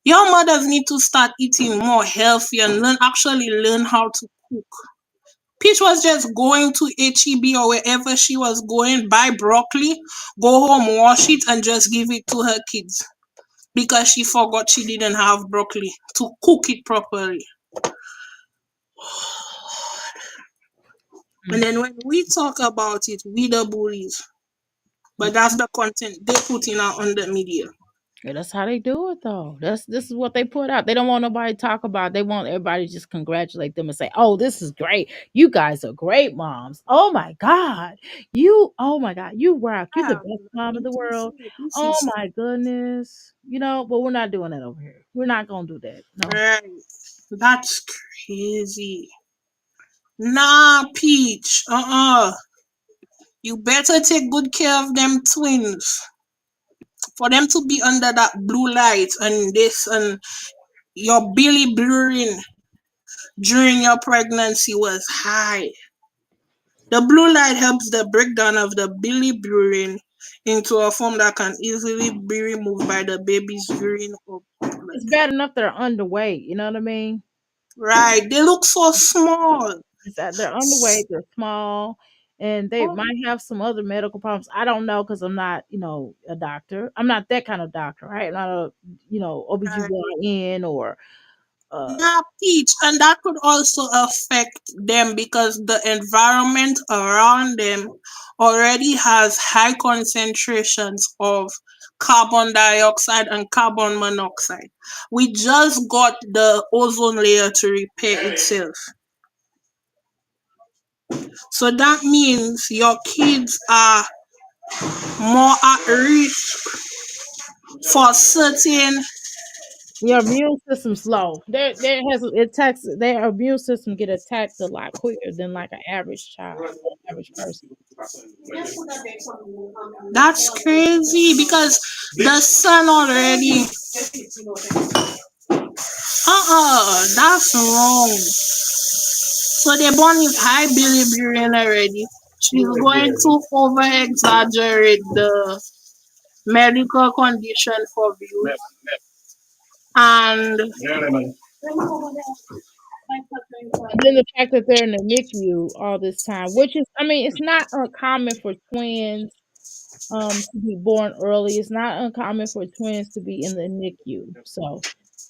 Your mothers need to start eating more healthy and learn how to cook. Peach was just going to HEB or wherever she was going, buy broccoli, go home, wash it, and just give it to her kids because she forgot she didn't have broccoli to cook it properly. And then when we talk about it, we the bullies. But that's the content they put in on the media. Yeah, that's how they do it though. This is what they put out. They don't want nobody to talk about it. They want everybody to just congratulate them and say, "Oh, this is great. You guys are great moms. Oh my god. Oh my god, you rock. You're the Yeah, best mom in the this world. is, this Oh is my goodness." But we're not doing that over here. We're not going to do that. No. right. That's crazy. Nah, Peach. You better take good care of them twins. For them to be under that blue light and this and your bilirubin during your pregnancy was high. The blue light helps the breakdown of the bilirubin into a form that can easily be removed by the baby's urine or blood. It's bad enough they're underweight, you know what I mean? Right, they look so small. Is that they're underweight, they're small, and they Oh, might have some other medical problems. I don't know because I'm not, a doctor. I'm not that kind of doctor, right? I'm not a, right. OBGYN or uh Now, Peach, and that could also affect them because the environment around them already has high concentrations of carbon dioxide and carbon monoxide. We just got the ozone layer to repair itself. So that means your kids are more at risk for certain. your immune system's low. There has it attacks their immune system get attacked a lot quicker than like an average child, average person. That's crazy because the sun already. That's wrong. So they're born with high bilirubin already. She's going to over exaggerate the medical condition for you. And And then the fact that they're in the NICU all this time, which is, I mean, it's not uncommon for twins to be born early. It's not uncommon for twins to be in the NICU. So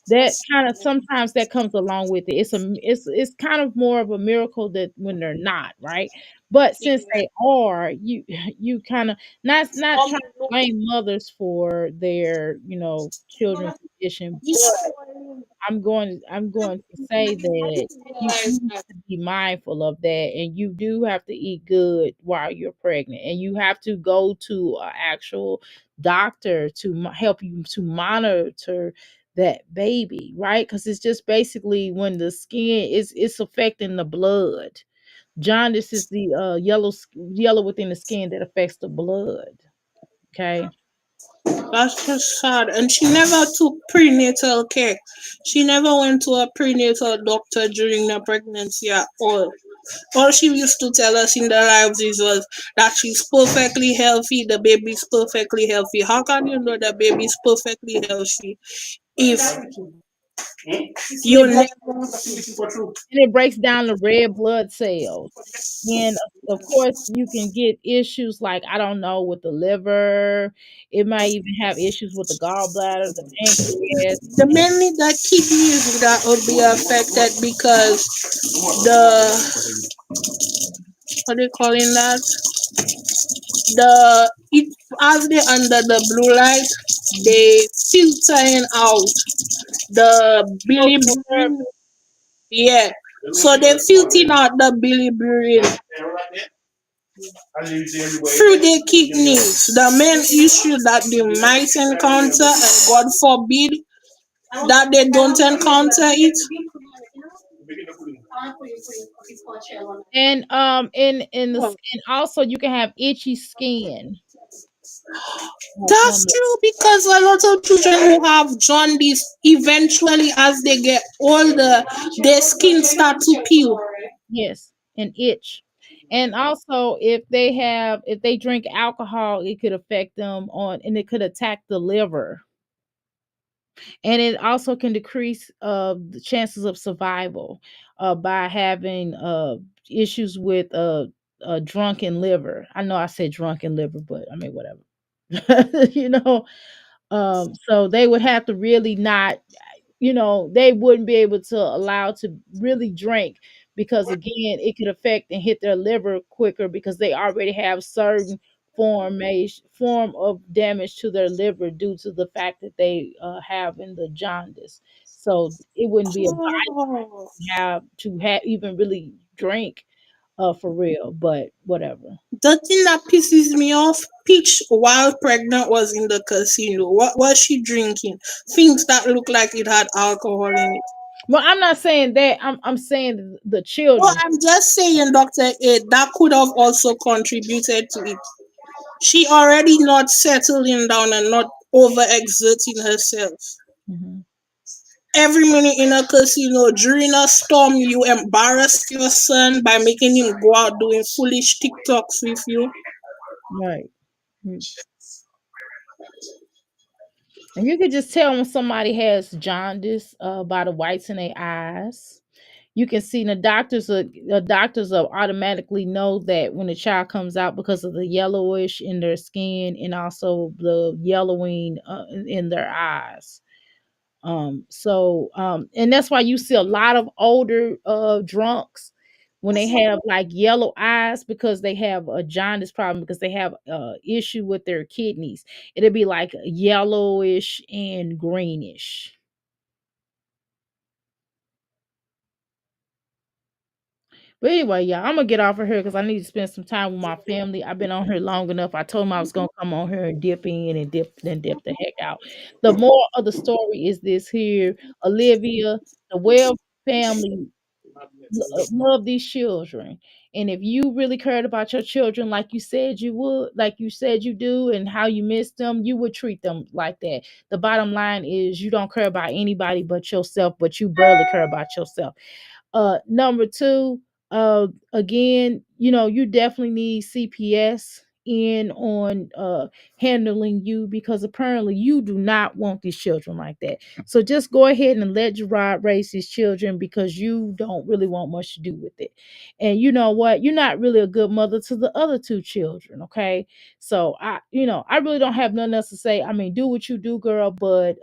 that kind of sometimes that comes along with it. It's kind of more of a miracle that when they're not, right? But since they are, you kind of not trying to blame mothers for their, children's condition, but I'm going to say that you do have to be mindful of that, and you do have to eat good while you're pregnant, and you have to go to an actual doctor to help you to monitor that baby, right? Because it's just basically when the skin is it's affecting the blood. Jaundice is the yellow within the skin that affects the blood. Okay. That's just sad. And she never took prenatal care. She never went to a prenatal doctor during the pregnancy at all. All she used to tell us in the lives is was that she's perfectly healthy, the baby's perfectly healthy. How can you know the baby's perfectly healthy if And you never it breaks down the red blood cells. And of course, you can get issues like, I don't know, with the liver. It might even have issues with the gallbladder, the pancreas. the mainly the kidneys that would be affected because the what they calling that the it as they under the blue light they filtering out the bilirubin. Yeah, so they filtering out the bilirubin through the kidneys. The main issue that they might encounter, and God forbid that they don't encounter it. And in the skin also you can have itchy skin That's from it. true because a lot of children who have jaundice eventually, as they get older, their skin start to peel. Yes, and itch. And also if they drink alcohol, it could affect them on and it could attack the liver. And it also can decrease the chances of survival by having issues with a drunken liver. I know I said drunken liver, but I mean whatever. So they would have to really not, they wouldn't be able to allow to really drink because again, it could affect and hit their liver quicker because they already have certain form of damage to their liver due to the fact that they have in the jaundice. So it wouldn't be a Oh. to have even really drink for real, but whatever. The thing that pisses me off, Peach, while pregnant, was in the casino. What was she drinking? Things that look like it had alcohol in it. Well, I'm not saying that. I'm saying the Oh, children. I'm just saying, Dr. A, that could have also contributed to it. She already not settling down and not overexerting herself. Mhm. Every minute in a casino during a storm, you embarrass your son by making him go out doing foolish TikToks with you. Right. Mm. And you could just tell when somebody has jaundice by the whites in their eyes. You can see the doctors will automatically know that when the child comes out because of the yellowish in their skin and also the yellowing in their eyes. And that's why you see a lot of older drunks when they have like yellow eyes because they have a jaundice problem because they have issue with their kidneys. It'll be like yellowish and greenish. But anyway, yeah, I'm gonna get off of here because I need to spend some time with my family. I've been on here long enough. I told them I was gonna come on here and dip in and dip the heck out. The moral of the story is this here, Olivia, the Webb family love these children. And if you really cared about your children like you said you would, like you said you do, and how you miss them, you would treat them like that. The bottom line is you don't care about anybody but yourself, but you barely care about yourself. Number two, again, you definitely need CPS in on handling you because apparently you do not want these children like that. So just go ahead and let Gerard raise these children because you don't really want much to do with it. And you know what? You're not really a good mother to the other two children, okay? So I really don't have nothing else to say. I mean, do what you do, girl, but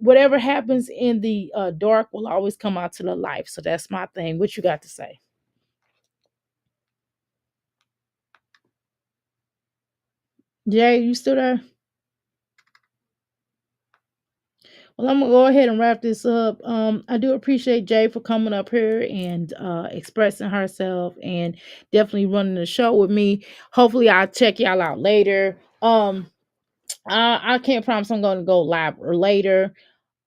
whatever happens in the dark will always come out to the light. So that's my thing. What you got to say? Jay, you still there? Well, I'm gonna go ahead and wrap this up. I do appreciate Jay for coming up here and expressing herself and definitely running the show with me. Hopefully, I'll check y'all out later. I can't promise I'm gonna go live or later.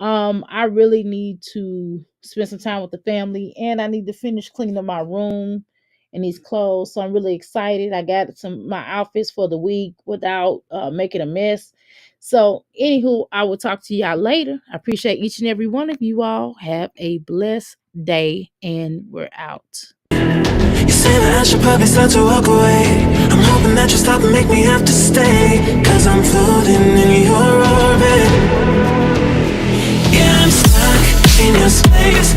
I really need to spend some time with the family, and I need to finish cleaning up my room and these clothes. So I'm really excited. I got some my outfits for the week without making a mess. So, anywho, I will talk to y'all later. I appreciate each and every one of you all. Have a blessed day, and we're out. You say that I should probably start to walk away. I'm hoping that you stop and make me have to stay, 'cause I'm floating in your orbit. Yeah, I'm stuck in your space.